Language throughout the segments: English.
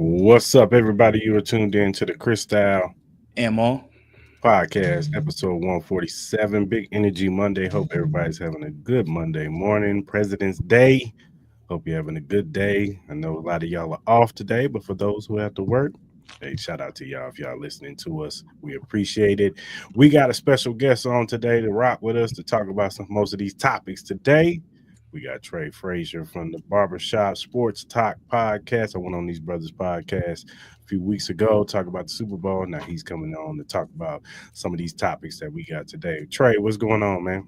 What's up, everybody? You are tuned in to the Cris Ammo. Podcast, episode 147. Big Energy Monday. Hope everybody's having a good Monday morning. President's Day. Hope you're having a good day. I know a lot of y'all are off today, but for those who have to work, hey, shout out to y'all if y'all listening to us. We appreciate it. We got a special guest on today to rock with us to talk about most of these topics today. We got Trey Fraser from the Barbershop Talk Podcast. I went on these brothers' podcast a few weeks ago, talk about the Super Bowl. Now he's coming on to talk about some of these topics that we got today. Trey, what's going on, man?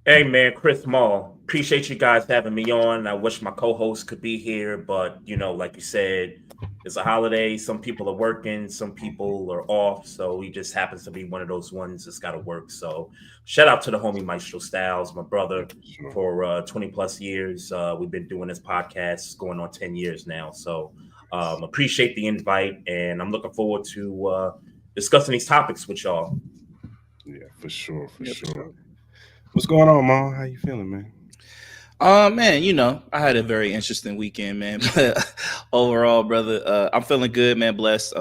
Hey, man, Chris Mall. Appreciate you guys having me on. I wish my co-host could be here, but, like you said, it's a holiday. Some people are working, some people are off, so he just happens to be one of those ones that's got to work. So shout out to the homie Maestro Styles, my brother, for 20 plus years. We've been doing this podcast going on 10 years now. So appreciate the invite, and I'm looking forward to discussing these topics with y'all. Yeah, for sure. What's going on, Mom? How you feeling, man? Man, I had a very interesting weekend, man. But overall, brother, I'm feeling good, man. Blessed.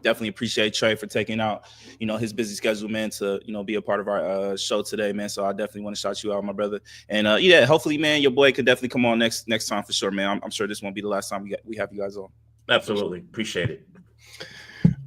Definitely appreciate Trey for taking out, his busy schedule, man, to, be a part of our show today, man. So I definitely want to shout you out, my brother. And hopefully, man, your boy could definitely come on next time for sure, man. I'm sure this won't be the last time we have you guys on. Absolutely. Appreciate it.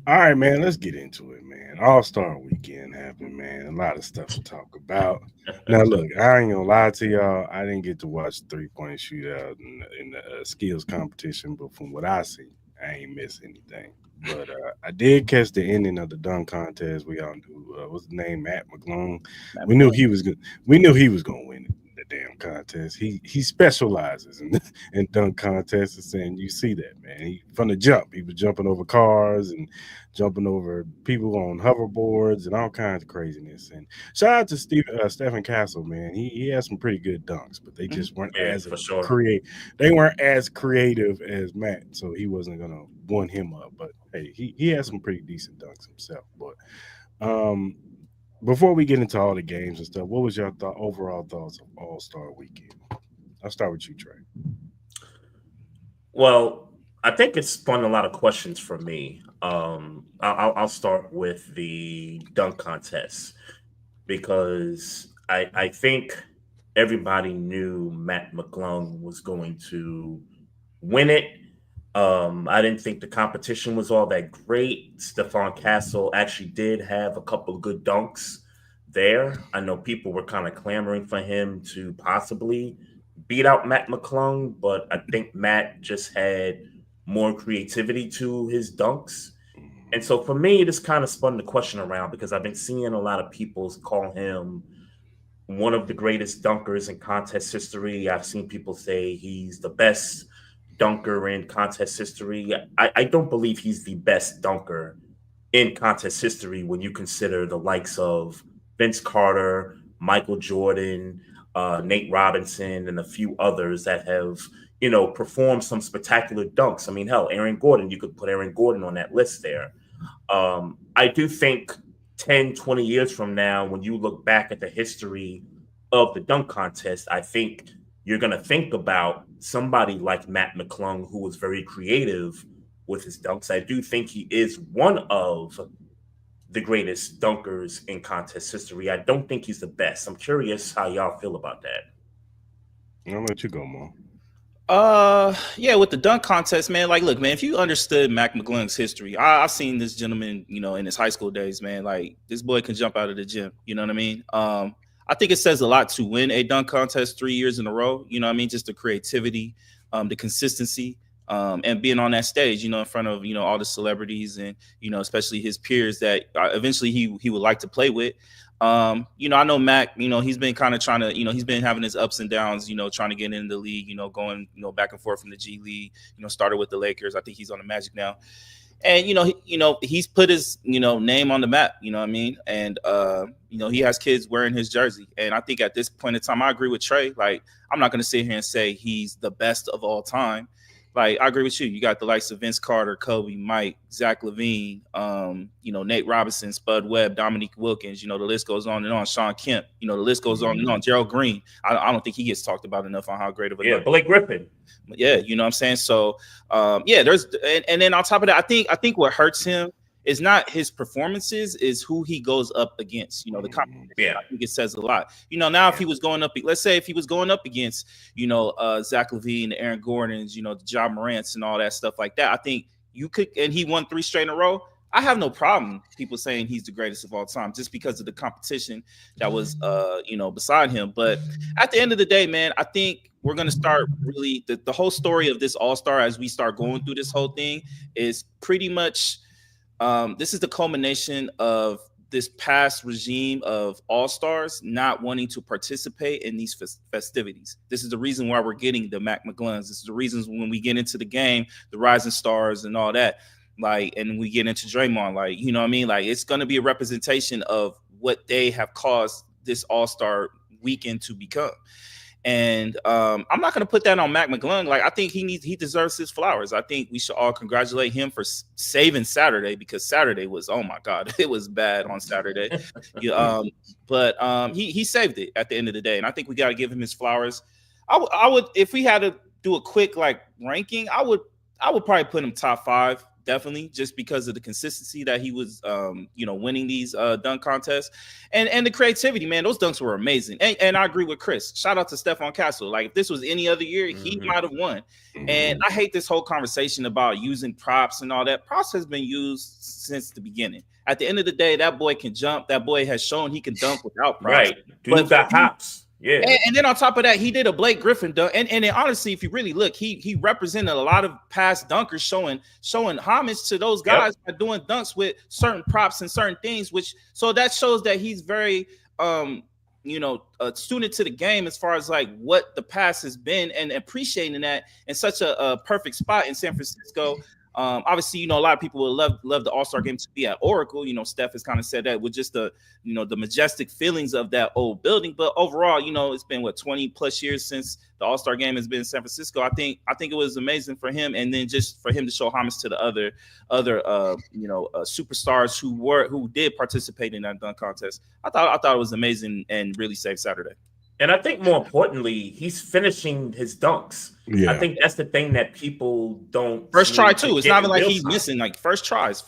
All right, man, let's get into it, man. All-Star Weekend happened, man. A lot of stuff to talk about. Now, look, I ain't gonna lie to y'all. I didn't get to watch the three-point shootout in the skills competition, but from what I see, I ain't miss anything. But I did catch the ending of the dunk contest. We all knew what's the name, Matt McClung. We knew he was good. We knew he was gonna win the damn contest. He specializes in dunk contests, and you see that, man. From the jump, he was jumping over cars and jumping over people on hoverboards and all kinds of craziness. And shout out to Stephen Castle, man. He had some pretty good dunks, but they just weren't They weren't as creative as Matt, so he wasn't gonna one him up. But hey, he had some pretty decent dunks himself. But before we get into all the games and stuff, what was your overall thoughts of All-Star Weekend? I'll start with you, Trey. Well, I think it spun a lot of questions for me. I'll start with the dunk contest because I think everybody knew Matt McClung was going to win it. I didn't think the competition was all that great. Stephon Castle actually did have a couple of good dunks there. I know people were kind of clamoring for him to possibly beat out Matt McClung, but I think Matt just had more creativity to his dunks. And so for me, this kind of spun the question around because I've been seeing a lot of people call him one of the greatest dunkers in contest history. I've seen people say he's the best dunker in contest history. I don't believe he's the best dunker in contest history when you consider the likes of Vince Carter, Michael Jordan, Nate Robinson, and a few others that have, performed some spectacular dunks. I mean, hell, Aaron Gordon, you could put Aaron Gordon on that list there. I do think 10, 20 years from now, when you look back at the history of the dunk contest, I think you're going to think about somebody like Matt McClung, who was very creative with his dunks. I do think he is one of the greatest dunkers in contest history. I don't think he's the best. I'm curious how y'all feel about that. I'll let you go, Mo. Yeah, with the dunk contest, man. Like, look, man, if you understood Matt McClung's history, I've seen this gentleman, in his high school days, man. Like, this boy can jump out of the gym. You know what I mean? I think it says a lot to win a dunk contest 3 years in a row. You know what I mean? Just the creativity, the consistency, and being on that stage, in front of, all the celebrities and, especially his peers that eventually he would like to play with. I know Mac, he's been kind of trying to, he's been having his ups and downs, trying to get into the league, going, back and forth from the G League, started with the Lakers. I think he's on the Magic now. And, he's put his, name on the map, you know what I mean? And, he has kids wearing his jersey. And I think at this point in time, I agree with Trey. Like, I'm not going to sit here and say he's the best of all time. like I agree with you. You got the likes of Vince Carter, Kobe, Mike, Zach LaVine, Nate Robinson, Spud Webb, Dominique Wilkins. The list goes on and on. Sean Kemp. The list goes on and on. Gerald Green. I don't think he gets talked about enough on how great of a Blake Griffin. Yeah, you know what I'm saying. So there's and then on top of that, I think what hurts him is not his performances, is who he goes up against. The competition. Yeah. I think it says a lot. Now if he was going up, let's say if he was going up against, Zach LaVine, the Aaron Gordons, the Ja Morants and all that stuff like that, I think you could, and he won 3 straight in a row. I have no problem people saying he's the greatest of all time just because of the competition that was, beside him. But at the end of the day, man, I think we're going to start really the whole story of this All-Star as we start going through this whole thing is pretty much this is the culmination of this past regime of All-Stars not wanting to participate in these festivities. This is the reason why we're getting the Mac McGlunns. This is the reasons when we get into the game, the Rising Stars and all that, and we get into Draymond, you know what I mean? It's going to be a representation of what they have caused this All-Star weekend to become. And I'm not going to put that on Mac McGlunn. I think he deserves his flowers. I think we should all congratulate him for saving Saturday, because Saturday was, oh my God, it was bad on Saturday. But he saved it at the end of the day, and I think we got to give him his flowers. I would, if we had to do a quick ranking, I would probably put him top 5. Definitely, just because of the consistency that he was, winning these dunk contests and the creativity, man. Those dunks were amazing. And I agree with Chris. Shout out to Stephon Castle. If this was any other year, he might have won. And I hate this whole conversation about using props and all that. Props has been used since the beginning. At the end of the day, that boy can jump. That boy has shown he can dunk without props. Right. Dude got hops. Yeah, and then on top of that, he did a Blake Griffin dunk, and then honestly, if you really look, he represented a lot of past dunkers, showing homage to those guys by doing dunks with certain props and certain things, so that shows that he's very a student to the game as far as what the past has been, and appreciating that in such a perfect spot in San Francisco. Obviously, a lot of people would love the All-Star game to be at Oracle. Steph has kind of said that with just the majestic feelings of that old building. But overall, it's been 20 plus years since the All-Star game has been in San Francisco. I think it was amazing for him, and then just for him to show homage to the other superstars who did participate in that dunk contest. I thought it was amazing and really saved Saturday. And I think more importantly, he's finishing his dunks. Yeah. I think that's the thing that people don't. First try too. It's not even like he's missing first tries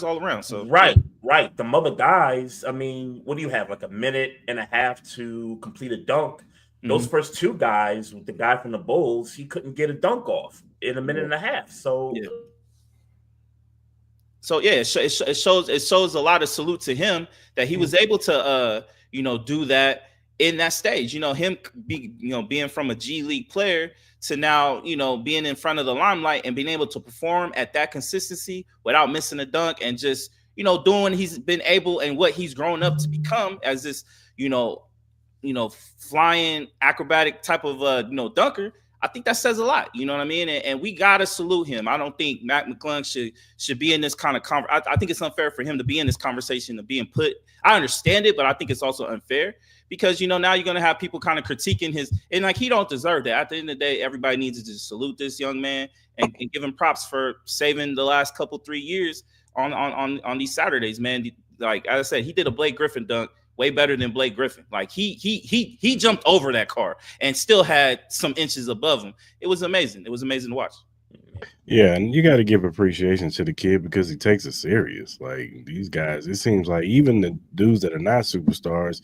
all around. So right. The other guys, I mean, what do you have? A minute and a half to complete a dunk. Those first 2 guys, with the guy from the Bulls, he couldn't get a dunk off in a minute and a half. So it shows a lot of salute to him that he was able to do that in that stage. Him being from a G League player to now, being in front of the limelight and being able to perform at that consistency without missing a dunk, and just, doing what he's been able and what he's grown up to become as this, flying acrobatic type of, dunker. I think that says a lot, you know what I mean? And we got to salute him. I don't think Mac McGlunn should be in this kind of I think it's unfair for him to be in this conversation of being put. I understand it, but I think it's also unfair because, now you're going to have people kind of critiquing and he don't deserve that. At the end of the day, everybody needs to just salute this young man and give him props for saving the last 3 years on these Saturdays, man. As I said, he did a Blake Griffin dunk way better than Blake Griffin. He jumped over that car and still had some inches above him. It was amazing. It was amazing to watch. Yeah, and you got to give appreciation to the kid because he takes it serious. These guys, it seems like even the dudes that are not superstars,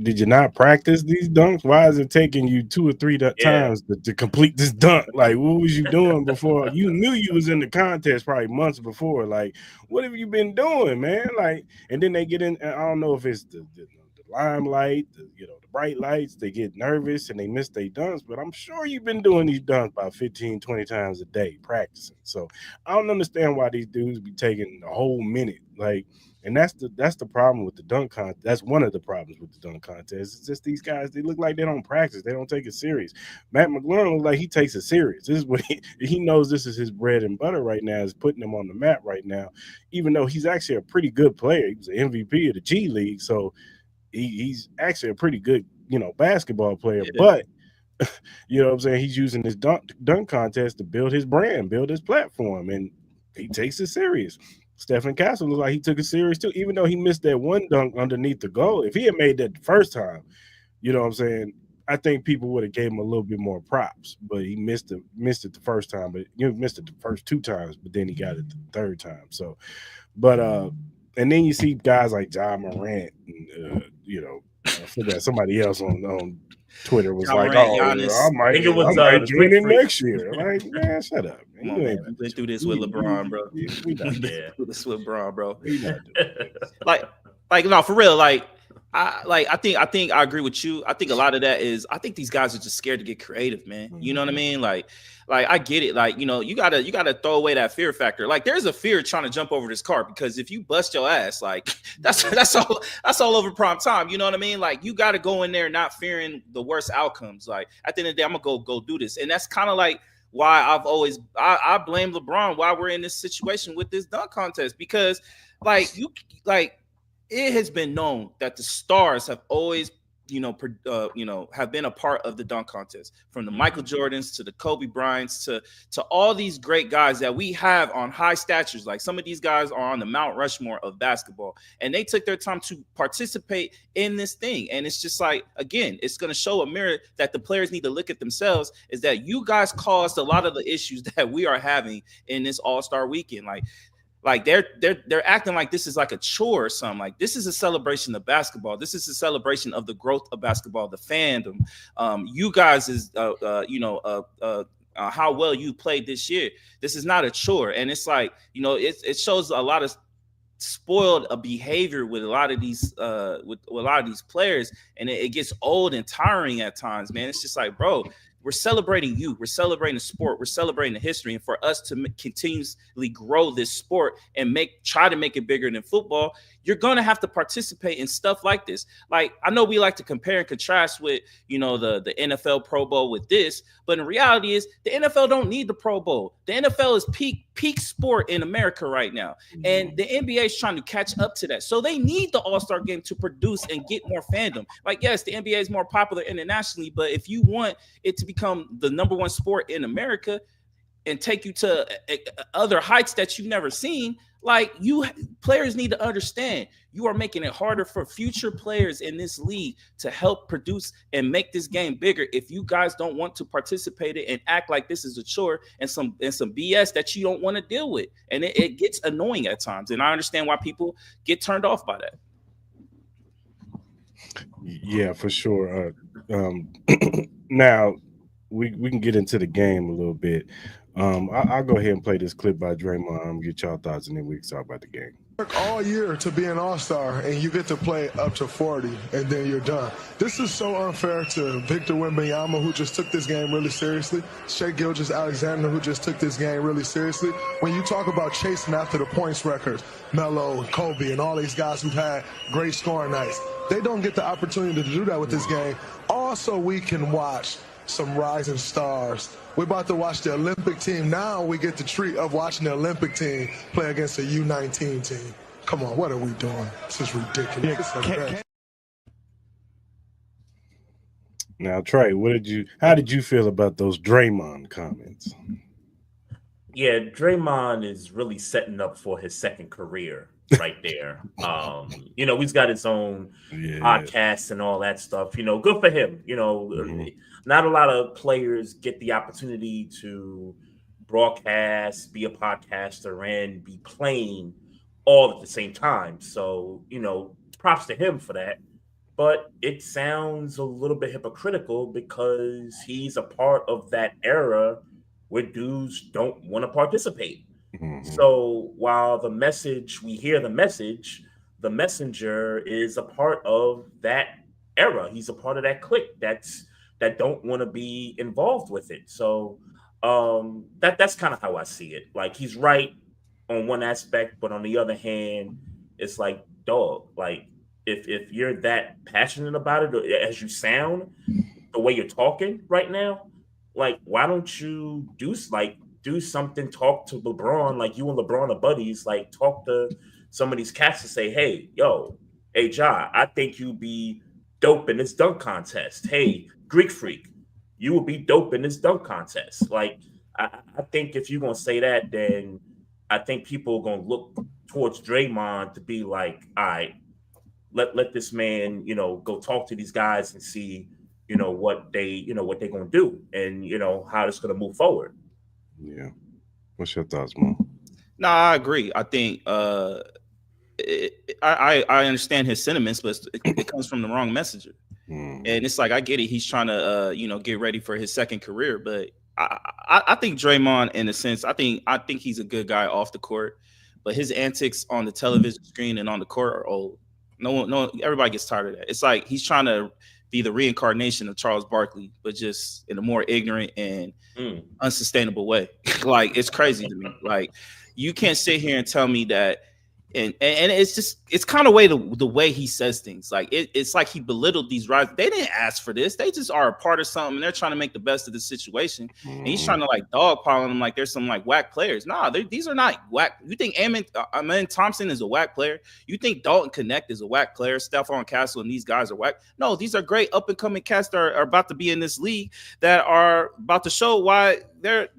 did you not practice these dunks? Why is it taking you 2 or 3 times to complete this dunk? What was you doing before? You knew you was in the contest probably months before. What have you been doing, man? And then they get in, and I don't know if it's the limelight, the bright lights, they get nervous and they miss their dunks, but I'm sure you've been doing these dunks about 15, 20 times a day practicing. So I don't understand why these dudes be taking a whole minute. And that's the problem with the dunk contest. That's one of the problems with the dunk contest. It's just these guys, they look like they don't practice. They don't take it serious. Matt McGlunn looks like he takes it serious. This is what he knows this is his bread and butter right now, is putting him on the map right now, even though he's actually a pretty good player. He was an MVP of the G League, so he's actually a pretty good, basketball player. Yeah. But You know what I'm saying? He's using this dunk contest to build his brand, build his platform, and he takes it serious. Stephen Castle looks like he took it serious too, even though he missed that one dunk underneath the goal. If he had made that the first time, you know what I'm saying, I think people would have gave him a little bit more props. But he missed it the first time, but missed it the first 2 times, but then he got it the third time. So, but and then you see guys like John Morant, and, I forgot somebody else on Twitter was John like, Morant, "Oh, Giannis. I might join in next year." I'm like, man, shut up. Come on, man. We've been through this with LeBron, bro. We've been through this with LeBron, bro. Like, no, for real. I think I agree with you. I think a lot of that is I think these guys are just scared to get creative, man. You know what I mean? Like I get it. Like, you gotta throw away that fear factor. Like there's a fear trying to jump over this car because if you bust your ass, like that's all over prime time. You know what I mean? Like you gotta go in there not fearing the worst outcomes. Like at the end of the day, I'm gonna go do this. And that's kind of like why I blame LeBron why we're in this situation with this dunk contest, because it has been known that the stars have always, have been a part of the dunk contest, from the Michael Jordans to the Kobe Bryants to all these great guys that we have on high statures. Like some of these guys are on the Mount Rushmore of basketball, and they took their time to participate in this thing. And it's just like, again, it's going to show a mirror that the players need to look at themselves, is that you guys caused a lot of the issues that we are having in this All-Star weekend. Like they're acting like this is like a chore or something. Like this is a celebration of basketball. This is a celebration of the growth of basketball, the fandom. You guys is how well you played this year. This is not a chore, and it's like it shows a lot of spoiled behavior with a lot of these players, and it gets old and tiring at times, man. It's just like, bro, we're celebrating you. We're celebrating the sport. We're celebrating the history. And for us to continuously grow this sport and try to make it bigger than football, you're going to have to participate in stuff like this. Like, I know we like to compare and contrast with, the NFL Pro Bowl with this, but in reality is the NFL don't need the Pro Bowl. The NFL is peak sport in America right now. And the NBA is trying to catch up to that. So they need the All-Star game to produce and get more fandom. Like, yes, the NBA is more popular internationally, but if you want it to become the number one sport in America and take you to other heights that you've never seen, like, players need to understand you are making it harder for future players in this league to help produce and make this game bigger if you guys don't want to participate in it and act like this is a chore and some BS that you don't want to deal with. And it gets annoying at times. And I understand why people get turned off by that. Yeah, for sure. Now we can get into the game a little bit. I'll go ahead and play this clip by Draymond, get y'all thoughts, and then we can talk about the game. Work all year to be an all-star, and you get to play up to 40, and then you're done. This is so unfair to Victor Wembanyama, who just took this game really seriously, Shai Gilgeous-Alexander, who just took this game really seriously. When you talk about chasing after the points records, Melo and Kobe and all these guys who've had great scoring nights, they don't get the opportunity to do that with this game. Also, we can watch some rising stars. We're about to watch the Olympic team. Now we get the treat of watching the Olympic team play against a U19 team. Come on, what are we doing? This is ridiculous. Now, Trey, how did you feel about those Draymond comments? Yeah, Draymond is really setting up for his second career right there. He's got his own podcast and all that stuff. Good for him. Not a lot of players get the opportunity to broadcast, be a podcaster, and be playing all at the same time. So, props to him for that. But it sounds a little bit hypocritical because he's a part of that era where dudes don't want to participate. Mm-hmm. So while we hear the message, the messenger is a part of that era. He's a part of that clique that don't want to be involved with it. So that's kind of how I see it. Like, he's right on one aspect, but on the other hand, it's like, dog, like if you're that passionate about it, or as you sound, the way you're talking right now, like, why don't you do something? Talk to LeBron, like you and LeBron are buddies. Like, talk to some of these cats and say, hey, Ja, I think you be dope in this dunk contest. Hey, Greek Freak, you would be dope in this dunk contest. Like, I think if you're gonna say that, then I think people are gonna look towards Draymond to be like, all right, let this man, go talk to these guys and see, what they're gonna do, and how it's gonna move forward. Yeah. What's your thoughts, Mo? No, I agree. I think I understand his sentiments, but it comes from the wrong messenger. And it's like, I get it. He's trying to get ready for his second career, but I think Draymond, in a sense, I think he's a good guy off the court, but his antics on the television screen and on the court are old. No, everybody gets tired of that. It's like he's trying to be the reincarnation of Charles Barkley, but just in a more ignorant and unsustainable way. Like, it's crazy to me. Like, you can't sit here and tell me that. And it's kind of the way he says things. Like, it's like he belittled these rivals. They didn't ask for this. They just are a part of something, and they're trying to make the best of the situation. And he's trying to like dogpile them like there's some like whack players. Nah, these are not whack. You think Amen Thompson is a whack player? You think Dalton Connect is a whack player? Stephon Castle and these guys are whack? No, these are great up and coming cats that are about to be in this league that are about to show why they're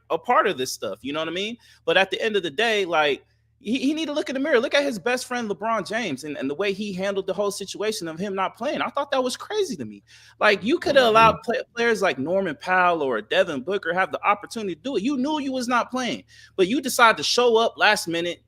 a part of this stuff. You know what I mean? But at the end of the day, like, he need to look in the mirror. Look at his best friend, LeBron James, and the way he handled the whole situation of him not playing. I thought that was crazy to me. Like, you could have allowed players like Norman Powell or Devin Booker have the opportunity to do it. You knew you was not playing, but you decided to show up last minute,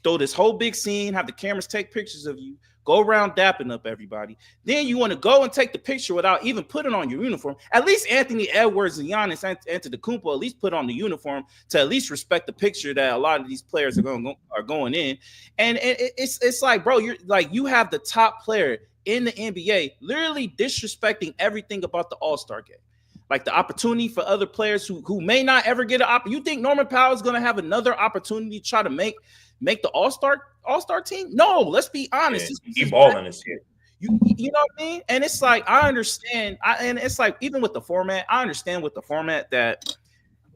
throw this whole big scene, have the cameras take pictures of you, go around dapping up everybody. Then you want to go and take the picture without even putting on your uniform. At least Anthony Edwards and Giannis Antetokounmpo at least put on the uniform to at least respect the picture that a lot of these players are going in. And it's like, bro, you have the top player in the NBA literally disrespecting everything about the All-Star game. Like, the opportunity for other players who may not ever get an opportunity. You think Norman Powell is going to have another opportunity to try to make the All-Star team? No, let's be honest. He balling his head. You know what I mean? And it's like, I understand. And it's like, even with the format, I understand with the format that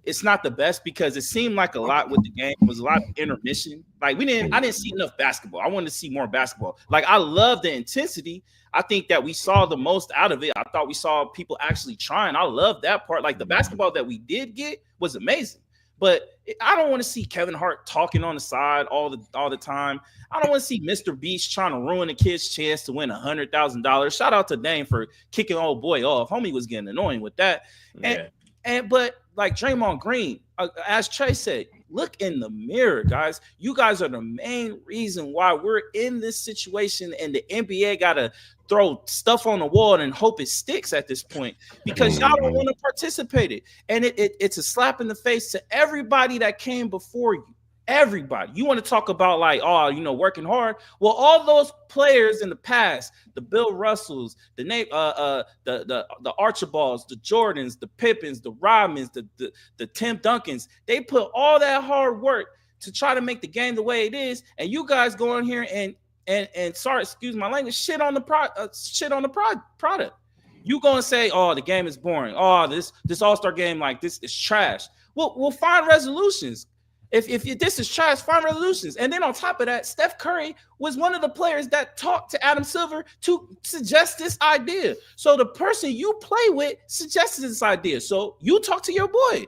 it's not the best, because it seemed like a lot with the game was a lot of intermission. Like, I didn't see enough basketball. I wanted to see more basketball. Like, I love the intensity. I think that we saw the most out of it. I thought we saw people actually trying. I love that part. Like, the basketball that we did get was amazing. But I don't want to see Kevin Hart talking on the side all the time. I don't want to see Mr. Beast trying to ruin a kid's chance to win $100,000. Shout out to Dame for kicking old boy off. Homie was getting annoying with that. Yeah. But like Draymond Green, as Trey said, look in the mirror, guys. You guys are the main reason why we're in this situation, and the NBA got to throw stuff on the wall and hope it sticks at this point, because y'all don't want to participate in it. And it's a slap in the face to everybody that came before you. Everybody. You want to talk about like, working hard. Well, all those players in the past, the Bill Russells, the Archibalds, the Jordans, the Pippins, the Rodmans, the Tim Duncans, they put all that hard work to try to make the game the way it is. And you guys go in here and sorry, excuse my language, shit on the product. You go and say, oh, the game is boring. Oh, this All-Star game, like, this is trash. Well, we'll find resolutions. If this is trash, find resolutions. And then on top of that, Steph Curry was one of the players that talked to Adam Silver to suggest this idea. So the person you play with suggested this idea. So you talk to your boy.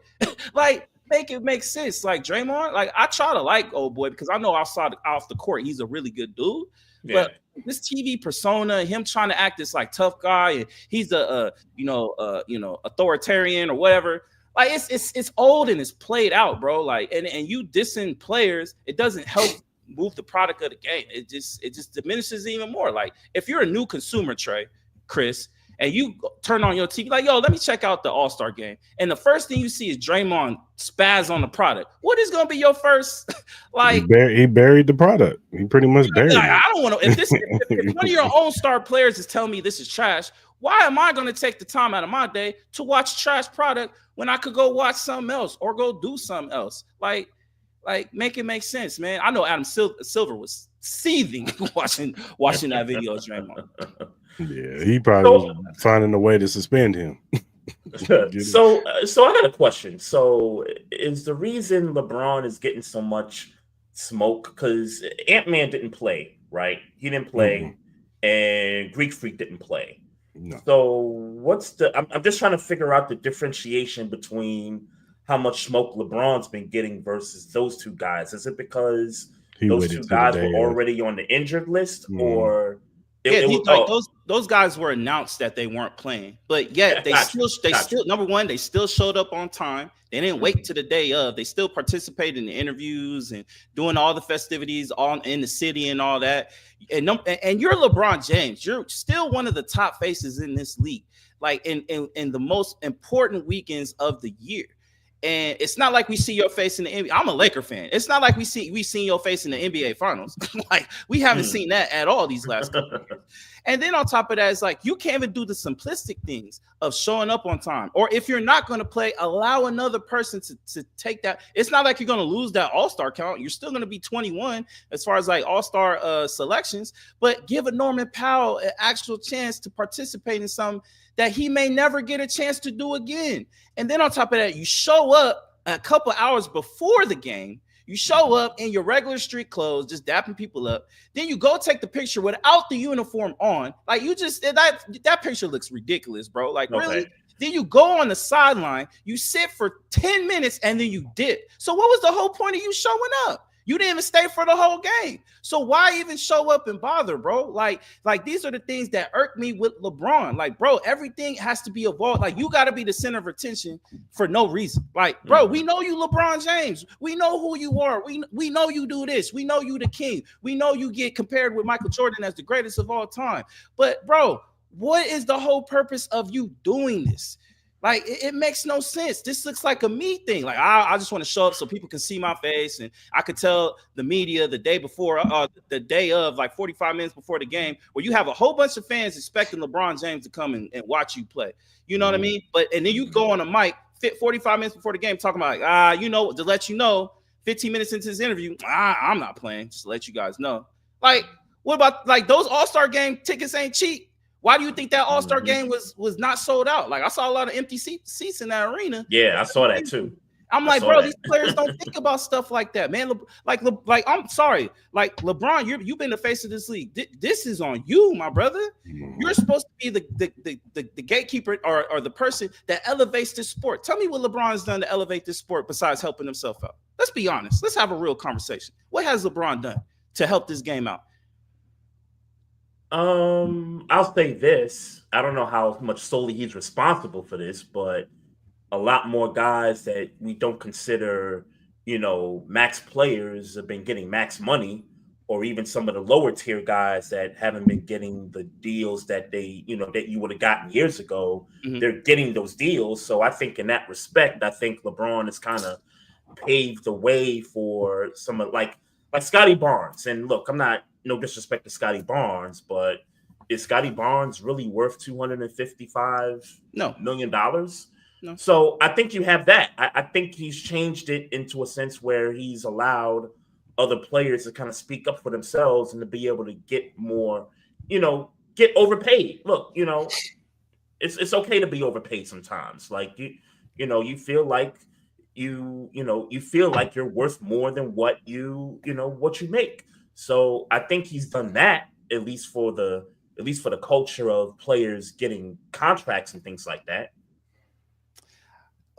Like, make it make sense. Like, Draymond, like, I try to like old boy because I know outside off the court he's a really good dude. Yeah. But this TV persona, him trying to act this like tough guy, and he's authoritarian or whatever. Like, it's old and it's played out, bro. Like, and you dissing players, it doesn't help move the product of the game. It just diminishes even more. Like, if you're a new consumer, Trey, Chris, and you turn on your TV, like, yo, let me check out the All-Star game, and the first thing you see is Draymond spaz on the product. What is going to be your first? Like, he buried the product. He pretty much buried it. I don't want to. If one of your own star players is telling me this is trash, why am I going to take the time out of my day to watch trash product when I could go watch something else or go do something else? Like make it make sense, man. I know Adam Silver was seething watching that video of Draymond. Yeah, he probably was finding a way to suspend him. So I got a question. So is the reason LeBron is getting so much smoke because Ant-Man didn't play, right? He didn't play, and Greek Freak didn't play. No. So I'm just trying to figure out the differentiation between how much smoke LeBron's been getting versus those two guys. Is it because those two guys were already on the injured list, or those guys were announced that they weren't playing, but yet they still number one, they still showed up on time. They didn't wait to the day of. They still participated in the interviews and doing all the festivities on in the city and all that. And you're LeBron James. You're still one of the top faces in this league, like in the most important weekends of the year. And it's not like we see your face in the NBA. I'm a Laker fan. It's not like we seen your face in the NBA Finals. Like we haven't seen that at all these last couple of years. And then on top of that, it's like you can't even do the simplistic things of showing up on time. Or if you're not going to play, allow another person to take that. It's not like you're going to lose that all-star count. You're still going to be 21 as far as like all-star selections. But give a Norman Powell an actual chance to participate in something that he may never get a chance to do again. And then on top of that, you show up a couple hours before the game. You show up in your regular street clothes, just dapping people up. Then you go take the picture without the uniform on. Like you just that picture looks ridiculous, bro. Like really? Then you go on the sideline, you sit for 10 minutes, and then you dip. So what was the whole point of you showing up? You didn't even stay for the whole game. So why even show up and bother, bro? Like these are the things that irk me with LeBron. Like, bro, everything has to be evolved. Like, you got to be the center of attention for no reason. Like, bro, we know you LeBron James. We know who you are. We know you do this. We know you the king. We know you get compared with Michael Jordan as the greatest of all time. But, bro, what is the whole purpose of you doing this? Like, it makes no sense. This looks like a me thing. Like, I just want to show up so people can see my face, and I could tell the media the day before, the day of, like 45 minutes before the game, where you have a whole bunch of fans expecting LeBron James to come and watch you play. You know what I mean? And then you go on a mic 45 minutes before the game talking about, to let you know, 15 minutes into this interview, I'm not playing, just to let you guys know. Like, what about, like, those All-Star game tickets ain't cheap? Why do you think that All-Star game was not sold out? Like, I saw a lot of empty seats in that arena. Yeah, I saw that too. I'm like, bro, these players don't think about stuff like that, man. Like, I'm sorry. Like, LeBron, you've been the face of this league. This is on you, my brother. You're supposed to be the gatekeeper or the person that elevates this sport. Tell me what LeBron's done to elevate this sport besides helping himself out. Let's be honest. Let's have a real conversation. What has LeBron done to help this game out? I'll say this. I don't know how much solely he's responsible for this, but a lot more guys that we don't consider, max players have been getting max money, or even some of the lower tier guys that haven't been getting the deals that they, that you would have gotten years ago. Mm-hmm. They're getting those deals. So I think in that respect, I think LeBron has kind of paved the way for some of like Scotty Barnes. And look, no disrespect to Scotty Barnes, but is Scotty Barnes really worth $255 million? No. So I think you have that. I think he's changed it into a sense where he's allowed other players to kind of speak up for themselves and to be able to get more, get overpaid. Look, it's okay to be overpaid sometimes. Like you feel like you feel like you're worth more than what what you make. So I think he's done that, at least for the culture of players getting contracts and things like that.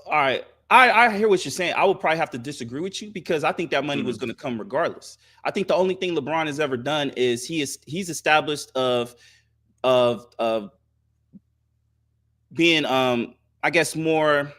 All right. I hear what you're saying. I would probably have to disagree with you because I think that money was going to come regardless. I think the only thing LeBron has ever done is he's established of being I guess more.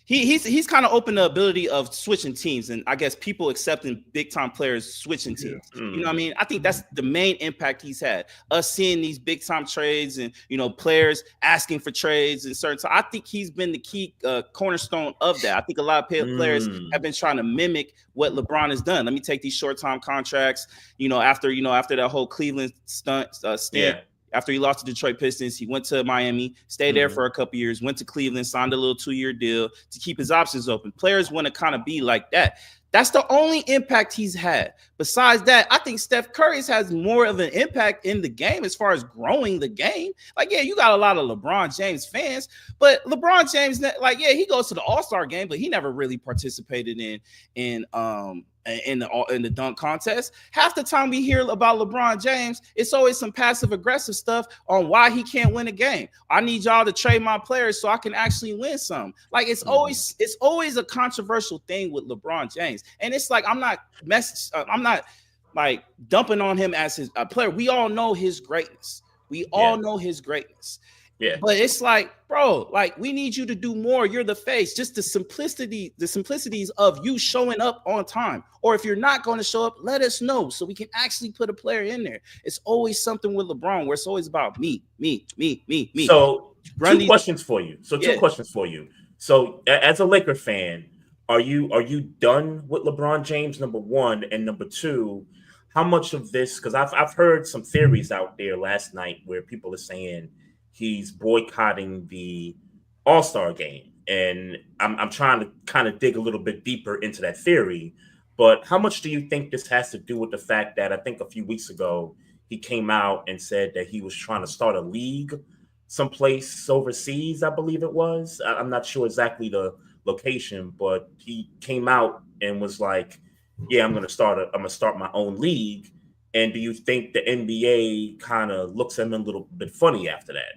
He's kind of opened the ability of switching teams, and I guess people accepting big time players switching teams. Yeah. You know what I mean? I think that's the main impact he's had. Us seeing these big time trades and players asking for trades and certain. So I think he's been the key cornerstone of that. I think a lot of players have been trying to mimic what LeBron has done. Let me take these short time contracts. After that whole Cleveland stint. Yeah. After he lost to Detroit Pistons, he went to Miami, stayed there for a couple years, went to Cleveland, signed a little 2-year deal to keep his options open. Players want to kind of be like that. That's the only impact he's had. Besides that, I think Steph Curry has more of an impact in the game as far as growing the game. Like, yeah, you got a lot of LeBron James fans, but LeBron James, like, yeah, he goes to the All-Star game, but he never really participated in the dunk contest. Half the time we hear about LeBron James, it's always some passive aggressive stuff on why he can't win a game. I need y'all to trade my players so I can actually win some. Like it's always a controversial thing with LeBron James. And it's like I'm not like dumping on him as his player. We all know his greatness. Yeah. But it's like, bro, like we need you to do more. You're the face. Just the simplicities of you showing up on time. Or if you're not going to show up, let us know so we can actually put a player in there. It's always something with LeBron where it's always about me. So two questions for you. So as a Laker fan, are you done with LeBron James, number one? And number two, how much of this, because I've heard some theories out there last night where people are saying he's boycotting the All-Star game. And I'm trying to kind of dig a little bit deeper into that theory. But how much do you think this has to do with the fact that I think a few weeks ago he came out and said that he was trying to start a league someplace overseas, I believe it was. I'm not sure exactly the location, but he came out and was like, yeah, I'm going to start my own league. And do you think the NBA kind of looks at him a little bit funny after that?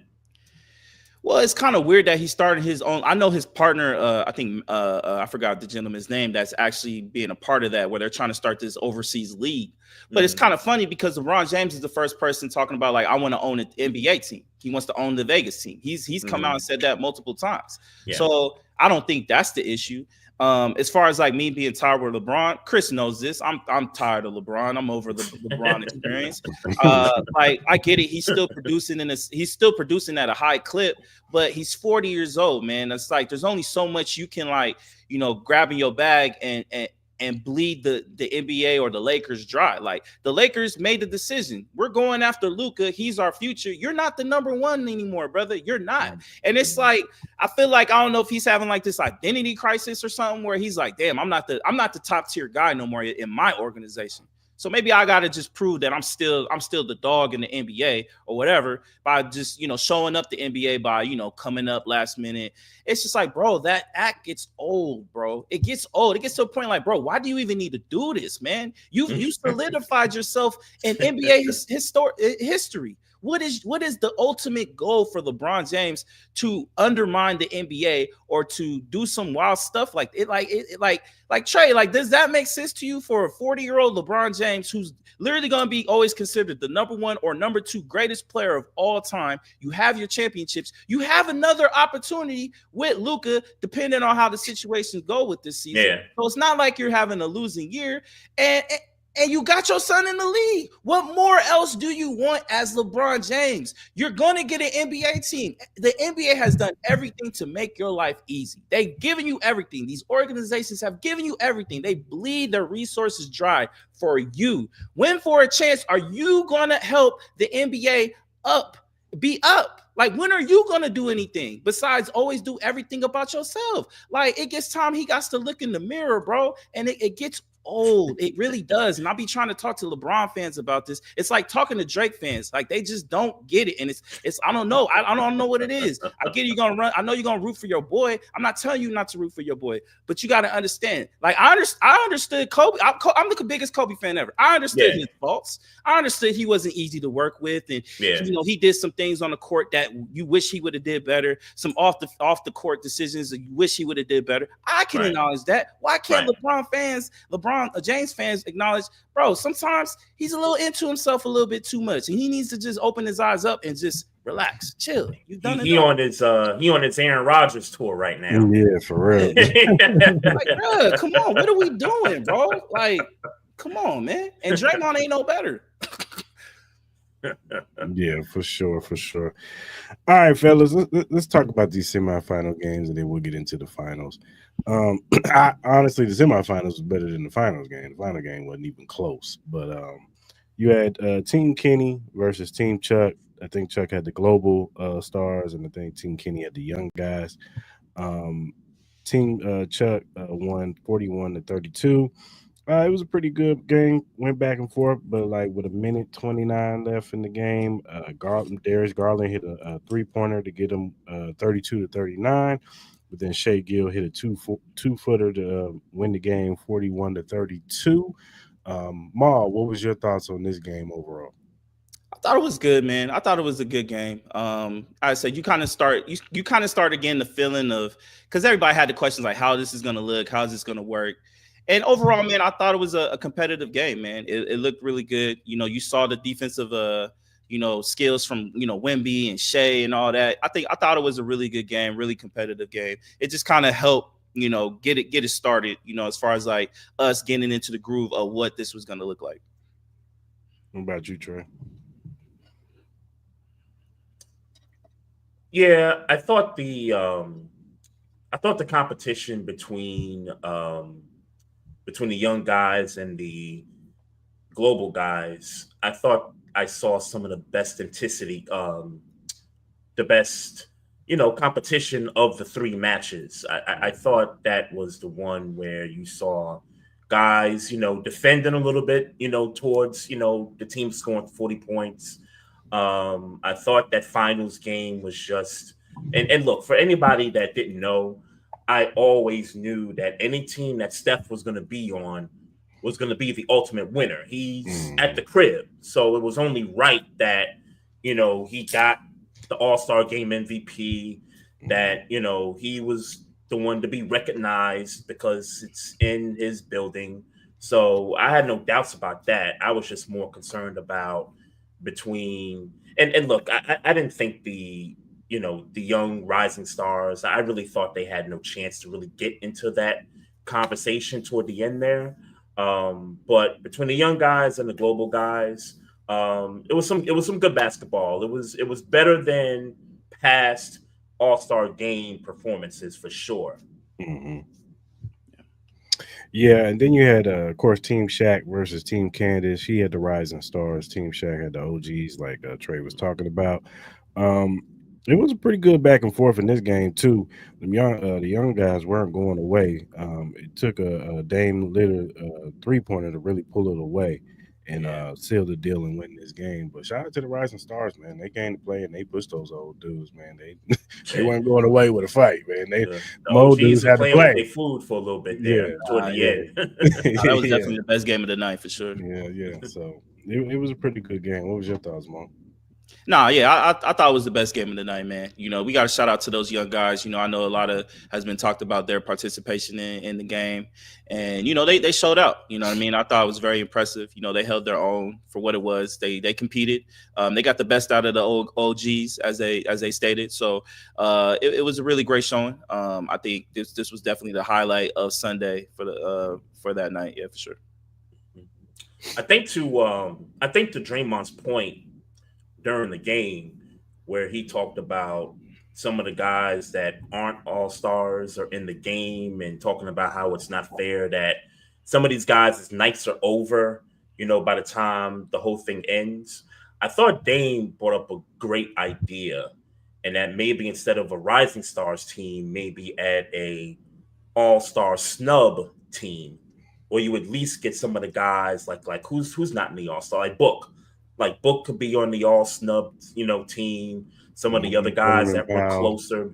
Well, it's kind of weird that he started his own. I know his partner, I forgot the gentleman's name, that's actually being a part of that, where they're trying to start this overseas league. But it's kind of funny because LeBron James is the first person talking about, like, I want to own an NBA team. He wants to own the Vegas team. He's come out and said that multiple times. Yeah. So I don't think that's the issue. As far as like me being tired with LeBron, Cris knows this. I'm tired of LeBron. I'm over the LeBron experience. Like I get it. He's still producing at a high clip, but he's 40 years old, man. It's like there's only so much you can grab in your bag and bleed the NBA or the Lakers dry. Like the Lakers made the decision. We're going after Luka. He's our future. You're not the number one anymore, brother. You're not. And it's like, I feel like, I don't know if he's having like this identity crisis or something where he's like, damn, I'm not the top tier guy no more in my organization. So maybe I got to just prove that I'm still the dog in the NBA or whatever by just, showing up the NBA by, coming up last minute. It's just like, bro, that act gets old, bro. It gets old. It gets to a point like, bro, why do you even need to do this, man? You solidified yourself in NBA history. What is the ultimate goal for LeBron James to undermine the NBA or to do some wild stuff like it? Like Trey, like, does that make sense to you for a 40-year-old LeBron James who's literally going to be always considered the number one or number two greatest player of all time? You have your championships. You have another opportunity with Luka, depending on how the situations go with this season. Yeah. So it's not like you're having a losing year. And you got your son in the league. What more else do you want as LeBron James? You're going to get an NBA team. The NBA has done everything to make your life easy. They've given you everything. These organizations have given you everything. They bleed their resources dry for you. When for a chance are you going to help the NBA be up? Like, when are you going to do anything besides always do everything about yourself? Like, it gets time he got to look in the mirror, bro. And it gets old. It really does. And I'll be trying to talk to LeBron fans about this. It's like talking to Drake fans. Like, they just don't get it. And it's I don't know. I don't know what it is. I get you're going to run. I know you're going to root for your boy. I'm not telling you not to root for your boy, but you got to understand. Like, I understood Kobe. I'm the biggest Kobe fan ever. I understood his faults. I understood he wasn't easy to work with. And, he did some things on the court that you wish he would have did better. Some off the court decisions that you wish he would have did better. I can acknowledge that. Why can't LeBron James fans acknowledge, bro, sometimes he's a little into himself a little bit too much, and he needs to just open his eyes up and just relax, chill. You've done it. He on his Aaron Rodgers tour right now. Yeah, for real. Like, bro, come on, what are we doing, bro? Like, come on, man. And Draymond ain't no better. Yeah, for sure. All right, fellas, let's talk about these semifinal games, and then we'll get into the finals. Honestly, the semifinals was better than the finals game. The final game wasn't even close. But you had Team Kenny versus Team Chuck. I think Chuck had the global stars, and I think Team Kenny had the young guys. Team Chuck won 41-32. It was a pretty good game. Went back and forth, but like with a minute 29 left in the game, Darius Garland hit a 3-pointer to get him 32-39. But then Shea Gill hit a two-footer to win the game 41-32. Maul, what was your thoughts on this game overall? I thought it was good, man. I thought it was a good game. I said you kind of start again the feeling of, because everybody had the questions like how this is going to look, how's this going to work. And overall, man, I thought it was a competitive game, man. It looked really good. You know, you saw the defensive skills from, Wemby and Shea and all that. I thought it was a really good game, really competitive game. It just kind of helped, get it started, as far as like us getting into the groove of what this was going to look like. What about you, Trey? Yeah, I thought the competition between the young guys and the global guys, I thought I saw some of the best intensity, the best, competition of the three matches. I thought that was the one where you saw guys, defending a little bit, towards, the team scoring 40 points. I thought that finals game was just, and look, for anybody that didn't know, I always knew that any team that Steph was going to be on was going to be the ultimate winner. He's at the crib. So it was only right that, he got the All-Star Game MVP, that, he was the one to be recognized because it's in his building. So I had no doubts about that. I was just more concerned about and look, I didn't think the young rising stars, I really thought they had no chance to really get into that conversation toward the end there. But between the young guys and the global guys, it was some good basketball. It was better than past All-Star game performances for sure. Mm-hmm. Yeah, and then you had, of course, Team Shaq versus Team Candace. She had the rising stars. Team Shaq had the OGs, like Trey was talking about. It was a pretty good back and forth in this game too. The young guys weren't going away. It took a Dame Lillard 3-pointer to really pull it away and seal the deal and win this game. But shout out to the rising stars, man. They came to play and they pushed those old dudes, man. They weren't going away with a fight, man. The old dudes had to play. With their food for a little bit there toward the end. That was definitely the best game of the night for sure. Yeah. So it was a pretty good game. What was your thoughts, Mo? Nah, yeah, I thought it was the best game of the night, man. We got to shout out to those young guys. I know a lot has been talked about their participation in the game, and they showed out. You know what I mean? I thought it was very impressive. They held their own for what it was. They competed. They got the best out of the old OGs as they stated. So it was a really great showing. I think this was definitely the highlight of Sunday for that night. Yeah, for sure. I think to Draymond's point during the game, where he talked about some of the guys that aren't all-stars are in the game and talking about how it's not fair that some of these guys' nights are over, by the time the whole thing ends. I thought Dame brought up a great idea, and that maybe instead of a Rising Stars team, maybe add a all-star snub team, where you at least get some of the guys like who's not in the all-star, like Book. Like Book could be on the all snub, team. Some of the other guys that were closer.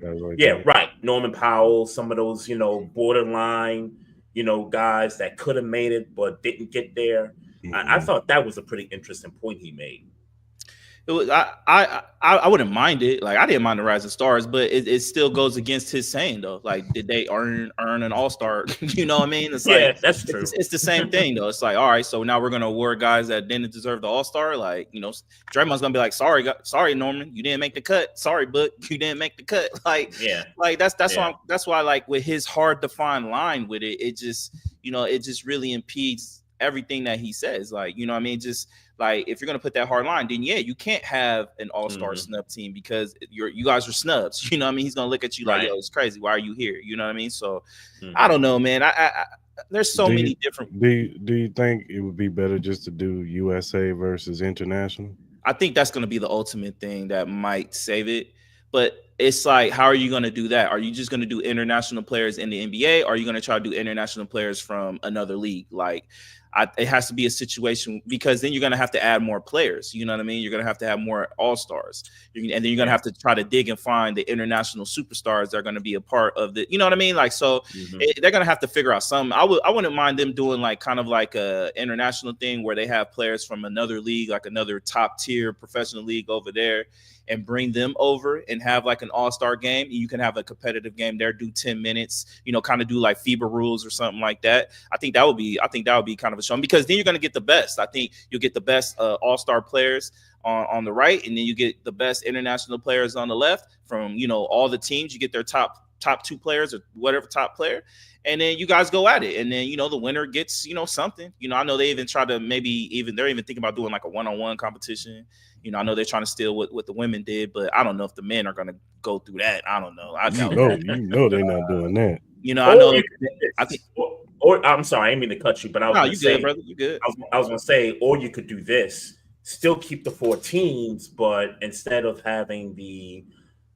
Right. Norman Powell, some of those, borderline, guys that could have made it but didn't get there. Mm-hmm. I thought that was a pretty interesting point he made. It was I wouldn't mind it. Like I didn't mind the Rising Stars, but it still goes against his saying though. Like, did they earn an All-Star? You know what I mean? It's that's true. It's the same thing though. It's like, all right, so now we're gonna award guys that didn't deserve the All-Star. Like, Draymond's gonna be like, sorry, Norman, you didn't make the cut. Sorry, Book, you didn't make the cut. Like, that's why like with his hard to find line with it, it just really impedes everything that he says. Like, you know what I mean? Just like if you're gonna put that hard line, then you can't have an all-star snub team because you guys are snubs. You know what I mean? He's gonna look at you like, yo, it's crazy. Why are you here? You know what I mean? So I don't know, man. I there's so many different. Do you think it would be better just to do USA versus international? I think that's gonna be the ultimate thing that might save it. But it's like, how are you going to do that? Are you just going to do international players in the NBA? Or are you going to try to do international players from another league? Like, it has to be a situation, because then you're going to have to add more players. You know what I mean? You're going to have more all-stars. And then you're going to have to try to dig and find the international superstars that are going to be a part of the, you know what I mean? Like, so they're going to have to figure out something. I wouldn't mind them doing like kind of like a international thing where they have players from another league, like another top tier professional league over there, and bring them over and have like an all-star game. You can have a competitive game there, do 10 minutes, you know, kind of do like FIBA rules or something like that. I think that would be kind of a show, because then you're going to get the best. I think you'll get the best all-star players on the right, and then you get the best international players on the left from, you know, all the teams. You get their top 2 players or whatever top player, and then you guys go at it, and then, you know, the winner gets, you know, something. You know, I know they even try to they're even thinking about doing like a one-on-one competition. You know, I know they're trying to steal what the women did, but I don't know if the men are going to go through that. I don't know. You know they're not doing that. You know, I know. I think. Or I'm sorry, I didn't mean to cut you, but I was you good, brother. You good. I was going to say, or you could do this: still keep the 4 teams, but instead of having the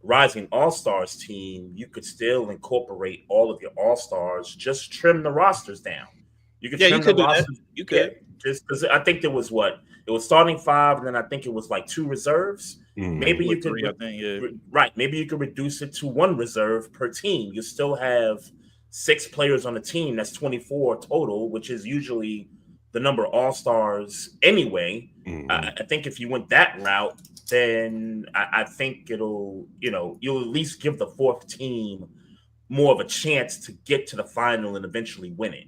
Rising All-Stars team, you could still incorporate all of your All-Stars. Just trim the rosters down. You could trim the rosters. You could. Just because I think it was starting 5, and then I think it was like 2 reserves. Maybe you could, 3, right? Maybe you could reduce it to 1 reserve per team. You still have 6 players on a team. That's 24 total, which is usually the number of all-stars anyway. I think if you went that route, then I think you'll at least give the 4th team more of a chance to get to the final and eventually win it.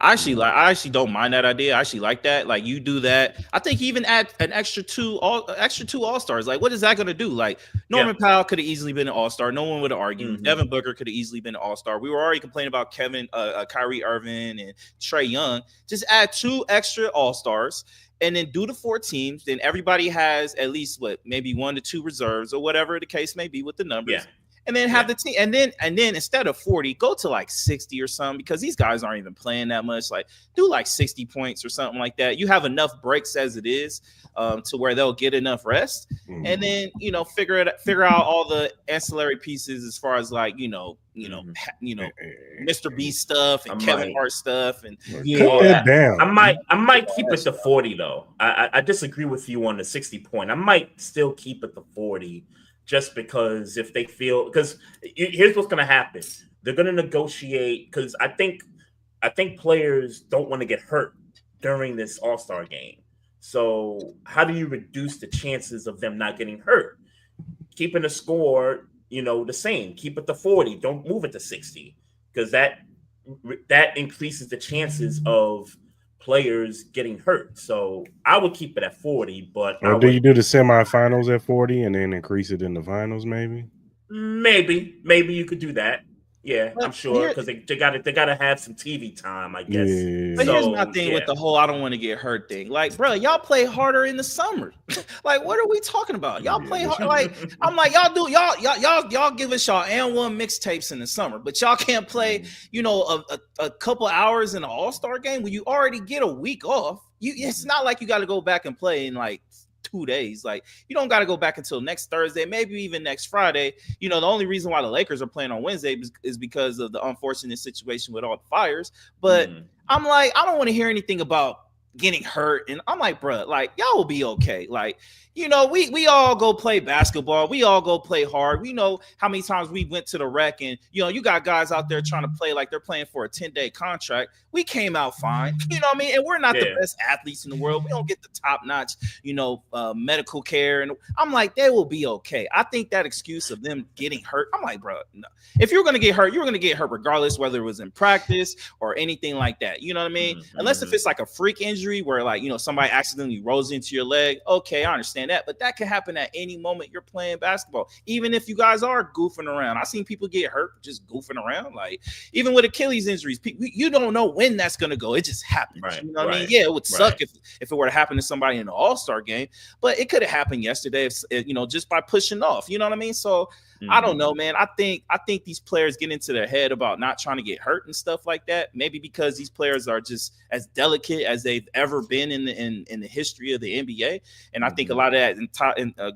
I actually don't mind that idea. I actually like that. Like, you do that. I think even add an extra 2 all-stars. Like, what is that going to do? Like, Norman Powell could have easily been an all-star. No one would have argued. Devin Booker could have easily been an all-star. We were already complaining about Kyrie Irving and Trae Young. Just add 2 extra all-stars and then do the 4 teams. Then everybody has at least maybe 1 to 2 reserves or whatever the case may be with the numbers. Yeah. And then have the team, and then instead of 40, go to like 60 or something, because these guys aren't even playing that much. Like, do like 60 points or something like that. You have enough breaks as it is, to where they'll get enough rest, and then, you know, figure out all the ancillary pieces as far as like, you know, Mr. B stuff and Kevin Hart stuff, and I might keep it to 40 though. I disagree with you on the 60 point. I might still keep it to 40. Just because if they feel, because here's what's going to happen. They're going to negotiate, because I think players don't want to get hurt during this All-Star game. So how do you reduce the chances of them not getting hurt? Keeping the score, you know, the same. Keep it to 40. Don't move it to 60, because that increases the chances of players getting hurt. So I would keep it at 40, but you do the semifinals at 40 and then increase it in the finals? Maybe you could do that. Yeah, I'm sure, because they gotta have some TV time, I guess. Yeah. But here's my thing with the whole "I don't want to get hurt" thing. Like, bro, y'all play harder in the summer. Like, what are we talking about? Y'all play hard. Like, I'm like, y'all give us y'all and 1 mixtapes in the summer, but y'all can't play, you know, a couple hours in an All-Star game when you already get a week off. It's not like you got to go back and play in like 2 days. Like, you don't got to go back until next Thursday, maybe even next Friday. You know, the only reason why the Lakers are playing on Wednesday is because of the unfortunate situation with all the fires. But I'm like, I don't want to hear anything about getting hurt. And I'm like, bro, like, y'all will be okay. Like, you know, we all go play basketball. We all go play hard. We know how many times we went to the rec, and, you know, you got guys out there trying to play like they're playing for a 10-day contract. We came out fine. You know what I mean? And we're not the best athletes in the world. We don't get the top-notch, you know, medical care. And I'm like, they will be okay. I think that excuse of them getting hurt, I'm like, bro, no. If you're going to get hurt, you're going to get hurt regardless whether it was in practice or anything like that. You know what I mean? Unless if it's like a freak injury where, like, you know, somebody accidentally rolls into your leg. Okay, I understand that, but that can happen at any moment you're playing basketball. Even if you guys are goofing around, I've seen people get hurt just goofing around. Like, even with Achilles injuries, you don't know when that's gonna go. It just happens. Right, you know what I mean? Yeah, it would suck if it were to happen to somebody in the All-Star game, but it could have happened yesterday if, you know, just by pushing off. You know what I mean? So I don't know, man. I think these players get into their head about not trying to get hurt and stuff like that. Maybe because these players are just as delicate as they've ever been in the history of the NBA. And I think a lot of that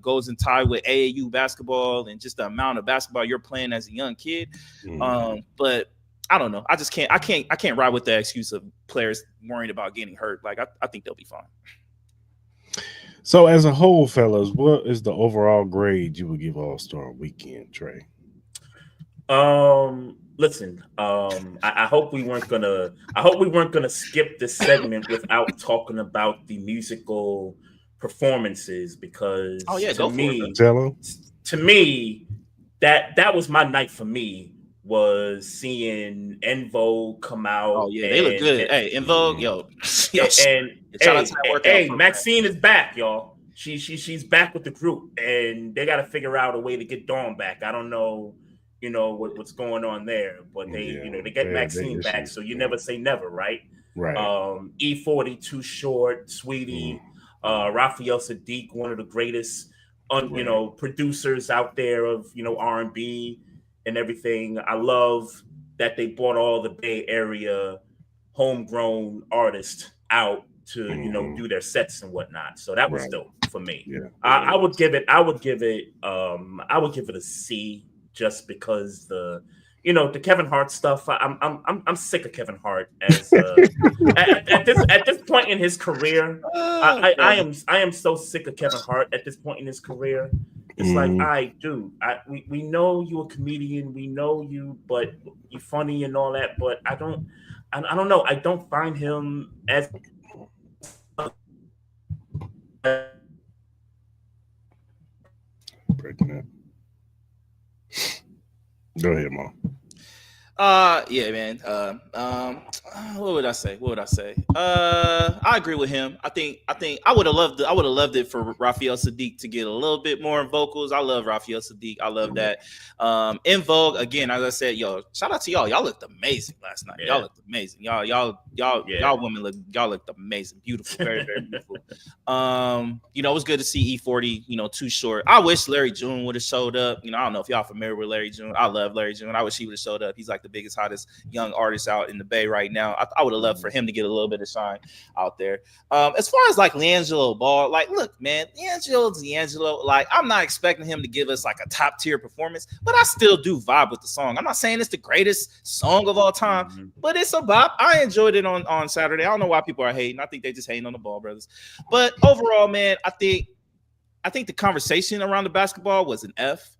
goes in tie with AAU basketball and just the amount of basketball you're playing as a young kid. But I don't know. I can't ride with the excuse of players worrying about getting hurt. Like I think they'll be fine. So as a whole, fellas, what is the overall grade you would give All-Star Weekend, Trey? Listen, I hope we weren't gonna skip this segment without talking about the musical performances, because to me, that was my night for me, was seeing En Vogue come out. Oh yeah, they look good. Hey, En Vogue, and Maxine is back, y'all. She's back with the group, and they got to figure out a way to get Dawn back. I don't know, what's going on there, but they get Maxine back, so you never say never, right? Right. E40 Too Short, Sweetie, Raphael Sadiq, one of the greatest, producers out there of R&B and everything. I love that they brought all the Bay Area homegrown artists out to do their sets and whatnot. So that was dope for me. Yeah. I would give it a C, just because the Kevin Hart stuff. I'm sick of Kevin Hart as at this point in his career. I am so sick of Kevin Hart at this point in his career. It's like, we know you're a comedian, we know you, but you're funny and all that, but I don't know. I don't find him as breaking up. Go ahead, Mom. Yeah, man. What would I say? I agree with him. I think I would have loved it for Raphael Sadiq to get a little bit more vocals. I love Raphael Sadiq. I love that. En Vogue, again, as I said, shout out to y'all. Y'all looked amazing last night. Yeah. Y'all looked amazing. Y'all women looked amazing. Beautiful. Very, very beautiful. It was good to see E40, Too Short. I wish Larry June would have showed up. I don't know if y'all familiar with Larry June. I love Larry June. I wish he would have showed up. He's like the biggest, hottest young artist out in the Bay right now. I would have loved for him to get a little bit of shine out there. As far as like LiAngelo Ball, like, look, man, LiAngelo, like, I'm not expecting him to give us like a top tier performance, but I still do vibe with the song. I'm not saying it's the greatest song of all time, but it's a bop. I enjoyed it on Saturday. I don't know why people are hating. I think they just hating on the Ball brothers. But overall, man, I think the conversation around the basketball was an F.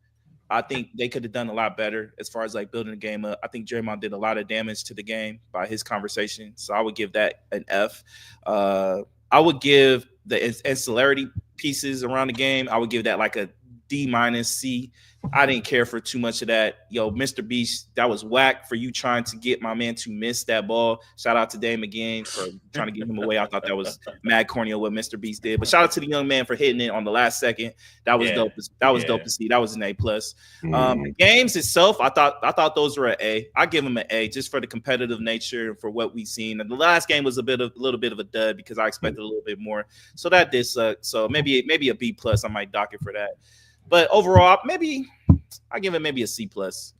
I think they could have done a lot better as far as like building the game up. I think Draymond did a lot of damage to the game by his conversation. So I would give that an F. I would give the ancillary pieces around the game, I would give that like a D minus C. I didn't care for too much of that. Mr. Beast, that was whack for you trying to get my man to miss that ball. Shout out to Dame again for trying to get him away. I thought that was mad corny what Mr. Beast did. But shout out to the young man for hitting it on the last second. That was dope. That was dope to see. That was an A+. The games itself, I thought those were an A. I give them an A just for the competitive nature and for what we've seen. And the last game was a little bit of a dud because I expected a little bit more. So that did suck. So maybe a B+. I might dock it for that. But overall, maybe I give it maybe a C+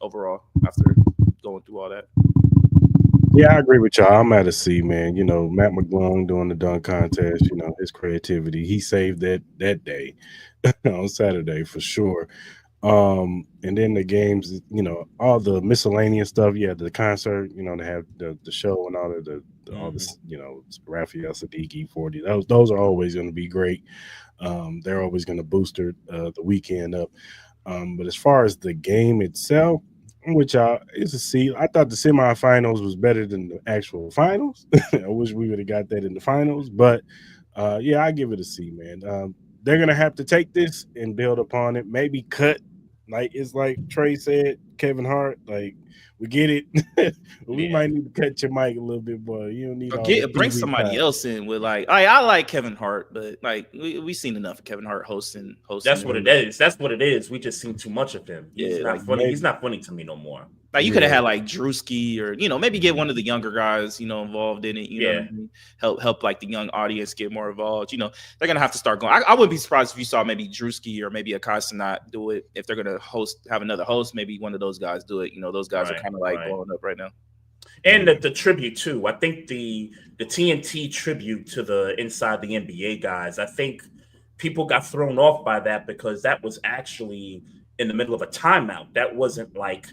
overall after going through all that. Yeah, I agree with y'all. I'm at a C, man. Matt McGlung doing the dunk contest, his creativity. He saved that day on Saturday for sure. And then the games, all the miscellaneous stuff. Yeah, the concert, they have the show and all of all this, Raphael Sadiq, E40. Those are always going to be great. They're always going to boost the weekend up. But as far as the game itself, which is a C. I thought the semifinals was better than the actual finals. I wish we would have got that in the finals. But, yeah, I give it a C, man. They're going to have to take this and build upon it. Maybe cut, like Trey said, Kevin Hart. Like, we get it. We Yeah. might need to cut your mic a little bit, boy. You don't need all Bring the somebody time. else in with like I like Kevin Hart, but like we've seen enough of Kevin Hart hosting. That's what it is. That's what it is. We just seen too much of him. He's Yeah, not like, funny. maybe. He's not funny to me no more. Like you could have had like Drewski or maybe get one of the younger guys involved in it. You know what I mean? Help like the young audience get more involved. They're gonna have to start going. I wouldn't be surprised if you saw maybe Drewski or maybe Akai Sanat do it. If they're gonna have another host, maybe one of those guys do it. Those guys are kind of like blowing up right now. And the tribute too. I think the TNT tribute to the Inside the NBA guys. I think people got thrown off by that because that was actually in the middle of a timeout. That wasn't like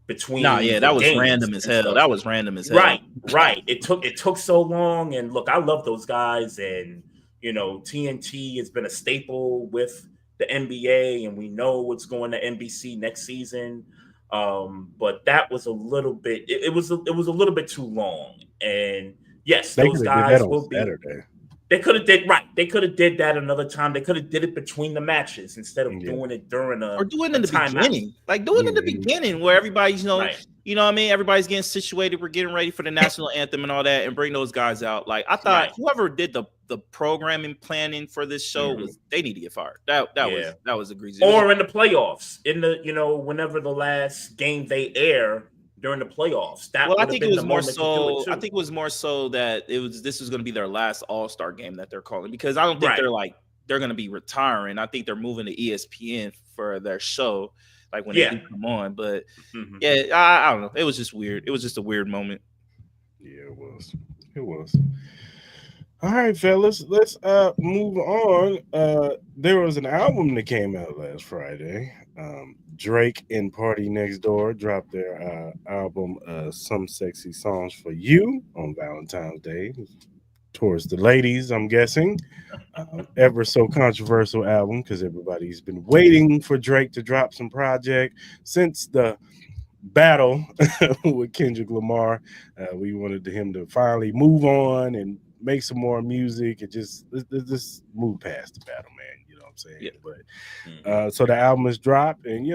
between. That was random as hell. That was random as hell. Right. It took so long. And look, I love those guys. And TNT has been a staple with the NBA, and we know what's going to NBC next season. But that was a little bit. It was a little bit too long. And yes, those guys will be. Saturday. They could have did right. They could have did that another time. They could have did it between the matches instead of doing it during or doing it in the beginning. Like doing it in the beginning where everybody's you know what I mean? Everybody's getting situated. We're getting ready for the national anthem and all that, and bring those guys out. Like I thought, whoever did the programming planning for this show they need to get fired. That was egregious. Or in the playoffs, in the whenever the last game they air during the playoffs. I think it was more so. I think it was more so that this was going to be their last All-Star game that they're calling, because I don't think they're going to be retiring. I think they're moving to ESPN for their show, like when they do come on. But I don't know. It was just weird. It was just a weird moment. Yeah, it was. It was. All right, fellas, let's move on. There was an album that came out last Friday. Drake and Party Next Door dropped their album, Some Sexy Songs for You, on Valentine's Day. Towards the ladies, I'm guessing. Ever so controversial album, because everybody's been waiting for Drake to drop some project since the battle with Kendrick Lamar. We wanted him to finally move on and make some more music and just move past the battle, man. You know what I'm saying? Yeah. But so the album is dropped, and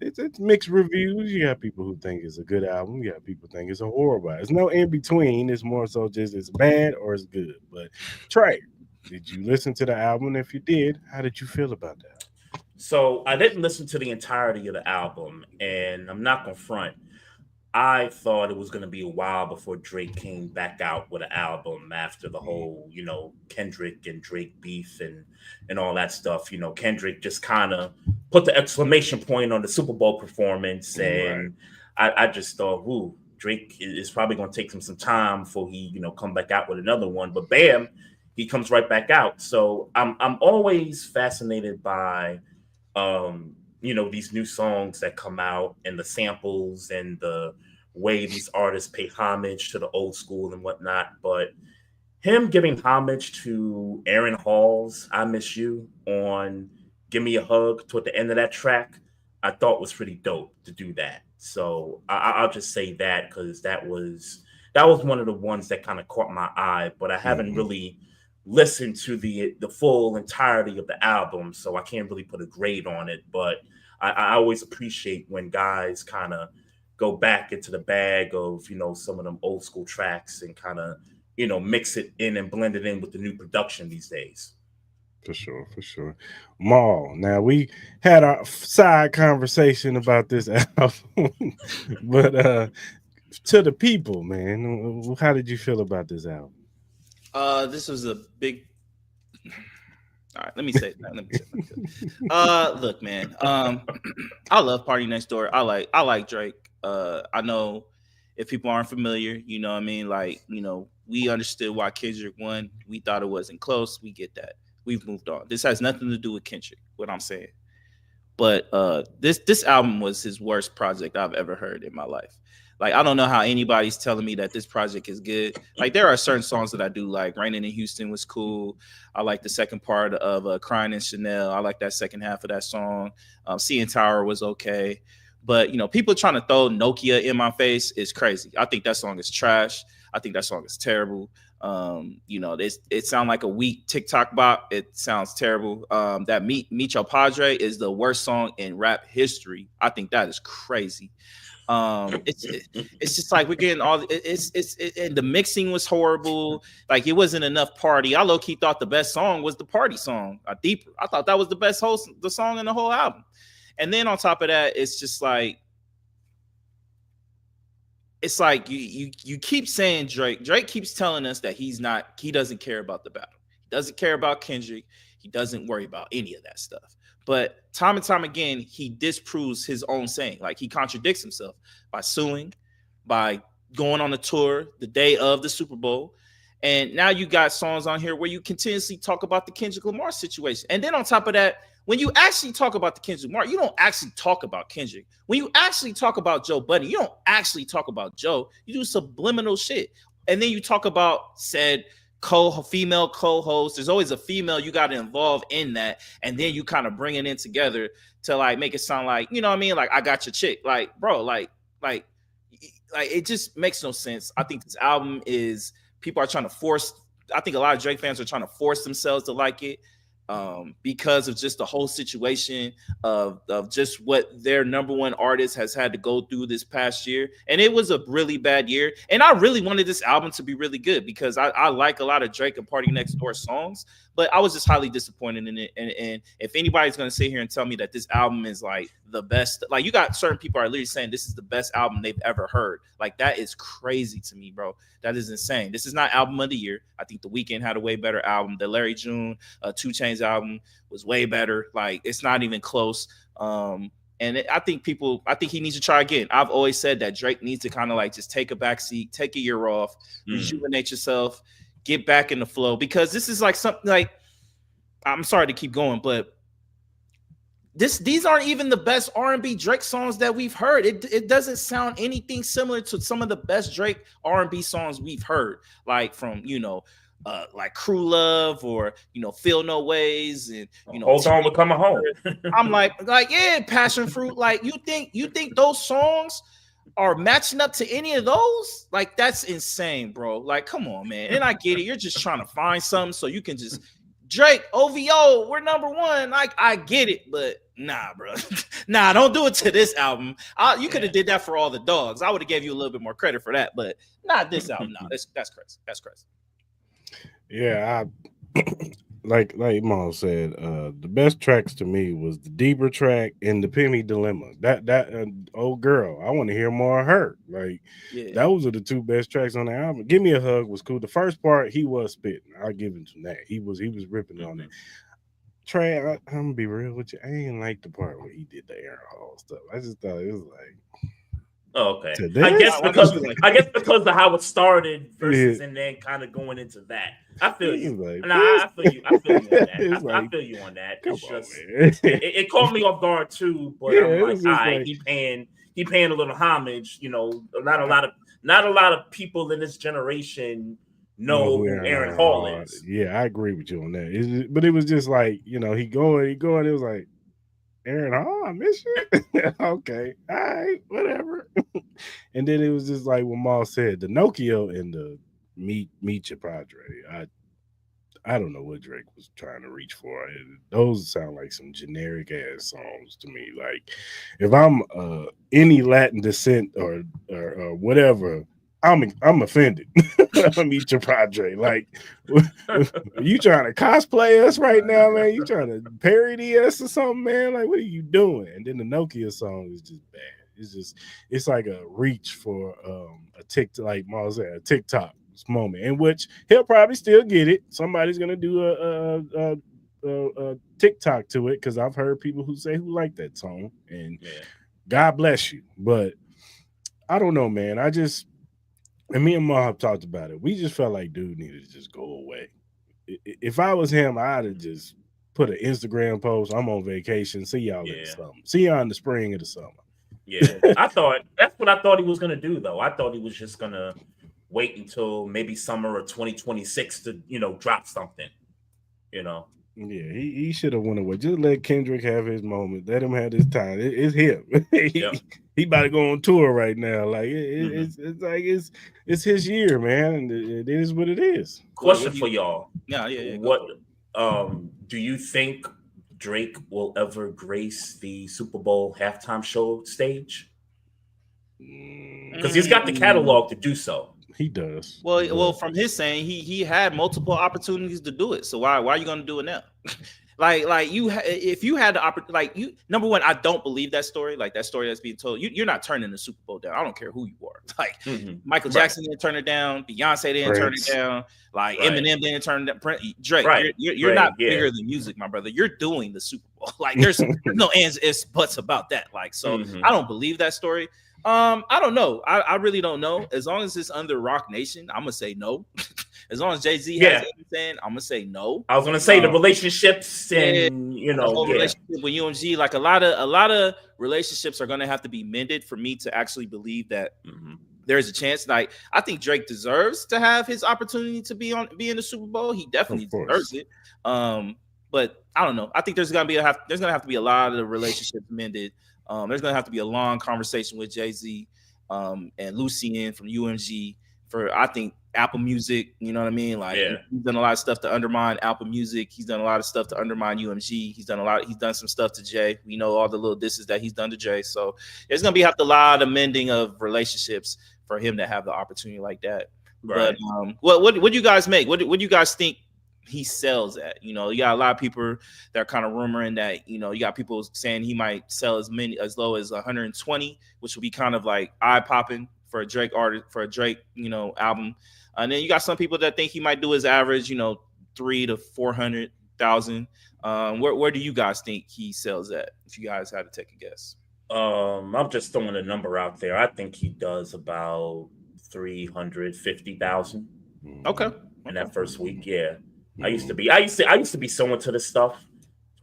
it's mixed reviews. You got people who think it's a good album. You got people who think it's a horrible. There's no in between. It's more so just it's bad or it's good. But Trey, did you listen to the album? If you did, how did you feel about that? So I didn't listen to the entirety of the album, and I'm not gonna front. I thought it was going to be a while before Drake came back out with an album after the whole, Kendrick and Drake beef and all that stuff. Kendrick just kind of put the exclamation point on the Super Bowl performance. And I just thought, Drake is probably going to take him some time before he, come back out with another one. But bam, he comes right back out. So I'm always fascinated by, these new songs that come out and the samples and the way these artists pay homage to the old school and whatnot. But him giving homage to Aaron Hall's I Miss You on Give Me a Hug toward the end of that track, I thought was pretty dope to do that. So I'll just say that, because that was one of the ones that kind of caught my eye, but I haven't really listened to the full entirety of the album, so I can't really put a grade on it. But I always appreciate when guys kind of go back into the bag of, some of them old school tracks and kind of, mix it in and blend it in with the new production these days. For sure. Maul, now we had our side conversation about this album, but to the people, man, how did you feel about this album? This was a big. All right, let me say that. Look, man. I love Party Next Door. I like Drake. I know if people aren't familiar, you know what I mean? Like, we understood why Kendrick won. We thought it wasn't close. We get that. We've moved on. This has nothing to do with Kendrick, what I'm saying. But this album was his worst project I've ever heard in my life. Like, I don't know how anybody's telling me that this project is good. Like, there are certain songs that I do like. Raining in Houston was cool. I like the second part of Crying in Chanel. I like that second half of that song. CN Tower was okay. But, people trying to throw Nokia in my face is crazy. I think that song is trash. I think that song is terrible. It sounds like a weak TikTok bop. It sounds terrible. That Meet Your Padre is the worst song in rap history. I think that is crazy. It's just like we're getting all and the mixing was horrible. Like it wasn't enough party. I low-key thought the best song was the party song, Deeper. I thought that was the best the song in the whole album. And then on top of that, it's just like you keep saying Drake. Drake keeps telling us that he doesn't care about the battle. He doesn't care about Kendrick. He doesn't worry about any of that stuff. But time and time again, he disproves his own saying. Like he contradicts himself by suing, by going on a tour the day of the Super Bowl. And now you got songs on here where you continuously talk about the Kendrick Lamar situation. And then on top of that, when you actually talk about the Kendrick Lamar, you don't actually talk about Kendrick. When you actually talk about Joe Budden, you don't actually talk about Joe. You do subliminal shit. And then you talk about said female co-host. There's always a female you got to involve in that. And then you kind of bring it in together to like make it sound like, you know what I mean? Like I got your chick. Like, bro, like it just makes no sense. I think this album is people are trying to force. I think a lot of Drake fans are trying to force themselves to like it. Because of just the whole situation of just what their number one artist has had to go through this past year. And it was a really bad year. And I really wanted this album to be really good because I like a lot of Drake and Party Next Door songs, but I was just highly disappointed in it. And if anybody's going to sit here and tell me that this album is like the best, like you got certain people are literally saying this is the best album they've ever heard. Like that is crazy to me, bro. That is insane. This is not album of the year. I think The Weeknd had a way better album. The Larry June 2 Chainz album was way better. Like it's not even close. I think he needs to try again. I've always said that Drake needs to kind of like just take a backseat, take a year off, rejuvenate yourself, get back in the flow, because this is like something like, I'm sorry to keep going, but these aren't even the best R&B Drake songs that we've heard. It doesn't sound anything similar to some of the best Drake R&B songs we've heard, like from, like Crew Love or, Feel No Ways and, Hold On, We're Coming Home. I'm like, yeah, Passion Fruit. Like you think those songs are matching up to any of those? Like that's insane, bro. Like, come on, man. And I get it. You're just trying to find something so you can just Drake, OVO, we're number one. Like, I get it, but nah, bro. Nah, don't do it to this album. You could have did that for All the Dogs. I would have gave you a little bit more credit for that, but not this album. No, that's crazy. That's crazy. Yeah, like Mo said, the best tracks to me was the Deeper track and the Penny Dilemma. That old girl, I want to hear more of her. Like, those are the two best tracks on the album. Give Me a Hug was cool. The first part, he was spitting. I'll give him to that. He was ripping on it. Trey, I'm gonna be real with you. I ain't like the part where he did the Aaron Hall stuff. I just thought it was like, oh, okay. I guess because of how it started versus and then kind of going into that. I feel you. Like, I feel you on that. I feel you on that. It's just it caught me off guard too. But I'm like, all right, he paying a little homage. Not a lot of people in this generation know who Aaron Hall is. Yeah, I agree with you on that. But it was just like, he going. It was like, Aaron Hall, I miss you. Okay, all right, whatever. And then it was just like what Maul said, the Nokia and the Meet Your Padre. I don't know what Drake was trying to reach for. Those sound like some generic ass songs to me. Like if I'm any Latin descent or whatever, I'm offended. Meet Your Padre. Like, are you trying to cosplay us right now, man? You trying to parody us or something, man? Like, what are you doing? And then the Nokia song is just bad. It's like a reach for a TikTok, like Maul said, a TikTok moment, in which he'll probably still get it. Somebody's gonna do a TikTok to it, because I've heard people who like that song, and God bless you. But I don't know, man. And me and Ma have talked about it. We just felt like dude needed to just go away. If I was him, I'd have just put an Instagram post. I'm on vacation. See y'all in the summer. See y'all in the spring of the summer. Yeah, that's what I thought he was gonna do, though. I thought he was just gonna wait until maybe summer of 2026 to drop something. Yeah, he should have went away. Just let Kendrick have his moment. Let him have his time. It's him. He about to go on tour right now. Like it's like it's his year, man. And it is what it is. Question for y'all. Yeah. What do you think Drake will ever grace the Super Bowl halftime show stage? Because he's got the catalog to do so. He does. Well, from his saying, he had multiple opportunities to do it. So why are you going to do it now? If you had the opportunity, number one, I don't believe that story. Like that story that's being told, you're not turning the Super Bowl down. I don't care who you are. Like Michael Jackson didn't turn it down. Beyonce didn't turn it down. Like Eminem didn't turn it down. Drake, you're not bigger than music, my brother. You're doing the Super Bowl. Like there's no ands, ifs, buts about that. Like so, I don't believe that story. I don't know. I really don't know. As long as it's under Rock Nation, I'm gonna say no. As long as Jay-Z has anything, I'm gonna say no. I was gonna say the relationships and relationship with UMG, like a lot of relationships are gonna have to be mended for me to actually believe that there's a chance. Like I think Drake deserves to have his opportunity to be in the Super Bowl. He definitely deserves it. But I don't know. I think there's gonna have to be a lot of relationships mended. There's gonna have to be a long conversation with Jay-Z and Lucien from UMG for I think Apple Music. You know what I mean? Like he's done a lot of stuff to undermine Apple Music. He's done a lot of stuff to undermine UMG. He's done some stuff to Jay. We know all the little disses that he's done to Jay. So there's gonna be a lot of mending of relationships for him to have the opportunity like that. Right. But what do you guys make? What do you guys think he sells at? You know, you got a lot of people that are kind of rumoring that, you know, you got people saying he might sell as low as 120, which would be kind of like eye popping for a Drake artist, for a Drake, you know, album. And then you got some people that think he might do his average, you know, 300,000 to 400,000. Where do you guys think he sells at? If you guys had to take a guess. I'm just throwing a number out there. I think he does about 350,000. Okay. In that first week, yeah. I used to be sewing to this stuff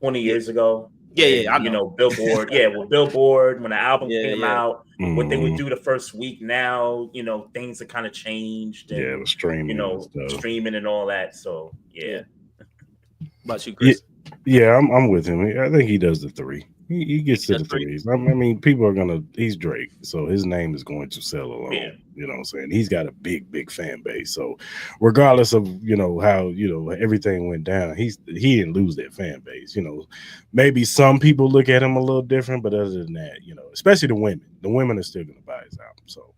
20 years ago. Yeah, I know. You know, Billboard. With Billboard, when the album came out, what they would do the first week. Now, you know, things have kind of changed. And, the streaming, you know, streaming and all that. So, yeah. About you, Chris? Yeah, I'm with him. I think he does the 3. He gets to the 3s. I mean, people are he's Drake, so his name is going to sell alone. Yeah. You know what I'm saying? He's got a big fan base. So regardless of, you know, how, you know, everything went down, he didn't lose that fan base. You know, maybe some people look at him a little different, but other than that, you know, especially the women are still going to buy his album. So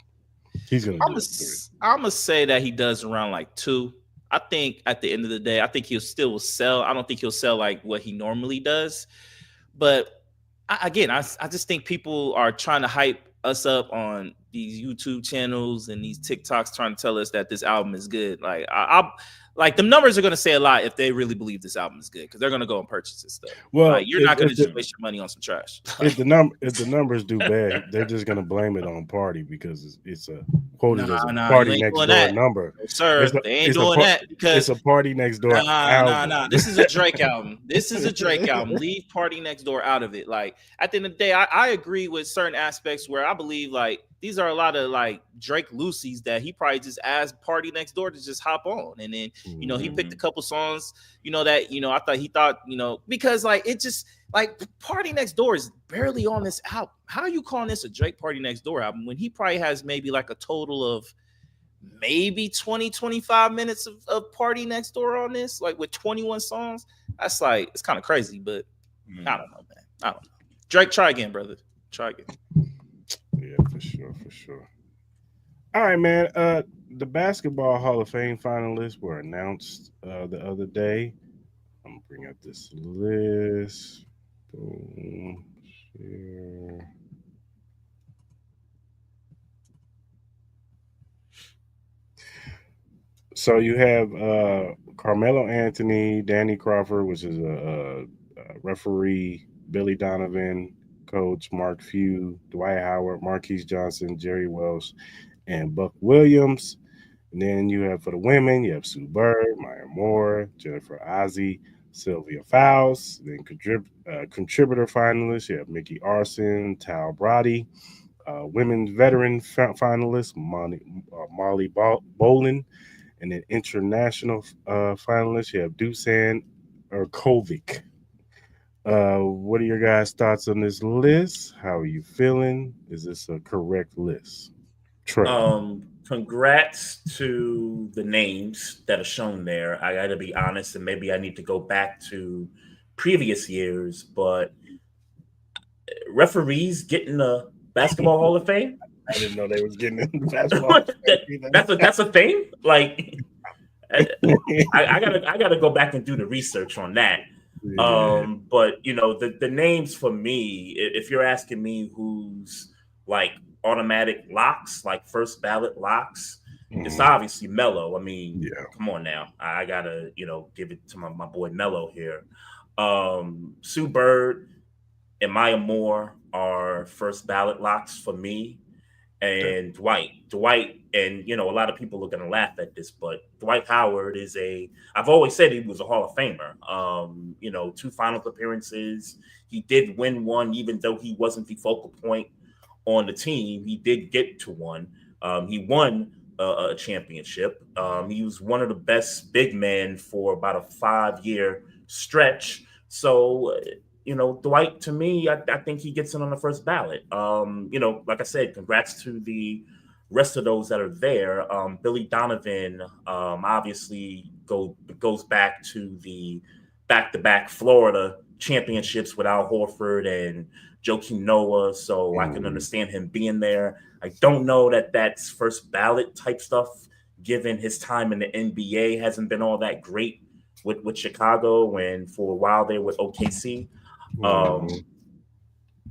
he's going to do 3. I'm going to say that he does around like 2. I think at the end of the day, I think he'll still sell. I don't think he'll sell like what he normally does. But I just think people are trying to hype us up on these YouTube channels and these TikToks trying to tell us that this album is good. Like the numbers are going to say a lot if they really believe this album is good, because they're going to go and purchase this stuff. Well, like, you're not going to just waste your money on some trash. If the numbers do bad, they're just going to blame it on Party because it's a quoted as a Party Next Door number. Sir, they ain't doing that because it's a Party Next Door album. Nah. This is a Drake album. Leave Party Next Door out of it. Like at the end of the day, I agree with certain aspects where I believe like these are a lot of like Drake Lucy's that he probably just asked Party Next Door to just hop on. And then, you know, he picked a couple songs, you know, that, you know, he thought, you know, because like it just like Party Next Door is barely on this album. How are you calling this a Drake Party Next Door album when he probably has maybe like a total of maybe 20-25 minutes of Party Next Door on this, like with 21 songs? That's like, it's kind of crazy, but I don't know, man. I don't know. Drake, try again, brother. Try again. Yeah, for sure. All right, man. The Basketball Hall of Fame finalists were announced the other day. I'm gonna bring up this list. Boom. Share. So you have Carmelo Anthony, Danny Crawford, which is a referee, Billy Donovan, coach Mark Few, Dwight Howard, Marquise Johnson, Jerry Welsh, and Buck Williams. And then you have for the women, you have Sue Bird, Maya Moore, Jennifer Ozzie, Sylvia Fowles. Then contributor finalists, you have Mickey Arson, Tal Brody. Women's veteran finalists, Molly Bolin. And then international finalists, you have Dusan or Kovic. What are your guys' thoughts on this list? How are you feeling? Is this a correct list? Trey. Congrats to the names that are shown there. I got to be honest, and maybe I need to go back to previous years, but referees getting the Basketball Hall of Fame. I didn't know they was getting in the basketball. That's a thing. Like, I gotta go back and do the research on that. Yeah. But the names for me, if you're asking me who's like automatic locks, like first ballot locks, it's obviously Melo. I mean, come on now. I gotta, give it to my boy Melo here. Sue Bird and Maya Moore are first ballot locks for me. And Dwight, and a lot of people are going to laugh at this, but Dwight Howard I've always said he was a Hall of Famer. 2 finals appearances. He did win one, even though he wasn't the focal point on the team. He did get to one. He won a championship. He was one of the best big men for about a 5-year stretch. So, Dwight, to me, I think he gets in on the first ballot. Like I said, congrats to the rest of those that are there. Billy Donovan obviously goes back to the back-to-back Florida championships with Al Horford and Joakim Noah, so I can understand him being there. I don't know that that's first ballot type stuff, given his time in the NBA hasn't been all that great with Chicago, and for a while there with OKC.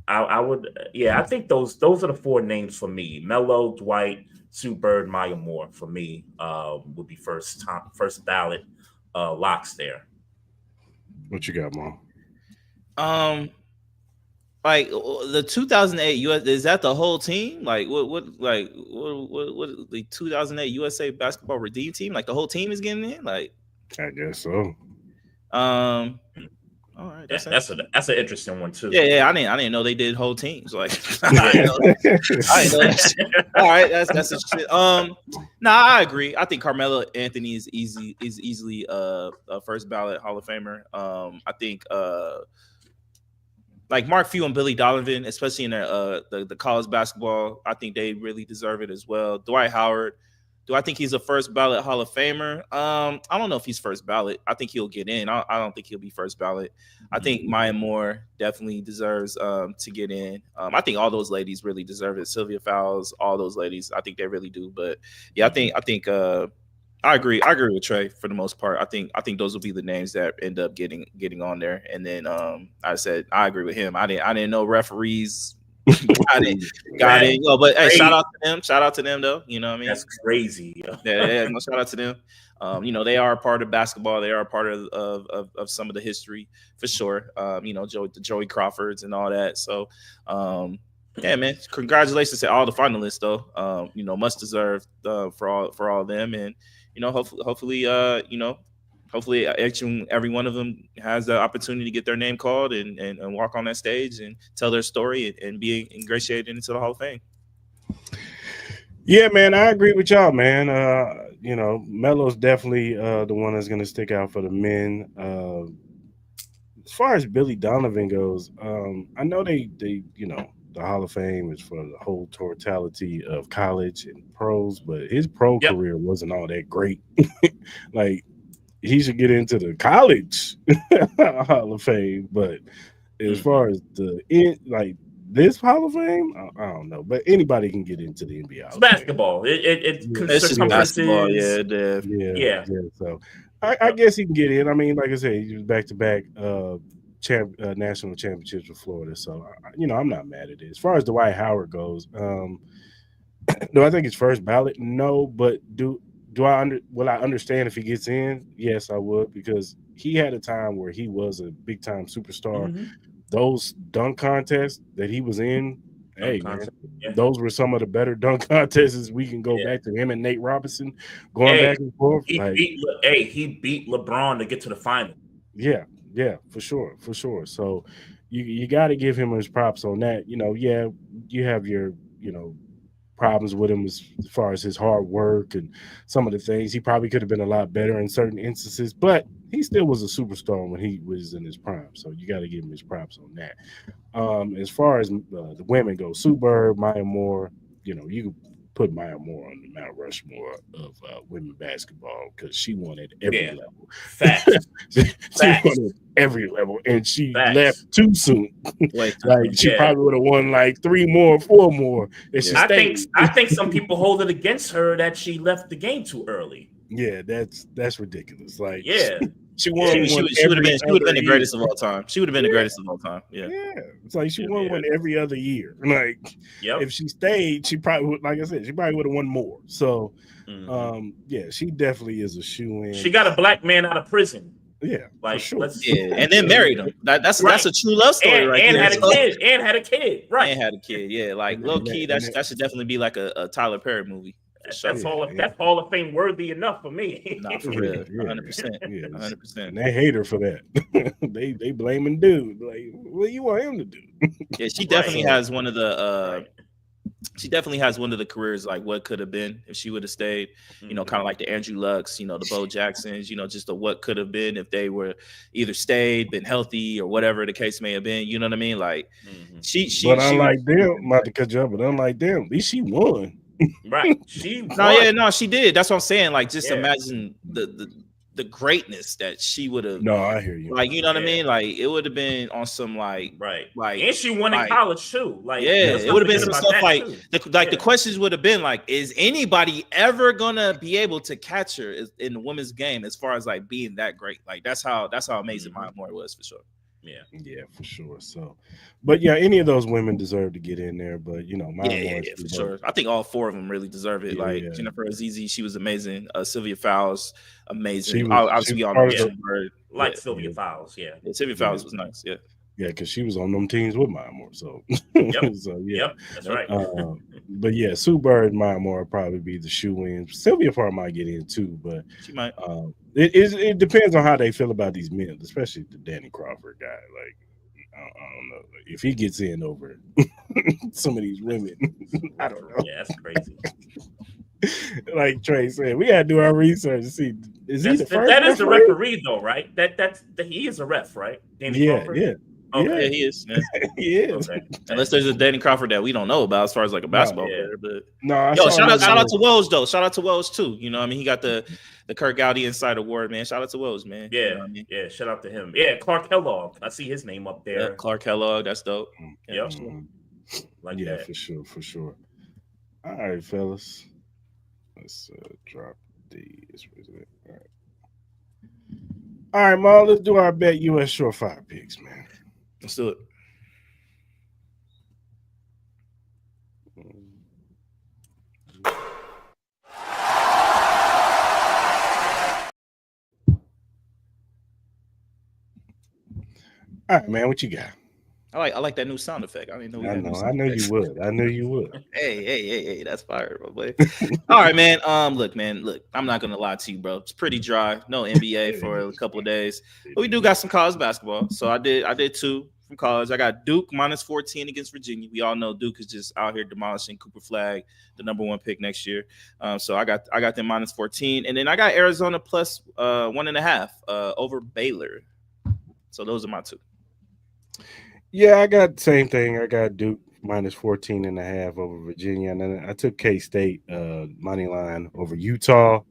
I think those are the 4 names for me: Melo, Dwight, Sue Bird, Maya Moore. For me, would be first ballot locks there. What you got, Mom? Like the 2008 US, is that the whole team? Like what the 2008 USA basketball redeem team? Like the whole team is getting in? Like, I guess so. All right, that's an interesting one too. Yeah. I didn't know they did whole teams. Like, I didn't know that. All right, that's interesting. I agree. I think Carmelo Anthony is easily a first ballot Hall of Famer. I think like Mark Few and Billy Donovan, especially in the college basketball, I think they really deserve it as well. Dwight Howard. Do I think he's a first ballot Hall of Famer? I don't know if he's first ballot. I think he'll get in. I don't think he'll be first ballot. I think Maya Moore definitely deserves to get in. I think all those ladies really deserve it. Sylvia Fowles, all those ladies, I think they really do. But yeah, I think I agree. I agree with Trey for the most part. I think those will be the names that end up getting on there. And then I said I agree with him. I didn't know referees got it. But hey, shout out to them though. You know what I mean? That's crazy. Yeah, no, shout out to them. They are a part of basketball. They are a part of some of the history for sure. Joey Crawfords and all that. So yeah, man, congratulations to all the finalists though. Much deserved for all of them. And hopefully every one of them has the opportunity to get their name called and walk on that stage and tell their story and be ingratiated into the Hall of Fame. Yeah, man, I agree with y'all, man. Melo's definitely the one that's going to stick out for the men. As far as Billy Donovan goes, I know they the Hall of Fame is for the whole totality of college and pros, but his pro career wasn't all that great. Like, he should get into the college Hall of Fame, but as far as this Hall of Fame, I don't know. But anybody can get into the NBA. It's basketball. It's just basketball. Yeah. So I guess he can get in. I mean, like I said, he was back-to-back national championships with Florida. So I'm not mad at it. As far as Dwight Howard goes, do I think it's first ballot? No, but will I understand if he gets in? Yes, I would, because he had a time where he was a big time superstar. Mm-hmm. Those dunk contests that he was in, those were some of the better dunk contests. We can go back to him and Nate Robinson going back and forth. He beat LeBron to get to the final. Yeah, for sure. So you got to give him his props on that. You have your problems with him as far as his hard work and some of the things. He probably could have been a lot better in certain instances, but he still was a superstar when he was in his prime. So you got to give him his props on that. As far as the women go, Sue Bird, Maya Moore, you know, you can put Maya Moore on the Mount Rushmore of women basketball because she won at every level. Facts. She won at every level, and she left too soon. Like she probably would have won like 3 more, 4 more. I think some people hold it against her that she left the game too early. Yeah, that's ridiculous. Like, she won. She would have been the greatest of all time. She would have been the greatest of all time. Yeah, it's like she won one every other year. Like, if she stayed, she probably would, like I said, she probably would have won more. So, she definitely is a shoe-in. She got a black man out of prison. Yeah, like, for sure. And then married him. That's a true love story, right? And had a kid. And had a kid. Right. And had a kid. Yeah, like low key. That should definitely be like a Tyler Perry movie. That's Hall of Fame worthy enough for me. Not for real, 100%. 100%. And they hate her for that. they blaming dude. Like, what do you want him to do? Yeah, she definitely has one of the. She definitely has one of the careers like what could have been if she would have stayed. You know, kind of like the Andrew Lucks, you know, the Bo Jacksons. You know, just the what could have been if they were either stayed, been healthy, or whatever the case may have been. You know what I mean? Like she. But unlike them, I'm about to cut you up. But unlike them, at least she won. Right. She she did. That's what I'm saying. Like, just imagine the greatness that she would have. No, I hear you. Like, you know what I mean? Like, it would have been on some like, and she won in college too. Like, it would have been some stuff like the questions would have been like, is anybody ever gonna be able to catch her in the women's game as far as like being that great? Like, that's how amazing Maya Moore was for sure. Yeah, for sure. So, but any of those women deserve to get in there. But Maya Moore for sure. I think all 4 of them really deserve it. Jennifer Azizi, she was amazing. Sylvia Fowles, amazing. Obviously, we all know Bird. Like Sylvia Fowles, Sylvia Fowles was nice. Yeah, because she was on them teams with Maya Moore. So, that's right. But Sue Bird and Maya Moore will probably be the shoe-in. Sylvia probably might get in too, but she might. It depends on how they feel about these men, especially the Danny Crawford guy. Like, I don't know if he gets in over some of these women. I don't know. Yeah, that's crazy. Like Trey said, we gotta do our research to see. That is the referee though, right? He is a ref, right? Danny Crawford? Yeah. Okay, yeah, he is. Yeah. He is. Okay. Unless there's a Danny Crawford that we don't know about as far as like a basketball player. But shout out to Woj though. Shout out to Woj too. You know, I mean, he got the Kurt Gowdy Inside Award, man. Shout out to Woj, man. Yeah, you know what I mean? Yeah. Shout out to him. Yeah, Clark Kellogg. I see his name up there. Yeah, Clark Kellogg. That's dope. Yep. Like that. For sure. All right, fellas. Let's drop these. All right, Ma. Let's do our BetUS Short 5 picks, man. Let's do it. All right, man. What you got? I like that new sound effect. I didn't know. I know you would. I knew you would. Hey, that's fire, my boy. All right, man. Look. I'm not gonna lie to you, bro. It's pretty dry. No NBA for a couple of days, but we do got some college basketball. So I did 2 from college. I got Duke -14 against Virginia. We all know Duke is just out here demolishing Cooper Flagg, the #1 pick next year. So I got them -14, and then I got Arizona plus 1.5 over Baylor. So those are my 2. Yeah, I got the same thing. I got Duke -14.5 over Virginia, and then I took K-State money line over Utah.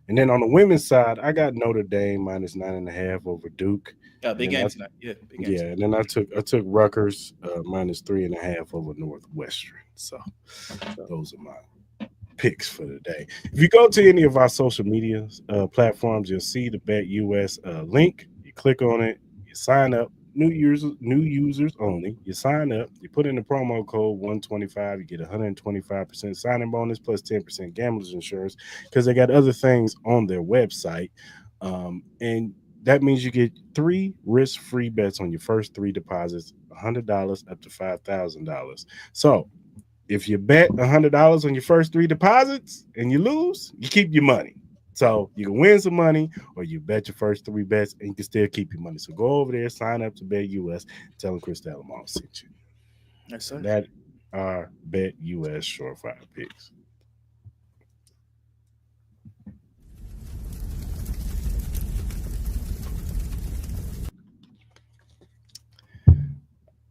And then on the women's side, I got Notre Dame -9.5 over Duke. Big game tonight. Yeah, big game. Yeah, and then I took Rutgers -3.5 over Northwestern. So those are my picks for the day. If you go to any of our social media platforms, you'll see the BetUS link. You click on it, you sign up. New users only. You sign up, you put in the promo code 125, you get 125% signing bonus plus 10% gambler's insurance because they got other things on their website. And that means you get 3 risk-free bets on your first 3 deposits, $100 up to $5,000. So if you bet $100 on your first 3 deposits and you lose, you keep your money. So you can win some money, or you bet your first 3 bets, and you can still keep your money. So go over there, sign up to BetUS, tell them Chris Delamont sent you. Yes, sir. our BetUS Surefire picks.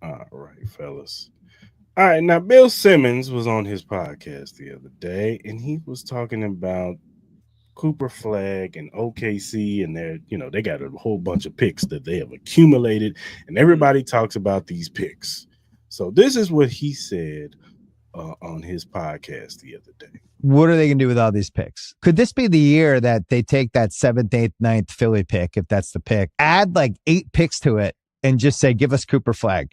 All right, fellas. All right, now Bill Simmons was on his podcast the other day, and he was talking about Cooper, Flagg, and OKC, and they got a whole bunch of picks that they have accumulated, and everybody talks about these picks. So this is what he said on his podcast the other day. What are they going to do with all these picks? Could this be the year that they take that 7th, 8th, 9th Philly pick, if that's the pick, add like 8 picks to it, and just say, give us Cooper, Flagg?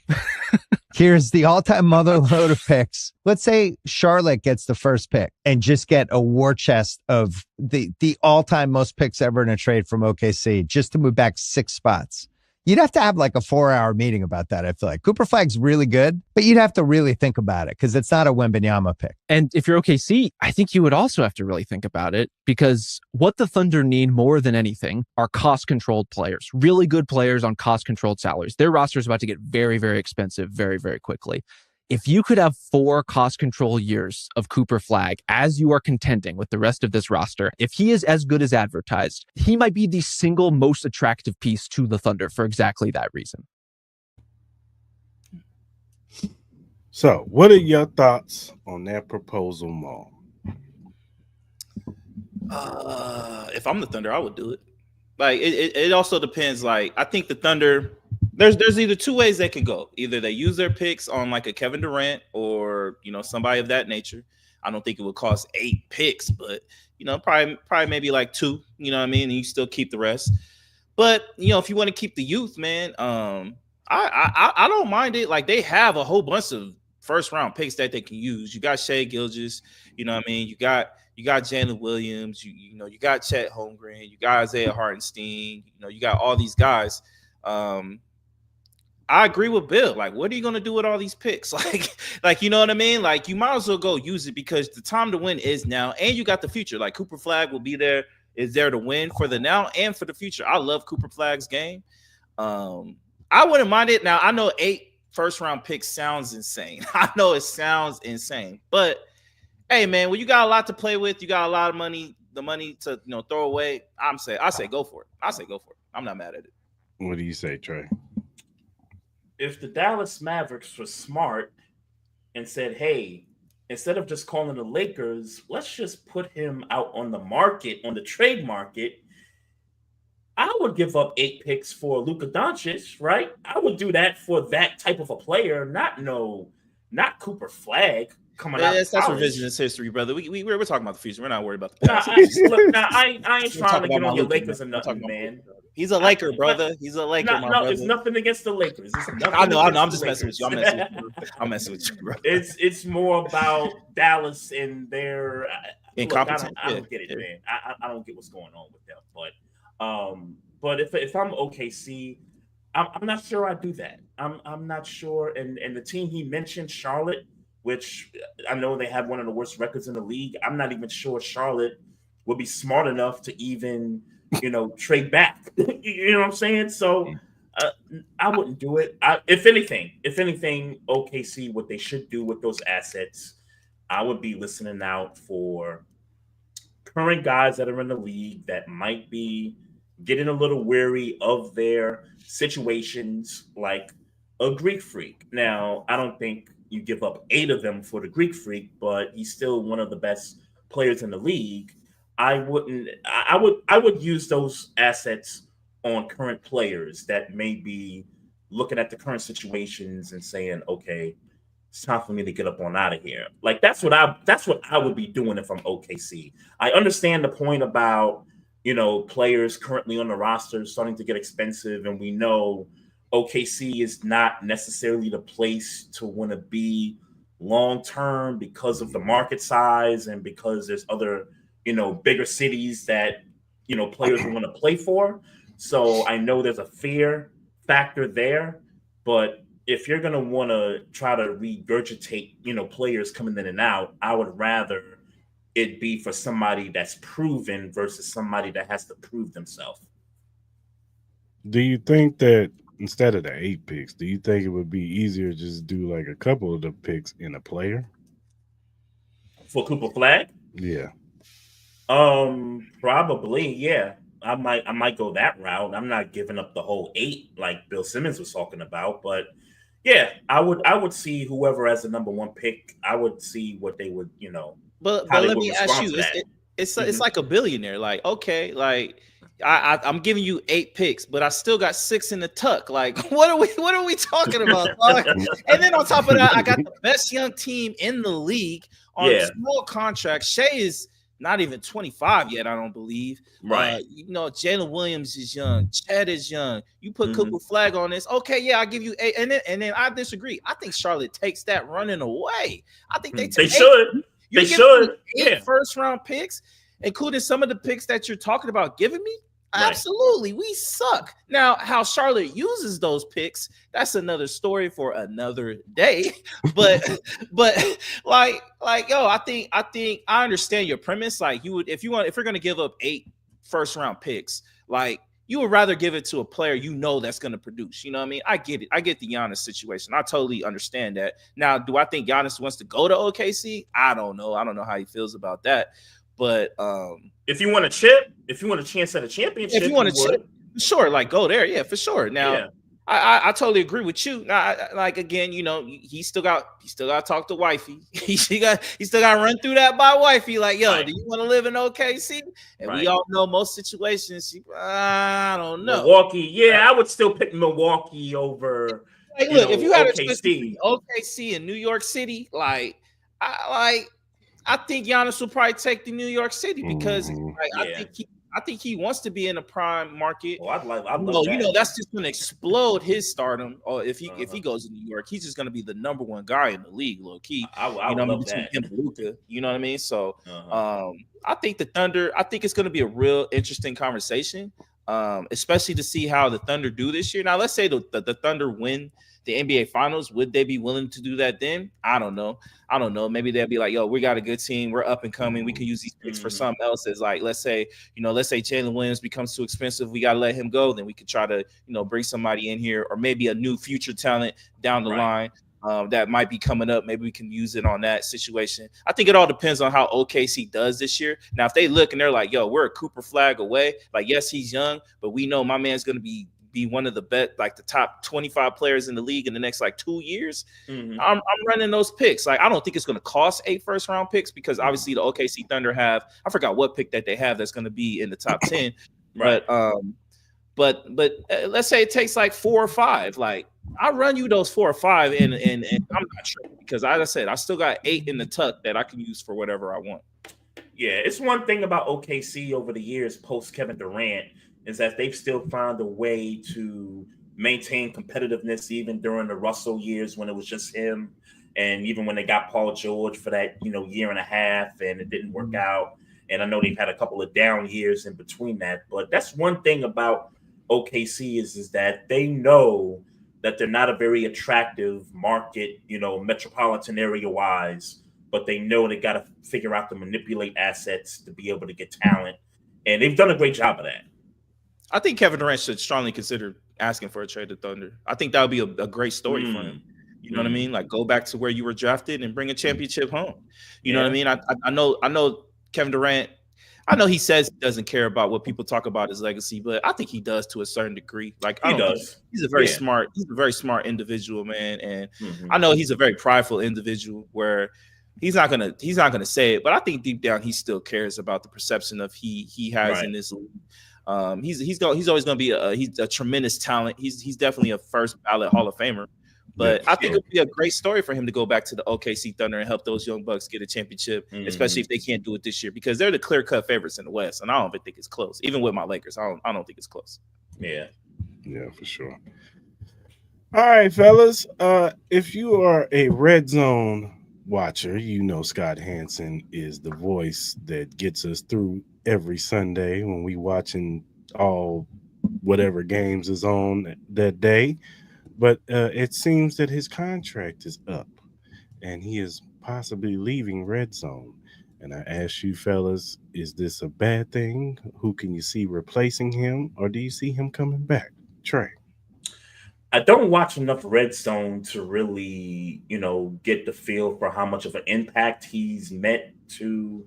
Here's the all-time mother load of picks. Let's say Charlotte gets the first pick and just get a war chest of the all-time most picks ever in a trade from OKC just to move back 6 spots. You'd have to have like a 4-hour meeting about that. I feel like Cooper Flagg's really good, but you'd have to really think about it because it's not a Wembanyama pick. And if you're OKC, I think you would also have to really think about it because what the Thunder need more than anything are cost-controlled players, really good players on cost-controlled salaries. Their roster is about to get very, very expensive very, very quickly. If you could have 4 cost control years of Cooper Flagg as you are contending with the rest of this roster, if he is as good as advertised, he might be the single most attractive piece to the Thunder for exactly that reason. So, what are your thoughts on that proposal, Maul? If I'm the Thunder, I would do it. Like it also depends. Like I think the Thunder. There's either 2 ways they can go. Either they use their picks on like a Kevin Durant or somebody of that nature. I don't think it would cost 8 picks, but probably maybe like 2. You know what I mean? And you still keep the rest. But if you want to keep the youth, man, I don't mind it. Like they have a whole bunch of first round picks that they can use. You got Shai Gilgeous. You know what I mean? You got Jalen Williams. You got Chet Holmgren. You got Isaiah Hartenstein. You got all these guys. I agree with Bill. Like, what are you going to do with all these picks? Like, you know what I mean? Like, you might as well go use it because the time to win is now, and you got the future. Like, Cooper Flagg will be there, is there to win for the now and for the future. I love Cooper Flagg's game. I wouldn't mind it. Now, I know 8 first-round picks sounds insane. I know it sounds insane. But, hey, man, when you got a lot to play with, you got a lot of money, the money to throw away, I say go for it. I'm not mad at it. What do you say, Trey? If the Dallas Mavericks were smart and said, hey, instead of just calling the Lakers, let's just put him out on the market, on the trade market, I would give up 8 picks for Luka Doncic, right? I would do that for that type of a player, not Cooper Flagg coming out. That's revisionist history, brother. We're talking about the future. We're not worried about the past. I ain't trying to get on your Lakers or nothing, man. He's a Laker, brother. He's a Laker, my brother. It's nothing against the Lakers. I know. I'm just messing with you. I'm messing with you, bro. It's more about Dallas and their incompetence. I don't get it, man. I don't get what's going on with them. But if I'm OKC, I'm not sure I do that. I'm not sure. And the team he mentioned, Charlotte, which I know they have one of the worst records in the league. I'm not even sure Charlotte would be smart enough to even trade back. You know what I'm saying? So I wouldn't do it. If anything, OKC, what they should do with those assets, I would be listening out for current guys that are in the league that might be getting a little weary of their situations, like a Greek Freak. Now, I don't think you give up 8 of them for the Greek Freak, but he's still one of the best players in the league. I would use those assets on current players that may be looking at the current situations and saying, okay, it's time for me to get up on out of here. Like that's what I would be doing if I'm OKC. I understand the point about, players currently on the roster starting to get expensive, and we know OKC is not necessarily the place to want to be long term because of the market size and because there's other bigger cities that, players want to play for. So I know there's a fear factor there, but if you're going to want to try to regurgitate, players coming in and out, I would rather it be for somebody that's proven versus somebody that has to prove themselves. Do you think that instead of the 8 picks, do you think it would be easier to just do like a couple of the picks in a player? For Cooper Flagg? Yeah. Probably, yeah. I might go that route. I'm not giving up the whole 8 like Bill Simmons was talking about, but yeah, I would see whoever has the number 1 pick. I would see what they would, But how they let would me respond ask you, to that. it's like a billionaire. Like, okay, like I'm giving you 8 picks, but I still got 6 in the tuck. Like, what are we talking about? And then on top of that, I got the best young team in the league on small contracts. Shea is not even 25 yet, I don't believe. Right. Jalen Williams is young. Chad is young. You put Cooper Flagg on this. Okay, yeah, I'll give you 8. And then I disagree. I think Charlotte takes that running away. I think they should. They should. 8 first-round picks, including some of the picks that you're talking about giving me. Right. Absolutely, we suck. Now, how Charlotte uses those picks, that's another story for another day. But yo, I think I understand your premise. Like, you would, if you're going to give up 8 first-round picks, like, you would rather give it to a player that's going to produce. You know what I mean? I get it. I get the Giannis situation. I totally understand that. Now, do I think Giannis wants to go to OKC? I don't know. I don't know how he feels about that. But if you want a chip, if you want a chance at a championship, if you want a chip, sure, like go there, yeah, for sure. Now, I totally agree with you. Now, like again, he still got to talk to wifey. he still got to run through that by wifey. Like, yo, do you want to live in OKC? And we all know most situations. I don't know. Milwaukee, yeah, I would still pick Milwaukee over. Like, look, if you had OKC. OKC in New York City, I think Giannis will probably take the New York City because I think he wants to be in a prime market. Oh, I'd love that. That's just going to explode his stardom. Or if he goes to New York, he's just going to be the number 1 guy in the league, low key. I would love that. Him and Luka, you know what I mean? So, I think the Thunder. I think it's going to be a real interesting conversation, especially to see how the Thunder do this year. Now, let's say the Thunder win the NBA Finals. Would they be willing to do that then? I don't know. Maybe they'll be like, yo, we got a good team. We're up and coming. We can use these picks for something else. As like, let's say Jalen Williams becomes too expensive. We got to let him go. Then we could try to, bring somebody in here or maybe a new future talent down the line that might be coming up. Maybe we can use it on that situation. I think it all depends on how OKC does this year. Now, if they look and they're like, yo, we're a Cooper Flagg away. Like, yes, he's young, but we know my man's going to be one of the the top 25 players in the league in the next 2 years. I'm running those picks. Like, I don't think it's going to cost 8 first-round picks because obviously the OKC Thunder have, I forgot what pick that they have that's going to be in the top 10. Right. But let's say it takes 4 or 5. Like, I'll run you those 4 or 5 and I'm not sure because as I said, I still got 8 in the tuck that I can use for whatever I want. Yeah, it's one thing about OKC over the years post Kevin Durant is that they've still found a way to maintain competitiveness even during the Russell years when it was just him, and even when they got Paul George for that year and a half and it didn't work out. And I know they've had a couple of down years in between that, but that's one thing about OKC is that they know that they're not a very attractive market, metropolitan area wise, but they know they got to figure out to manipulate assets to be able to get talent, and they've done a great job of that. I think Kevin Durant should strongly consider asking for a trade to Thunder. I think that would be a great story for him. You know what I mean? Like, go back to where you were drafted and bring a championship home. You know what I mean? I know Kevin Durant. I know he says he doesn't care about what people talk about his legacy, but I think he does to a certain degree. Like, he does. He's a very smart individual, man. And I know he's a very prideful individual where he's not gonna say it, but I think deep down he still cares about the perception of he has in this league. He's always going to be he's a tremendous talent. He's definitely a first ballot Hall of Famer. But I think it would be a great story for him to go back to the OKC Thunder and help those young Bucks get a championship, especially if they can't do it this year because they're the clear-cut favorites in the West, and I don't think it's close. Even with my Lakers, I don't think it's close. Yeah, for sure. All right, fellas. If you are a RedZone watcher, Scott Hanson is the voice that gets us through every Sunday when we watching all whatever games is on that day. But it seems that his contract is up and he is possibly leaving RedZone. And I ask you fellas, is this a bad thing? Who can you see replacing him, or do you see him coming back? Trey. I don't watch enough RedZone to really, get the feel for how much of an impact he's meant to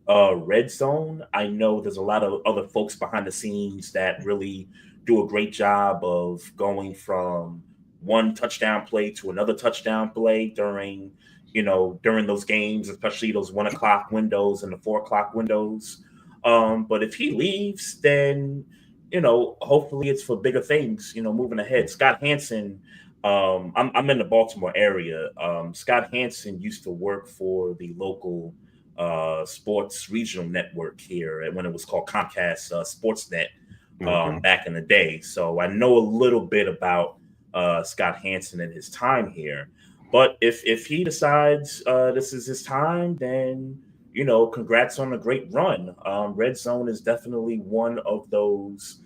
RedZone. I know there's a lot of other folks behind the scenes that really do a great job of going from one touchdown play to another touchdown play during those games, especially those 1 o'clock windows and the 4 o'clock windows. But if he leaves, then hopefully it's for bigger things, moving ahead. Scott Hanson, I'm in the Baltimore area. Scott Hanson used to work for the local sports regional network here when it was called Comcast Sportsnet back in the day. So I know a little bit about Scott Hanson and his time here. But if he decides this is his time, then congrats on a great run. RedZone is definitely one of those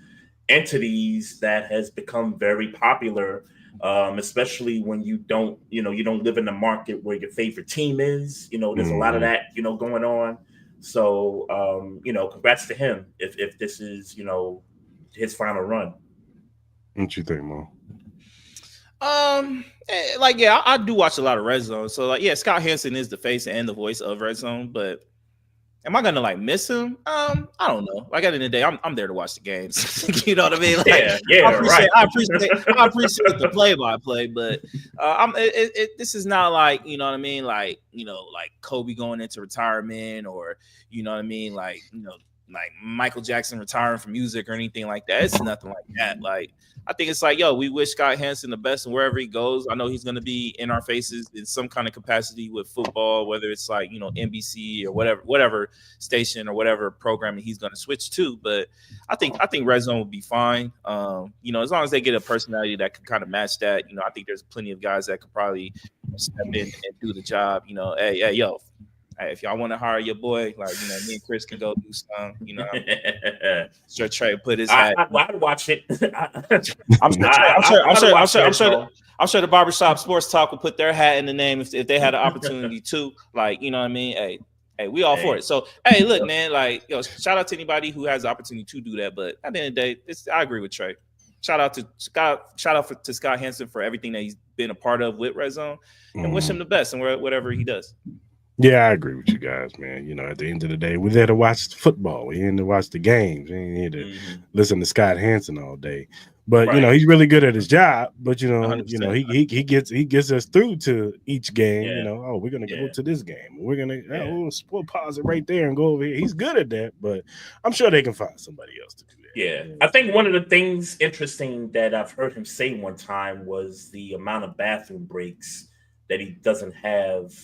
entities that has become very popular, especially when you don't live in the market where your favorite team is. There's a lot of that, going on. So, congrats to him if this is, his final run. What you think, Mo? I do watch a lot of RedZone. So Scott Hanson is the face and the voice of RedZone, but am I gonna miss him? I don't know. At the end of the day, I'm there to watch the games. You know what I mean? I appreciate the play-by-play, but this is not like Kobe going into retirement, or like Michael Jackson retiring from music or anything like that. It's nothing like that. I think it's we wish Scott Hanson the best, and wherever he goes, I know he's going to be in our faces in some kind of capacity with football, whether it's NBC or whatever station or whatever programming he's going to switch to. But I think RedZone will be fine. As long as they get a personality that can kind of match that. I think there's plenty of guys that could probably step in and do the job. Hey, if y'all want to hire your boy, me and Cris can go do some, sure Trey put his hat. I'd watch it. I'm sure the Barbershop Sports Talk will put their hat in the name if they had an opportunity to. Hey, we all for it. So, hey, look, man, shout out to anybody who has the opportunity to do that. But at the end of the day, I agree with Trey. Shout out to Scott Hanson for everything that he's been a part of with RedZone, and wish him the best and whatever he does. Yeah, I agree with you guys, man. At the end of the day, we're there to watch football. We're here to watch the games. We ain't here to listen to Scott Hanson all day. But he's really good at his job. But he gets us through to each game. Yeah. We're gonna go to this game. We're gonna we'll pause it right there and go over here. He's good at that, but I'm sure they can find somebody else to do that. Yeah, I think one of the things interesting that I've heard him say one time was the amount of bathroom breaks that he doesn't have.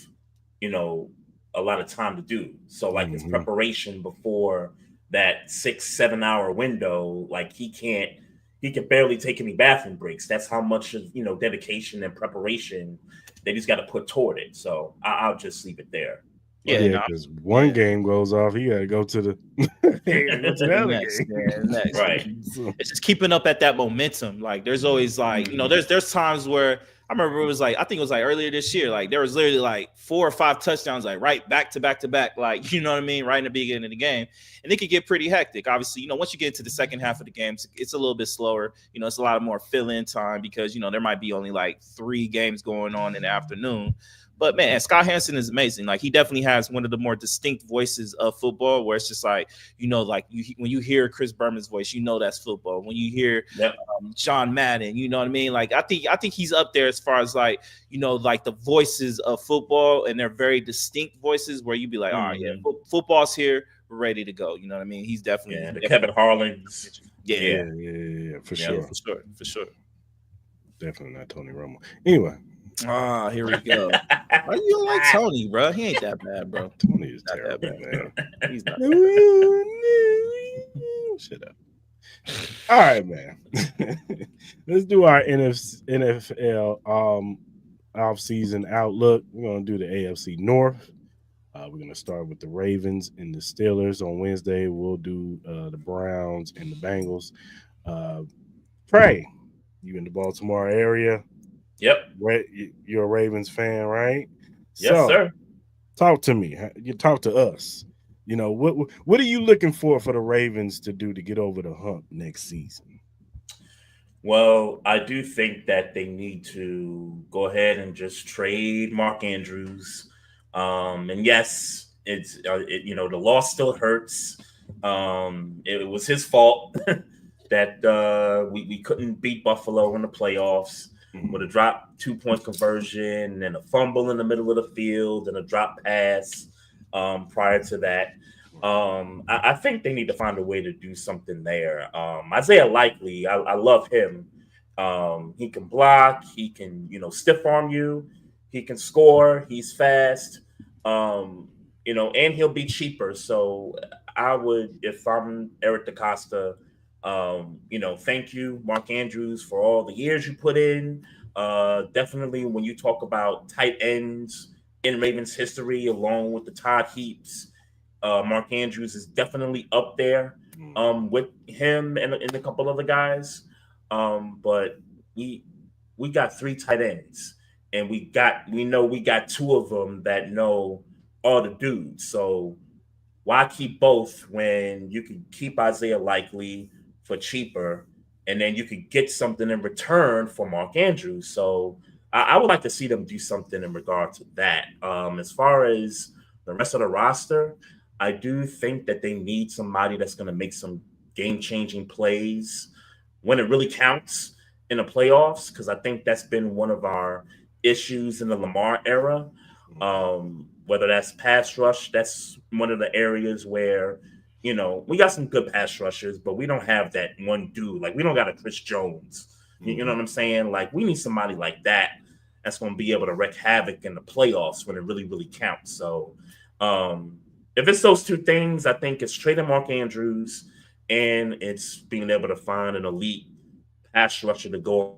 A lot of time to do. So his preparation before that 6-7 hour window, he can barely take any bathroom breaks. That's how much of, dedication and preparation that he's got to put toward it. So I'll just leave it there. Yeah, because one game goes off, he got to go to the next game. Next. Right. It's just keeping up at that momentum. There's always there's times where I remember it was I think it was earlier this year, there was literally 4 or 5 touchdowns, right back to back to back, you know what I mean, right in the beginning of the game. And it could get pretty hectic. Obviously, once you get into the second half of the games, it's a little bit slower. It's a lot more fill-in time because, there might be only 3 games going on in the afternoon. But man, Scott Hanson is amazing. He definitely has one of the more distinct voices of football, where it's just when you hear Chris Berman's voice, that's football. When you hear John Madden, you know what I mean. I think he's up there as far as the voices of football, and they're very distinct voices where you'd be all right, football's here, we're ready to go. You know what I mean? He's definitely the Kevin Harlan's. Yeah, for sure. Definitely not Tony Romo. Anyway. Here we go. Why you don't like Tony, bro? He ain't that bad, bro. Tony is terrible, man. He's not that bad. Shut up. All right, man. Let's do our NFL off-season outlook. We're going to do the AFC North. We're going to start with the Ravens and the Steelers on Wednesday. We'll do the Browns and the Bengals. Trey, you in the Baltimore area? Yep. You're a Ravens fan, right? Yes, sir. Talk to me. You talk to us. What are you looking for the Ravens to do to get over the hump next season? Well, I do think that they need to go ahead and just trade Mark Andrews. And yes, the loss still hurts. It was his fault that we couldn't beat Buffalo in the playoffs with a drop 2-point conversion and a fumble in the middle of the field and a drop pass prior to that. I think they need to find a way to do something there. Isaiah Likely, I love him. He can block, he can, stiff arm you, he can score, he's fast, and he'll be cheaper. So I would, if I'm Eric DaCosta, thank you, Mark Andrews, for all the years you put in. Definitely when you talk about tight ends in Ravens history, along with the Todd Heaps, Mark Andrews is definitely up there with him and a couple other guys. But we got 3 tight ends, and we got 2 of them that know all the dudes. So why keep both when you can keep Isaiah Likely for cheaper, and then you could get something in return for Mark Andrews? So I would like to see them do something in regard to that. As far as the rest of the roster, I do think that they need somebody that's going to make some game-changing plays when it really counts in the playoffs, because I think that's been one of our issues in the Lamar era. Whether that's pass rush, that's one of the areas where, we got some good pass rushers, but we don't have that one dude. Like, we don't got a Chris Jones. You know what I'm saying? Like, we need somebody like that that's going to be able to wreak havoc in the playoffs when it really, really counts. So if it's those 2 things, I think it's trading Mark Andrews and it's being able to find an elite pass rusher to go.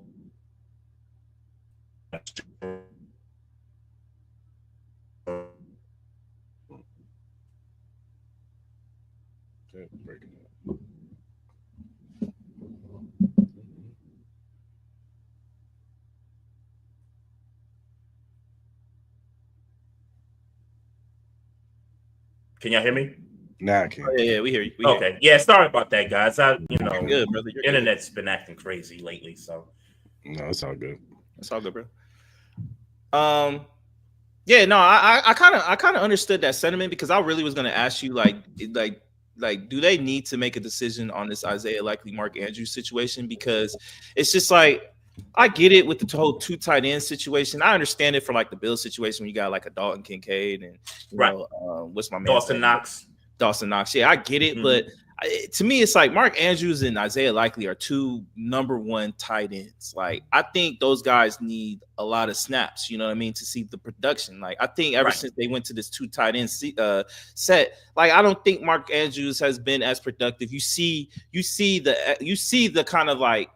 Can y'all hear me? Nah, I can't. Oh, yeah, we hear you. Okay. Yeah, sorry about that, guys. You're good, brother. Internet's been acting crazy lately, so. No, it's all good. It's all good, bro. Yeah, no, I kind of understood that sentiment, because I really was going to ask you, like, do they need to make a decision on this Isaiah Likely Mark Andrews situation? Because it's just like, I get it with the whole 2 tight end situation. I understand it for like the Bills situation when you got like a Dalton Kincaid and what's my man? Dawson Knox. Yeah, I get it, but to me, it's like Mark Andrews and Isaiah Likely are 2 number 1 tight ends. Like, I think those guys need a lot of snaps, you know what I mean, to see the production. Like, I think ever since they went to this 2 tight end set, like, I don't think Mark Andrews has been as productive. You see the kind of like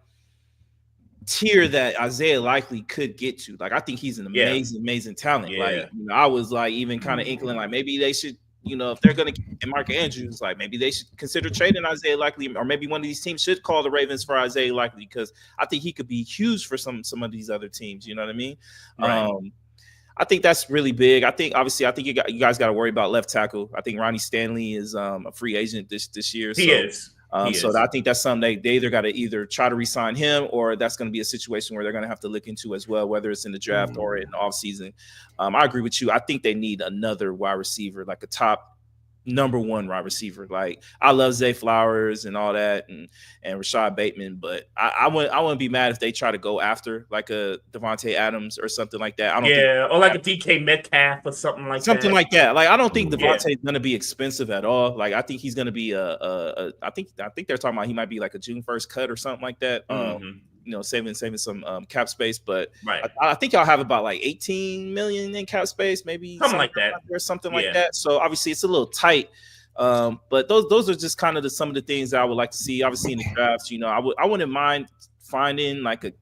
tier that Isaiah Likely could get to. Like, I think he's an amazing talent. Yeah. Like, I was like even kind of inkling like maybe they should, if they're going to get Mark Andrews, like maybe they should consider trading Isaiah Likely, or maybe one of these teams should call the Ravens for Isaiah Likely, because I think he could be huge for some of these other teams. You know what I mean? Right. I think that's really big. I think you guys got to worry about left tackle. I think Ronnie Stanley is a free agent this year. He is. So I think that's something they either got to try to re-sign him, or that's going to be a situation where they're going to have to look into as well, whether it's in the draft or in the offseason. I agree with you. I think they need another wide receiver, like a top number 1 wide receiver. Like, I love Zay Flowers and all that, and Rashad Bateman, but I wouldn't be mad if they try to go after like a Devontae Adams or something like that. Or like a DK Metcalf or something like that. Like, I don't think Devontae is going to be expensive at all. Like, I think he's going to be I think they're talking about he might be like a June 1st cut or something like that. Saving some cap space, but I think y'all have about like 18 million in cap space, maybe something like that, or something like that. So obviously it's a little tight, but those are just kind of some of the things that I would like to see. Obviously in the drafts, I wouldn't mind finding like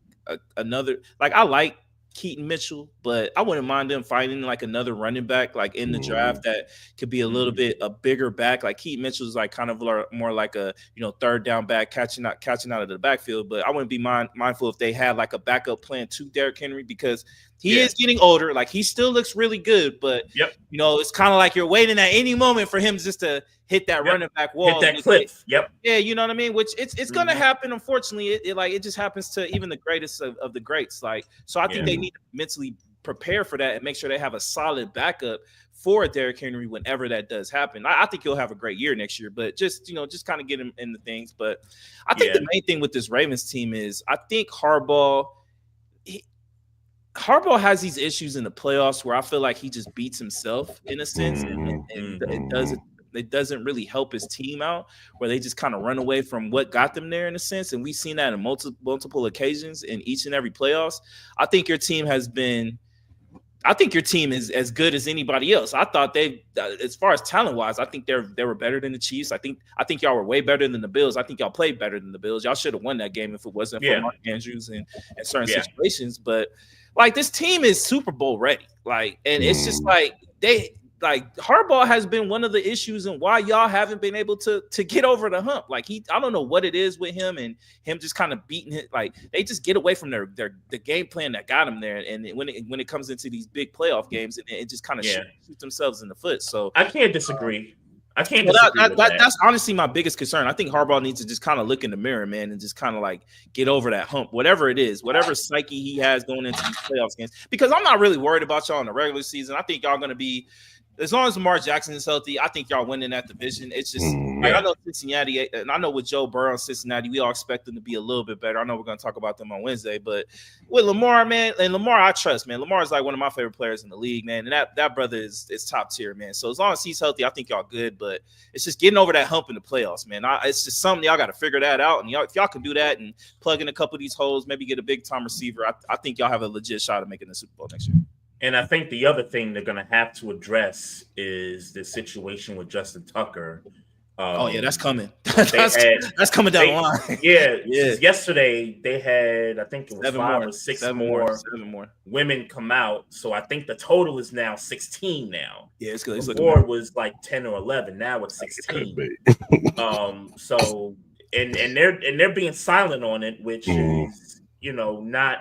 another, like, I like Keaton Mitchell, but I wouldn't mind them finding like another running back like in the draft that could be a little bit a bigger back. Like, Keaton Mitchell is like kind of more like a 3rd down back catching out of the backfield. But I wouldn't be mindful if they had like a backup plan to Derrick Henry, because He is getting older. Like, he still looks really good, but you know, it's kind of like you're waiting at any moment for him just to hit that running back wall. Hit that cliff. Yeah, you know what I mean? Which it's gonna happen. Unfortunately, it just happens to even the greatest of the greats. Like, so I think they need to mentally prepare for that and make sure they have a solid backup for Derrick Henry whenever that does happen. I think he'll have a great year next year, but just kind of get him in the things. But I think the main thing with this Ravens team is I think Harbaugh has these issues in the playoffs where I feel like he just beats himself in a sense, and it doesn't really help his team out, where they just kind of run away from what got them there in a sense. And we've seen that in multiple occasions in each and every playoffs. I think your team is as good as anybody else. I thought as far as talent wise, I think they were better than the Chiefs. I think y'all were way better than the Bills. I think y'all played better than the Bills. Y'all should have won that game if it wasn't for Mark Andrews and certain situations. But like, this team is Super Bowl ready. Like, and it's just like Harbaugh has been one of the issues and why y'all haven't been able to get over the hump. Like, I don't know what it is with him and him just kind of beating it. Like, they just get away from the game plan that got him there. And when it comes into these big playoff games, it just kind of shoots themselves in the foot. So I can't disagree. That's honestly my biggest concern. I think Harbaugh needs to just kind of look in the mirror, man, and just kind of like get over that hump, whatever it is, whatever psyche he has going into these playoffs games. Because I'm not really worried about y'all in the regular season. I think y'all going to be, as long as Lamar Jackson is healthy, I think y'all winning that division. It's just, I know Cincinnati, and I know with Joe Burrow and Cincinnati, we all expect them to be a little bit better. I know we're going to talk about them on Wednesday, but with Lamar, man, and Lamar, I trust, man. Lamar is like one of my favorite players in the league, man, and that brother is top tier, man. So as long as he's healthy, I think y'all good, but it's just getting over that hump in the playoffs, man. It's just something y'all got to figure that out, and if y'all can do that and plug in a couple of these holes, maybe get a big-time receiver, I think y'all have a legit shot at making the Super Bowl next year. And I think the other thing they're going to have to address is the situation with Justin Tucker. That's coming. That's coming down the line. Yesterday they had, I think it was 7 more women come out. So I think the total is now 16 now. Yeah, it's good. Before it was like 10 or 11. Now it's 16. So they're being silent on it, which is, not.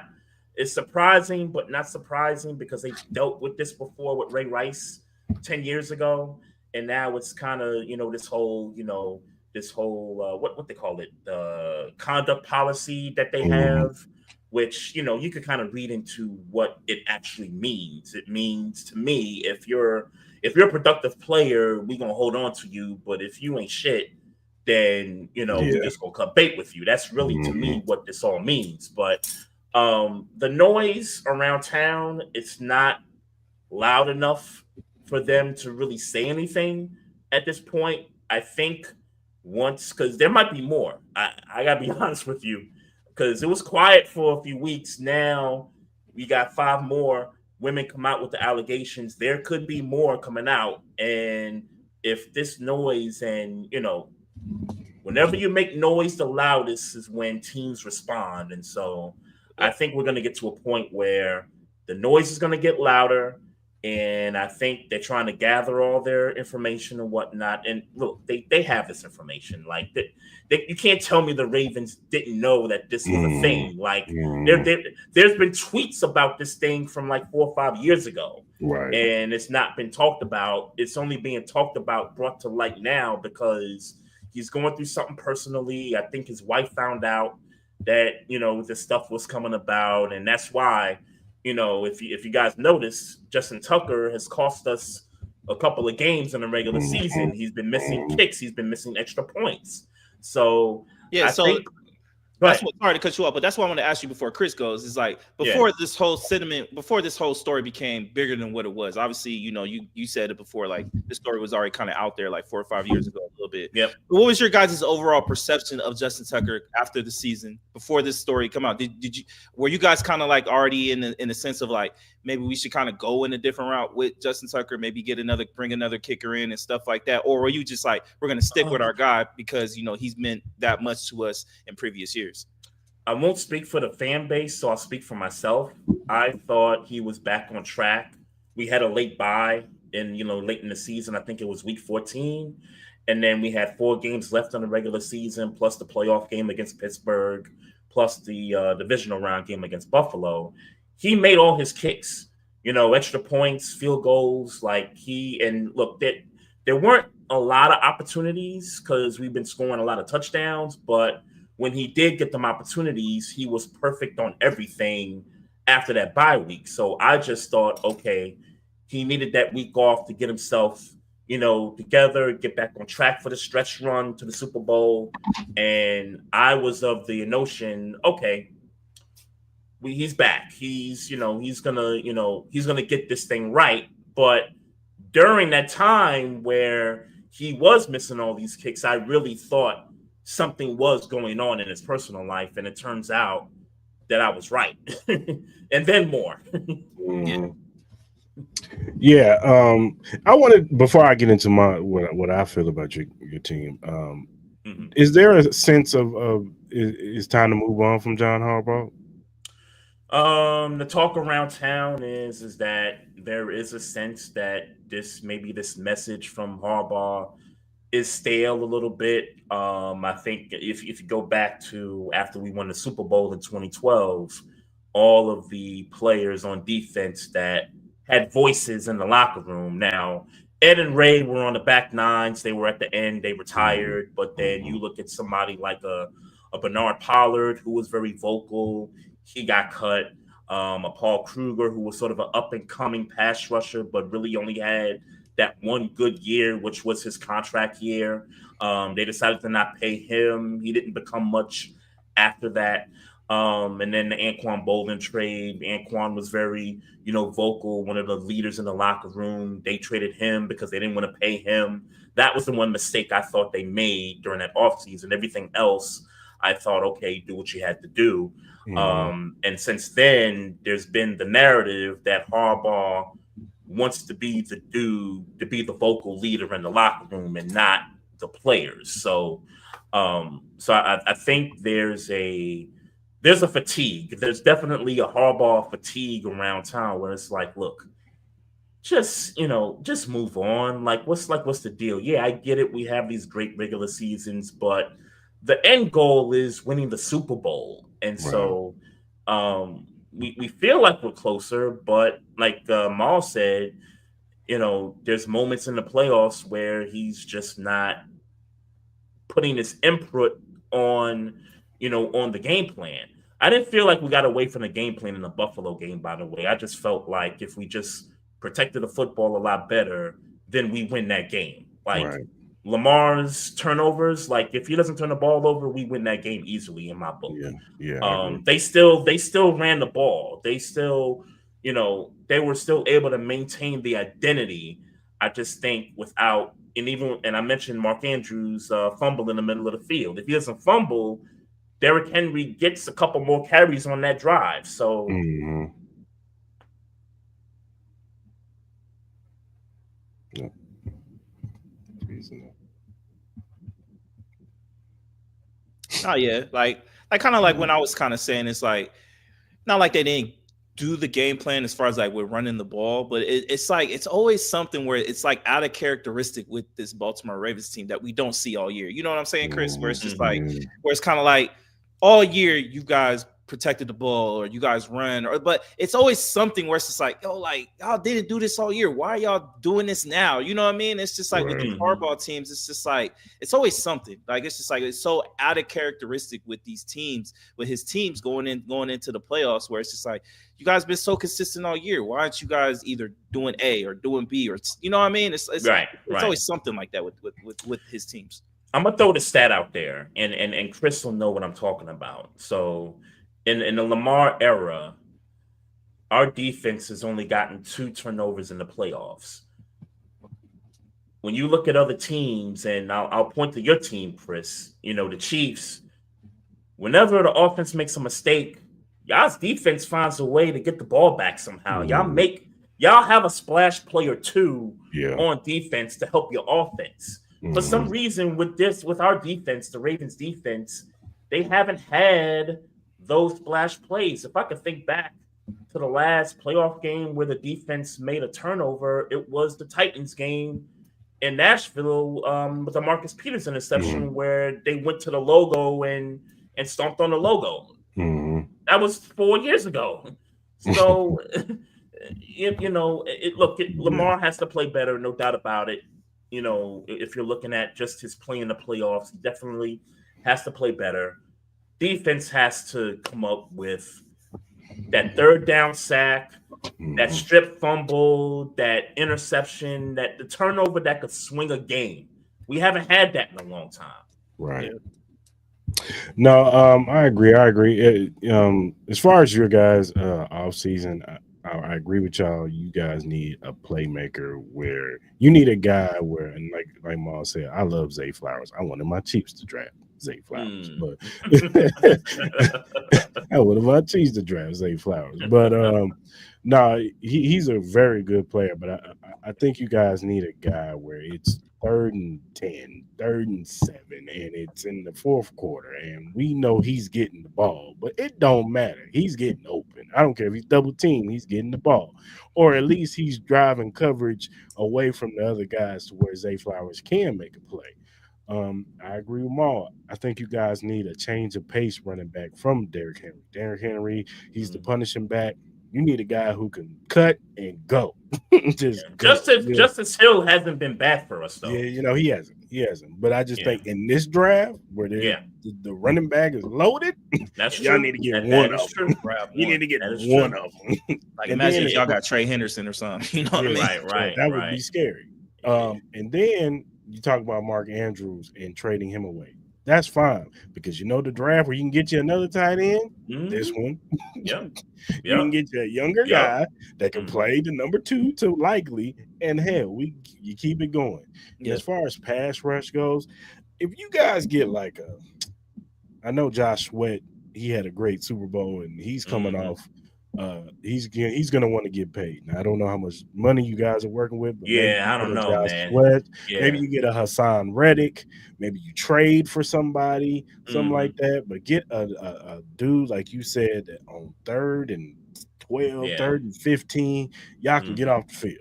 It's surprising, but not surprising because they dealt with this before with Ray Rice 10 years ago. And now it's kind of, this whole what they call it, the conduct policy that they have, which, you could kind of read into what it actually means. It means to me, if you're a productive player, we're going to hold on to you. But if you ain't shit, then, we're just going to cut bait with you. That's really, to me, what this all means. But the noise around town, it's not loud enough for them to really say anything at this point. I think because there might be more. I got to be honest with you, because it was quiet for a few weeks. Now we got 5 more women come out with the allegations. There could be more coming out. And if this noise and, whenever you make noise the loudest is when teams respond. And so I think we're going to get to a point where the noise is going to get louder, and I think they're trying to gather all their information and whatnot. And look, they have this information. Like, you can't tell me the Ravens didn't know that this was a thing. Like, there's been tweets about this thing from like 4 or 5 years ago, right? And it's not been talked about. It's only being talked about, brought to light now because he's going through something personally. I think his wife found out that, this stuff was coming about. And that's why, if you guys notice, Justin Tucker has cost us a couple of games in the regular season. He's been missing kicks. He's been missing extra points. So sorry to cut you off, but that's what I want to ask you before Chris goes. Is like before this whole story became bigger than what it was. Obviously, you said it before. Like, this story was already kind of out there like 4 or 5 years ago, a little bit. Yep. But what was your guys' overall perception of Justin Tucker after the season, before this story come out? Were you guys kind of like already in the sense of like, maybe we should kind of go in a different route with Justin Tucker, maybe bring another kicker in and stuff like that? Or were you just like, we're going to stick with our guy because, he's meant that much to us in previous years? I won't speak for the fan base, so I'll speak for myself. I thought he was back on track. We had a late bye late in the season. I think it was week 14. And then we had 4 games left in the regular season, plus the playoff game against Pittsburgh, plus the divisional round game against Buffalo. he made all his kicks, extra points, field goals. Like there weren't a lot of opportunities because we've been scoring a lot of touchdowns, but when he did get them opportunities, he was perfect on everything after that bye week. So I just thought, okay, he needed that week off to get himself, together, get back on track for the stretch run to the Super Bowl. And I was of the notion, okay, he's back. He's gonna get this thing right. But during that time where he was missing all these kicks, I really thought something was going on in his personal life. And it turns out that I was right. And then more. Yeah. I wanted, before I get into what I feel about your team, is there a sense of it's time to move on from John Harbaugh? The talk around town is that there is a sense that this message from Harbaugh is stale a little bit. I think if you go back to after we won the Super Bowl in 2012, all of the players on defense that had voices in the locker room. Now, Ed and Ray were on the back nines. They were at the end. They retired. But then you look at somebody like a Bernard Pollard, who was very vocal. He got cut. A Paul Kruger, who was sort of an up-and-coming pass rusher, but really only had that one good year, which was his contract year. They decided to not pay him. He didn't become much after that. And then the Anquan Bolden trade. Anquan was very, vocal, one of the leaders in the locker room. They traded him because they didn't want to pay him. That was the one mistake I thought they made during that offseason. Everything else, I thought, okay, do what you had to do. And since then, there's been the narrative that Harbaugh wants to be the dude, to be the vocal leader in the locker room and not the players. So I think there's a fatigue. There's definitely a Harbaugh fatigue around town where it's like, look, just move on. What's the deal? Yeah, I get it. We have these great regular seasons, but the end goal is winning the Super Bowl. And so we feel like we're closer, but like Mal said, there's moments in the playoffs where he's just not putting his input on the game plan. I didn't feel like we got away from the game plan in the Buffalo game, by the way. I just felt like if we just protected the football a lot better, then we win that game. Lamar's turnovers, if he doesn't turn the ball over, we win that game easily in my book. They still ran the ball. They still, they were still able to maintain the identity. I just think and I mentioned Mark Andrews fumble in the middle of the field. If he doesn't fumble, Derrick Henry gets a couple more carries on that drive. So Oh yeah, kind of like when I was kind of saying it's like not like they didn't do the game plan as far as we're running the ball, but it's always something where it's out of characteristic with this Baltimore Ravens team that we don't see all year. You know what I'm saying, Chris? Where it's just where it's kind of like all year you guys protected the ball or you guys run, but it's always something where it's just y'all didn't do this all year. Why are y'all doing this now? You know what I mean? It's just with the Harbaugh teams, it's just it's always something. It's just it's so out of characteristic with these teams, with his teams going into the playoffs, where it's just you guys been so consistent all year. Why aren't you guys either doing A or doing B or you know what I mean? It's always something like that with his teams. I'm gonna throw the stat out there, and Chris will know what I'm talking about. So in the Lamar era, our defense has only gotten 2 turnovers in the playoffs. When you look at other teams, and I'll point to your team, Chris, the Chiefs, whenever the offense makes a mistake, y'all's defense finds a way to get the ball back somehow. Y'all have a splash play or two on defense to help your offense. For some reason, with our defense, the Ravens defense, they haven't had those splash plays. If I could think back to the last playoff game where the defense made a turnover, it was the Titans game in Nashville with the Marcus Peters interception where they went to the logo and stomped on the logo. That was 4 years ago. So, Lamar has to play better, no doubt about it. If you're looking at just his play in the playoffs, definitely has to play better. Defense has to come up with that third down sack, that strip fumble, that interception, that the turnover that could swing a game. We haven't had that in a long time. Right. No, I agree. As far as your guys' off season, I agree with y'all. You guys need a playmaker where you need a guy where, and like Maul said, I love Zay Flowers. I wanted my Chiefs to draft Zay Flowers, but I wanted my Chiefs to draft Zay Flowers. But no, he's a very good player. But I think you guys need a guy where it's 3rd and 10, 3rd and 7, and it's in the 4th quarter, and we know he's getting the ball, but it don't matter. He's getting open. I don't care if he's double teamed, he's getting the ball, or at least he's driving coverage away from the other guys to where Zay Flowers can make a play. I agree with Maul. I think you guys need a change of pace running back from Derrick Henry. Derrick Henry, he's the punishing back. You need a guy who can cut and go. Justice Hill hasn't been bad for us, though. Yeah, he hasn't. But I just think in this draft, where the running back is loaded, that's y'all true. need to get one of them. You need to get one of them. Like, imagine if y'all got Trey Henderson or something. You know what I mean? Right. That would be scary. And then you talk about Mark Andrews and trading him away. That's fine, because the draft where you can get you another tight end, this one. You can get you a younger guy that can play the number 2 to likely, and hell, you keep it going. As far as pass rush goes, if you guys get I know Josh Sweat, he had a great Super Bowl, and he's coming off. He's going to want to get paid. Now, I don't know how much money you guys are working with. But I don't know, man. Maybe you get a Hassan Reddick. Maybe you trade for somebody, something like that. But get a dude, like you said, that on 3rd and 12, 3rd and 15, y'all can get off the field.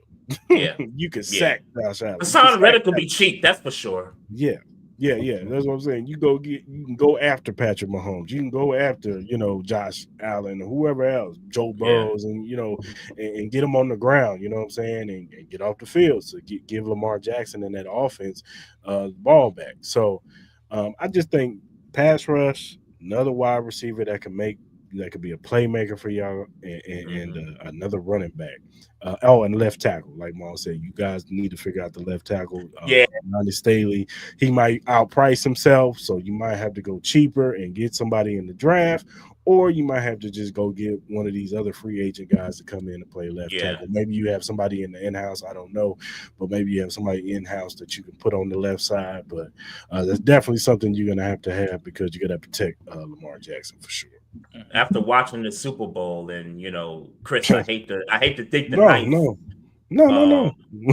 You can sack Josh Allen. Hassan Reddick will be cheap, that's for sure. Yeah. That's what I'm saying. You can go after Patrick Mahomes. You can go after, Josh Allen or whoever else, Joe Burrows, and and get them on the ground. You know what I'm saying, and get off the field. So give Lamar Jackson and that offense the ball back. So I just think pass rush, another wide receiver that could be a playmaker for y'all, and another running back. And left tackle, like Maul said, you guys need to figure out the left tackle. Ronnie Staley, he might outprice himself, so you might have to go cheaper and get somebody in the draft, or you might have to just go get one of these other free agent guys to come in and play left tackle. Maybe you have somebody in the in-house, I don't know, but maybe you have somebody in-house that you can put on the left side. But that's definitely something you're gonna have to have, because you're gonna have to protect Lamar Jackson for sure. After watching the Super Bowl, and Chris, I hate to dig the knife. No.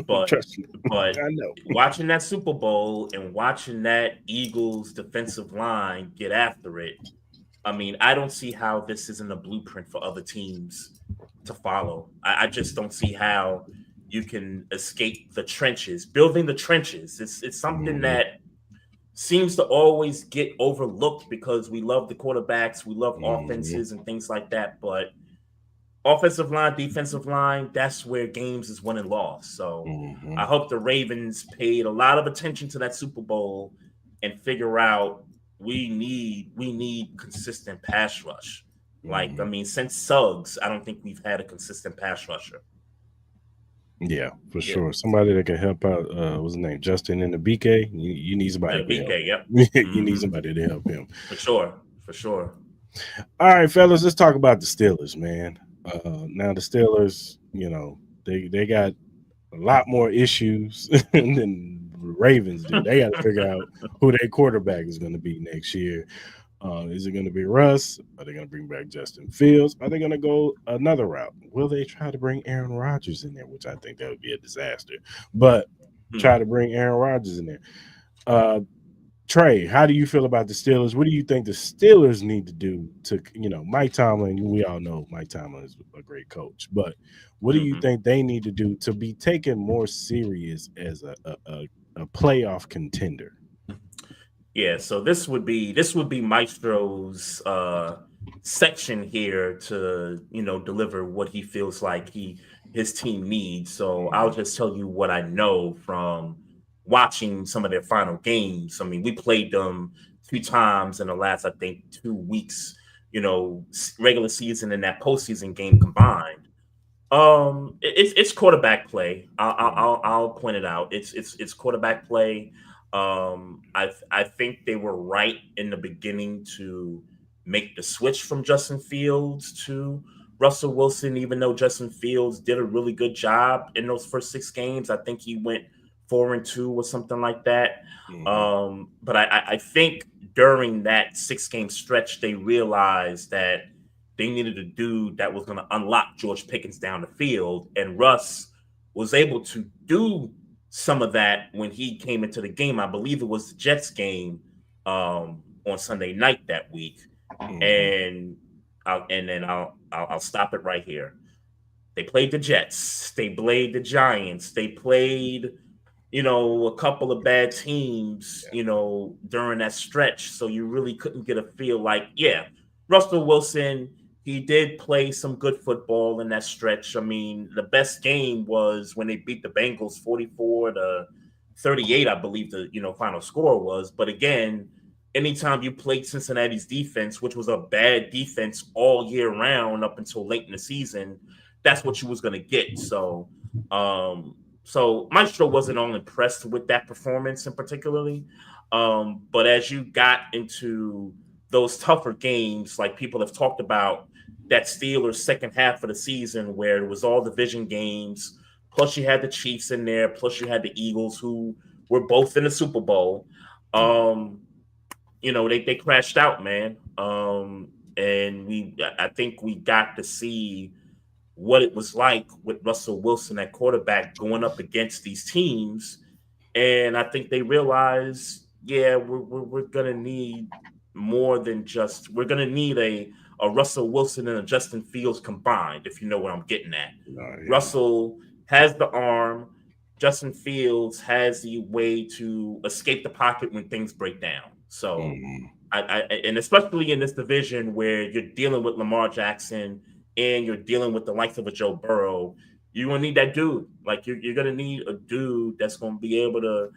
But I know. Watching that Super Bowl and watching that Eagles defensive line get after it, I mean, I don't see how this isn't a blueprint for other teams to follow. I just don't see how you can escape the trenches. Building the trenches, it's something that seems to always get overlooked, because we love the quarterbacks, we love offenses and things like that, but offensive line, defensive line, that's where games is won and lost. So I hope the Ravens paid a lot of attention to that Super Bowl and figure out we need consistent pass rush. Since Suggs, I don't think we've had a consistent pass rusher. Yeah, for sure. Somebody that can help out. What's his name? Justin in the BK. You need somebody. BK, yep. You need somebody to help him. For sure. All right, fellas, let's talk about the Steelers, man. Now the Steelers, they got a lot more issues than the Ravens do. They got to figure out who their quarterback is going to be next year. Is it going to be Russ? Are they going to bring back Justin Fields? Are they going to go another route? Will they try to bring Aaron Rodgers in there, which I think that would be a disaster, but try to bring Aaron Rodgers in there. Trey, how do you feel about the Steelers? What do you think the Steelers need to do to, Mike Tomlin, we all know Mike Tomlin is a great coach, but what do you think they need to do to be taken more serious as a playoff contender? Yeah, so this would be Maestro's section here to, deliver what he feels like his team needs. So I'll just tell you what I know from watching some of their final games. I mean, we played them 2 times in the last, I think, 2 weeks, regular season and that postseason game combined. It's quarterback play. I'll point it out. It's quarterback play. I think they were right in the beginning to make the switch from Justin Fields to Russell Wilson, even though Justin Fields did a really good job in those first 6 games. I think he went 4-2 or something like that. But I think during that 6-game stretch, they realized that they needed a dude that was going to unlock George Pickens down the field. And Russ was able to do some of that when he came into the game. I believe it was the Jets game on Sunday night that week. And then I'll stop it right here. They played the Jets. They played the Giants. They played, a couple of bad teams, during that stretch. So you really couldn't get a feel like, Russell Wilson, he did play some good football in that stretch. I mean, the best game was when they beat the Bengals 44-38, I believe the, final score was. But again, anytime you played Cincinnati's defense, which was a bad defense all year round up until late in the season, that's what you was going to get. So Maestro wasn't all impressed with that performance in particularly. But as you got into those tougher games, like people have talked about, that Steelers second half of the season where it was all division games, plus you had the Chiefs in there, plus you had the Eagles who were both in the Super Bowl. They crashed out, man. And I think we got to see what it was like with Russell Wilson at quarterback going up against these teams. And I think they realized, we're going to need more than just, we're going to need a Russell Wilson and a Justin Fields combined, if you know what I'm getting at. Russell has the arm. Justin Fields has the way to escape the pocket when things break down. So, and especially in this division where you're dealing with Lamar Jackson and you're dealing with the likes of a Joe Burrow, you're going to need that dude. Like, you're going to need a dude that's going to be able to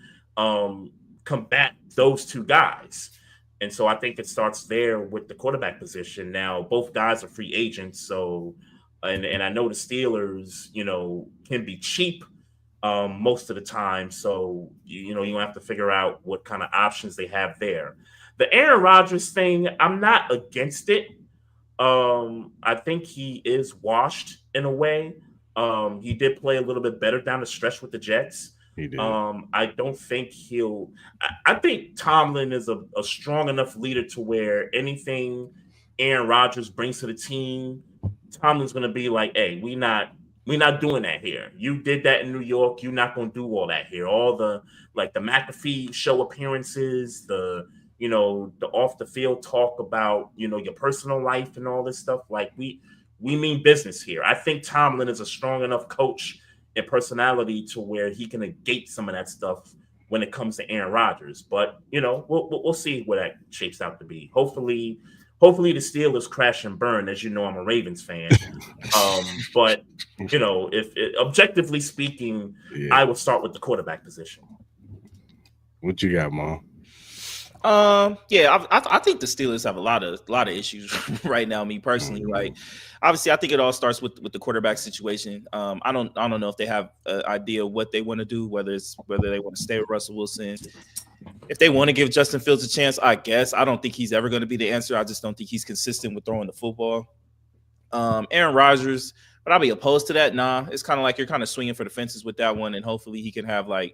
combat those 2 guys. And so I think it starts there with the quarterback position. Now, both guys are free agents. So, and I know the Steelers, can be cheap most of the time. So, you have to figure out what kind of options they have there. The Aaron Rodgers thing, I'm not against it. I think he is washed in a way. He did play a little bit better down the stretch with the Jets. He did. I don't think I think Tomlin is a strong enough leader to where anything Aaron Rodgers brings to the team, Tomlin's going to be like, hey, we're not doing that here. You did that in New York. You're not going to do all that here. All the McAfee show appearances, the off the field talk about, your personal life and all this stuff. Like we mean business here. I think Tomlin is a strong enough coach and personality to where he can negate some of that stuff when it comes to Aaron Rodgers. But, we'll see where that shapes out to be. Hopefully the Steelers crash and burn. As you know, I'm a Ravens fan. But, if objectively speaking, I would start with the quarterback position. What you got, Mom? I think the Steelers have a lot of issues right now. Me personally, like obviously, I think it all starts with the quarterback situation. I don't know if they have an idea what they want to do, whether they want to stay with Russell Wilson, if they want to give Justin Fields a chance. I guess I don't think he's ever going to be the answer. I just don't think he's consistent with throwing the football. Aaron Rodgers. But I'll be opposed to that. Nah, it's kind of like you're kind of swinging for the fences with that one, and hopefully he can have a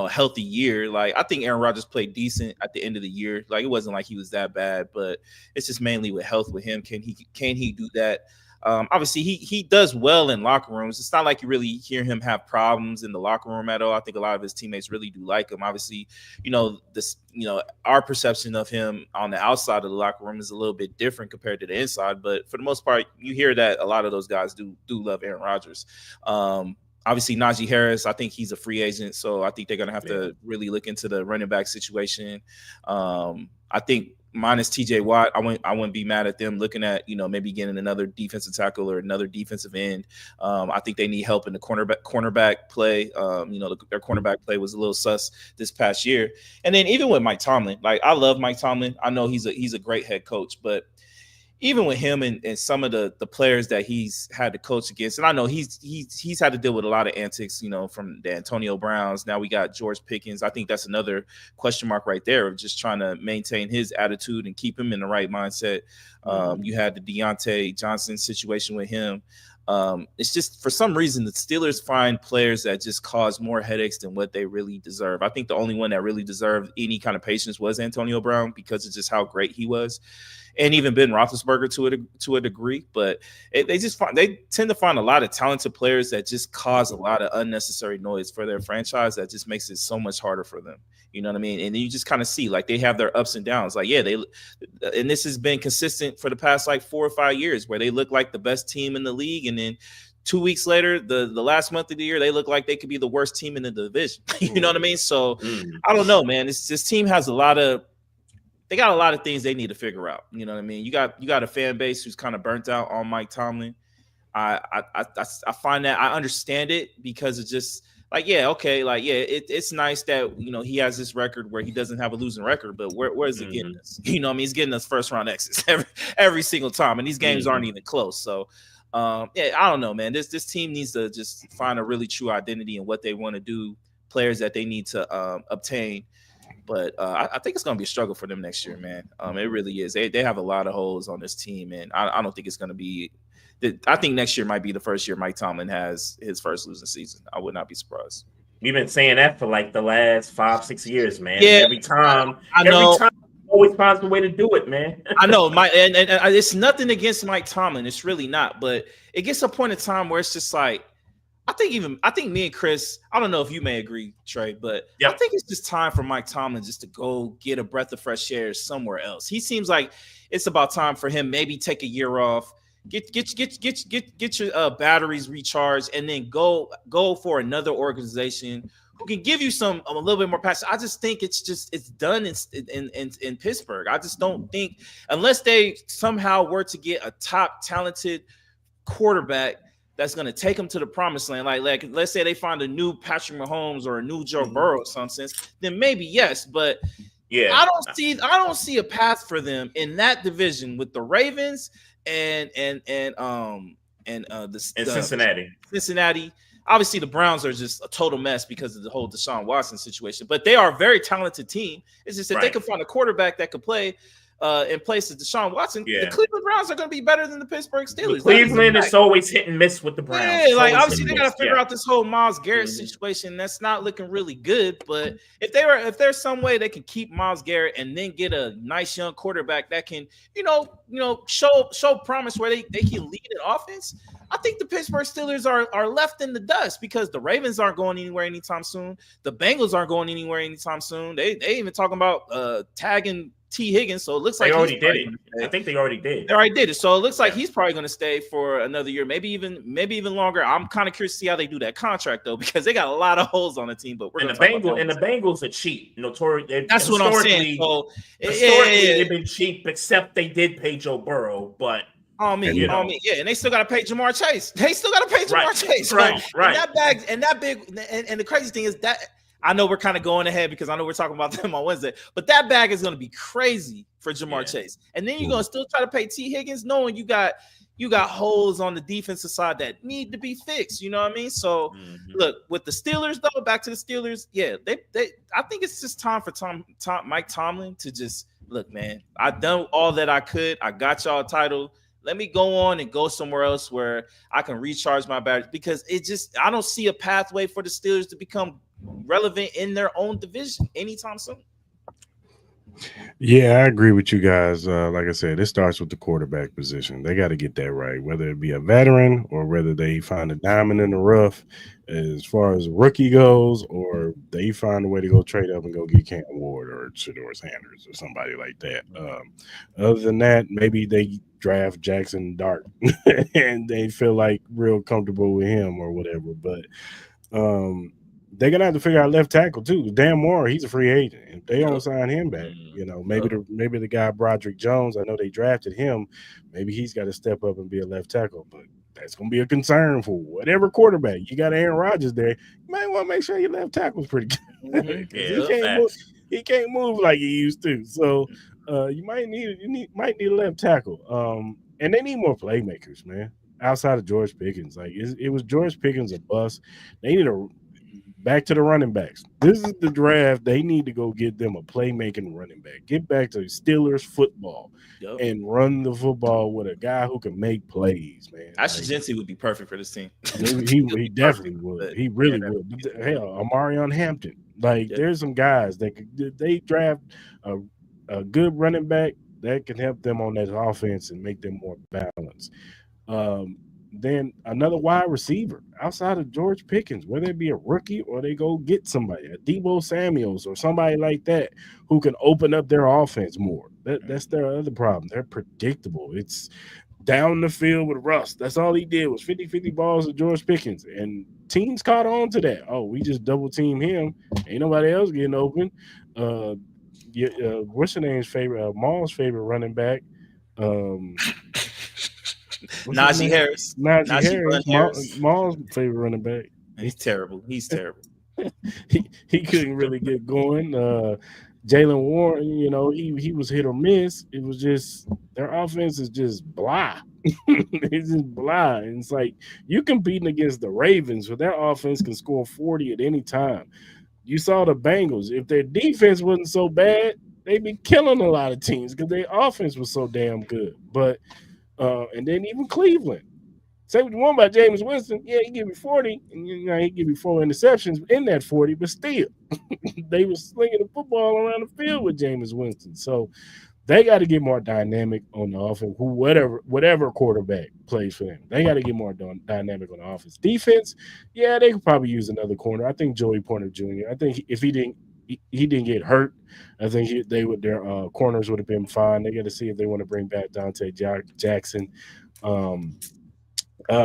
healthy year. Like I think Aaron Rodgers played decent at the end of the year. Like it wasn't like he was that bad, but it's just mainly with health with him. Can he do that? Obviously, he does well in locker rooms. It's not like you really hear him have problems in the locker room at all. I think a lot of his teammates really do like him. Obviously, our perception of him on the outside of the locker room is a little bit different compared to the inside. But for the most part, you hear that a lot of those guys do love Aaron Rodgers. Obviously, Najee Harris, I think he's a free agent, so I think they're going to have to really look into the running back situation. I think minus TJ Watt, I wouldn't be mad at them looking at, maybe getting another defensive tackle or another defensive end. I think they need help in the cornerback play. Their cornerback play was a little sus this past year. And then even with Mike Tomlin, like I love Mike Tomlin. I know he's a great head coach, but even with him and some of the players that he's had to coach against, and I know he's had to deal with a lot of antics, from the Antonio Browns. Now we got George Pickens. I think that's another question mark right there of just trying to maintain his attitude and keep him in the right mindset. You had the Deontay Johnson situation with him. It's just for some reason the Steelers find players that just cause more headaches than what they really deserve. I think the only one that really deserved any kind of patience was Antonio Brown because of just how great he was. And even Ben Roethlisberger to a degree, but they tend to find a lot of talented players that just cause a lot of unnecessary noise for their franchise that just makes it so much harder for them. You know what I mean? And you just kind of see like they have their ups and downs. Like, yeah, and this has been consistent for the past like 4 or 5 years where they look like the best team in the league. And then 2 weeks later, the last month of the year, they look like they could be the worst team in the division. You know what I mean? So I don't know, man. This team has they got a lot of things they need to figure out. You know what I mean? You got a fan base who's kind of burnt out on Mike Tomlin. I find that I understand it because it's just like, yeah, okay. Like, yeah, it's nice that, he has this record where he doesn't have a losing record, but where is it getting us? You know what I mean? He's getting us first round exits every single time. And these games aren't even close. So I don't know, man. This team needs to just find a really true identity in what they want to do, players that they need to obtain. But I think it's going to be a struggle for them next year, man. It really is. They have a lot of holes on this team, and I don't think it's going to be – I think next year might be the first year Mike Tomlin has his first losing season. I would not be surprised. We've been saying that for like the last 5-6 years, man. Yeah, every time always finds a way to do it, man. I know, and it's nothing against Mike Tomlin. It's really not. But it gets a point in time where it's just like, I think me and Chris, I don't know if you may agree, Trey, but I think it's just time for Mike Tomlin just to go get a breath of fresh air somewhere else. He seems like it's about time for him. Maybe take a year off, get your batteries recharged, and then go for another organization who can give you a little bit more passion. I just think it's done in Pittsburgh. I just don't think unless they somehow were to get a top talented quarterback that's going to take them to the promised land. Like let's say they find a new Patrick Mahomes or a new Joe Burrow in some sense, then maybe yes. But yeah, I don't see a path for them in that division with the Ravens and Cincinnati. Cincinnati. Obviously, the Browns are just a total mess because of the whole Deshaun Watson situation. But they are a very talented team. It's just that they can find a quarterback that could play in place of Deshaun Watson. The Cleveland Browns are going to be better than the Pittsburgh Steelers. Cleveland is always hit and miss with the Browns. Yeah, like obviously they got to figure out this whole Myles Garrett situation. That's not looking really good. But if there's some way they can keep Myles Garrett and then get a nice young quarterback that can, show promise where they can lead an offense, I think the Pittsburgh Steelers are left in the dust because the Ravens aren't going anywhere anytime soon. The Bengals aren't going anywhere anytime soon. They even talking about tagging T. Higgins, so it looks like they already did it. I think they already did. They already did it. So it looks like he's probably going to stay for another year, maybe even longer. I'm kind of curious to see how they do that contract though, because they got a lot of holes on the team. But the Bengals are cheap. Notorious. That's what I'm saying. So, historically, they've been cheap, except they did pay Joe Burrow, but. And they still got to pay Jamar Chase. Chase. Right. And the crazy thing is that. I know we're kind of going ahead because I know we're talking about them on Wednesday, but that bag is going to be crazy for Jamar Chase. And then you're going to still try to pay T. Higgins knowing you got holes on the defensive side that need to be fixed. You know what I mean? So look, with the Steelers though, back to the Steelers. Yeah, I think it's just time for Mike Tomlin to just look, man, I've done all that I could. I got y'all a title. Let me go on and go somewhere else where I can recharge my batteries because I don't see a pathway for the Steelers to become relevant in their own division anytime soon. Yeah, I agree with you guys. Like I said, it starts with the quarterback position. They got to get that right, whether it be a veteran or whether they find a diamond in the rough as far as rookie goes, or they find a way to go trade up and go get Cam Ward or Shedeur Sanders or somebody like that. Other than that, maybe they draft Jackson Dart and they feel like real comfortable with him or whatever. But they're gonna have to figure out left tackle too. Dan Moore, he's a free agent. If they don't sign him back, maybe the guy Broderick Jones. I know they drafted him. Maybe he's got to step up and be a left tackle, but that's gonna be a concern for whatever quarterback. You got Aaron Rodgers there. You might want to make sure your left tackle's pretty good. He can't move like he used to. So you might need a left tackle. And they need more playmakers, man. Outside of George Pickens, like it was George Pickens a bust. They need back to the running backs. This is the draft. They need to go get them a playmaking running back. Get back to Steelers football and run the football with a guy who can make plays, man. Ashley Jency would be perfect for this team. He definitely would. He really would. Hell, Amarion Hampton. Like there's some guys that they draft a good running back that can help them on that offense and make them more balanced. Then another wide receiver outside of George Pickens, whether it be a rookie or they go get somebody, a Deebo Samuels or somebody like that who can open up their offense more. That's their other problem. They're predictable. It's down the field with Russ. That's all he did was 50-50 balls to George Pickens. And teams caught on to that. Oh, we just double team him. Ain't nobody else getting open. What's your name's favorite? Maul's favorite running back. Najee Harris. Najee Harris. Maul's favorite running back. He's terrible. He couldn't really get going. Jalen Warren, he was hit or miss. It was just their offense is just blah. It's just blah. And it's like you competing against the Ravens, but their offense can score 40 at any time. You saw the Bengals. If their defense wasn't so bad, they'd be killing a lot of teams because their offense was so damn good. But and then even Cleveland. Say what you want about Jameis Winston. Yeah, he give you 40, and he give you 4 interceptions in that 40, but still, they were slinging the football around the field with Jameis Winston. So they got to get more dynamic on the offense. Whatever quarterback plays for them, they got to get more dynamic on the offense. Defense, yeah, they could probably use another corner. I think Joey Porter Jr. I think if he didn't get hurt, I think their corners would have been fine. They got to see if they want to bring back Dante Jackson.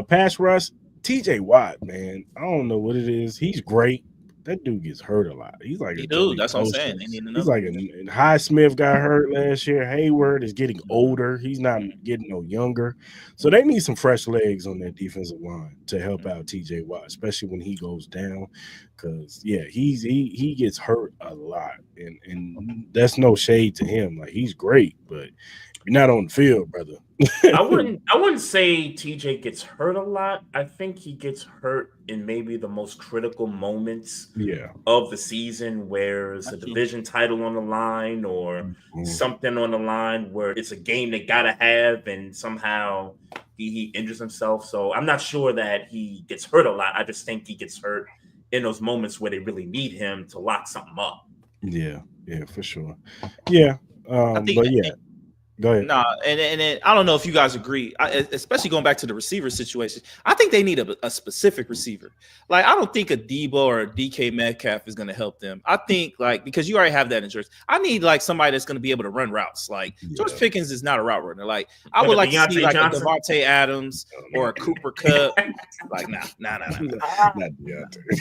Pass rush, TJ Watt, man. I don't know what it is. He's great. That dude gets hurt a lot. He's like that's what I'm saying. He's like a Highsmith got hurt last year. Hayward is getting older. He's not getting no younger. So they need some fresh legs on that defensive line to help out TJ Watt, especially when he goes down. Because he gets hurt a lot, and that's no shade to him. Like he's great, but you're not on the field, brother. I wouldn't say TJ gets hurt a lot. I think he gets hurt in maybe the most critical moments of the season, where there's a division title on the line or something on the line where it's a game they gotta have, and somehow he injures himself. So I'm not sure that he gets hurt a lot. I just think he gets hurt in those moments where they really need him to lock something up. Yeah, for sure. Yeah, Go ahead. And I don't know if you guys agree, especially going back to the receiver situation. I think they need a specific receiver. Like, I don't think a Debo or a DK Metcalf is going to help them. I think, because you already have that insurance, I need, somebody that's going to be able to run routes. George Pickens is not a route runner. I would like to see, a Devontae Adams or a Cooper Kupp. Nah.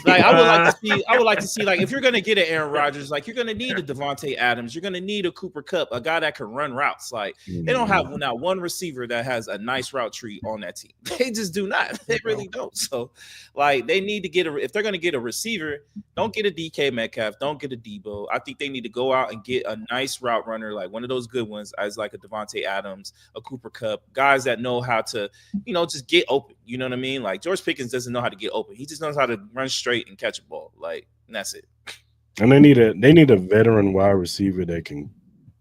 I would like to see, if you're going to get an Aaron Rodgers, you're going to need a Devontae Adams. You're going to need a Cooper Kupp, a guy that can run routes. They don't have now one receiver that has a nice route tree on that team. They just do not. They really don't. So, they need to get if they're going to get a receiver, don't get a DK Metcalf, don't get a Debo. I think they need to go out and get a nice route runner, one of those good ones, as a Devontae Adams, a Cooper Kupp, guys that know how to, just get open. You know what I mean? George Pickens doesn't know how to get open. He just knows how to run straight and catch a ball. And that's it. And they need a veteran wide receiver that can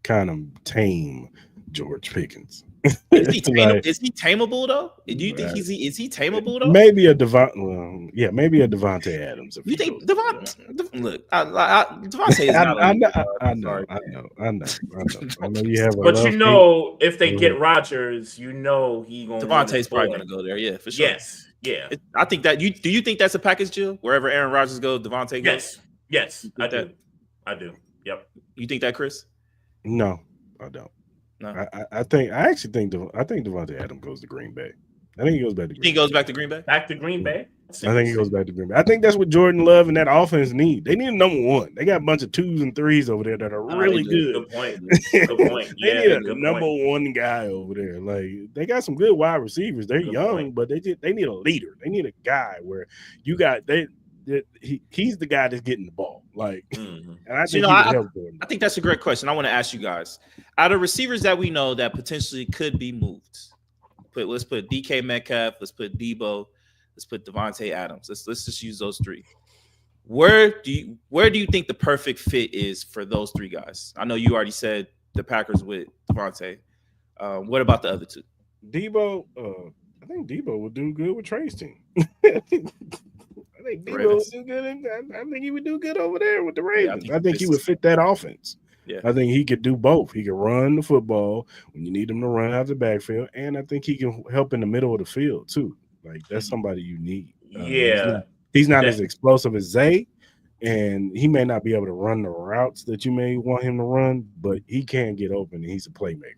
kind of tame George Pickens. Is he tameable though? Do you think is he tameable though? Maybe a Devontae Adams. You think Devontae? Devontae is not. I know you have. But if they get Rodgers, he gonna. Devontae's probably gonna go there. Yeah, for sure. Yes. Yeah. I think that do you think that's a package deal? Wherever Aaron Rodgers goes, Devontae goes. Yes, I do. Yep. You think that, Chris? No, I don't. No. I think Devontae Adams goes to Green Bay. I think he goes back to Green Bay. Back to Green Bay? I think he goes back to Green Bay. I think that's what Jordan Love and that offense need. They need a number one. They got a bunch of 2s and 3s over there that are really good. Good point. Good point. They need a number one guy over there. Like they got some good wide receivers. They're young, but they need a leader. They need a guy where you got he's the guy that's getting the ball. Like, and I think I think that's a great question. I want to ask you guys: out of receivers that we know that potentially could be moved, let's put DK Metcalf, let's put Debo. Let's put Devontae Adams. Let's just use those 3. Where do you think the perfect fit is for those 3 guys? I know you already said the Packers with Devontae. What about the other 2? Debo. I think Debo would do good with Trey's team. I think Debo would do good. I think he would do good over there with the Ravens. I think he would fit that offense. Yeah. I think he could do both. He could run the football when you need him to run out the backfield, and I think he can help in the middle of the field too. Like that's somebody you need. He's not as explosive as Zay, and he may not be able to run the routes that you may want him to run, but he can get open and he's a playmaker.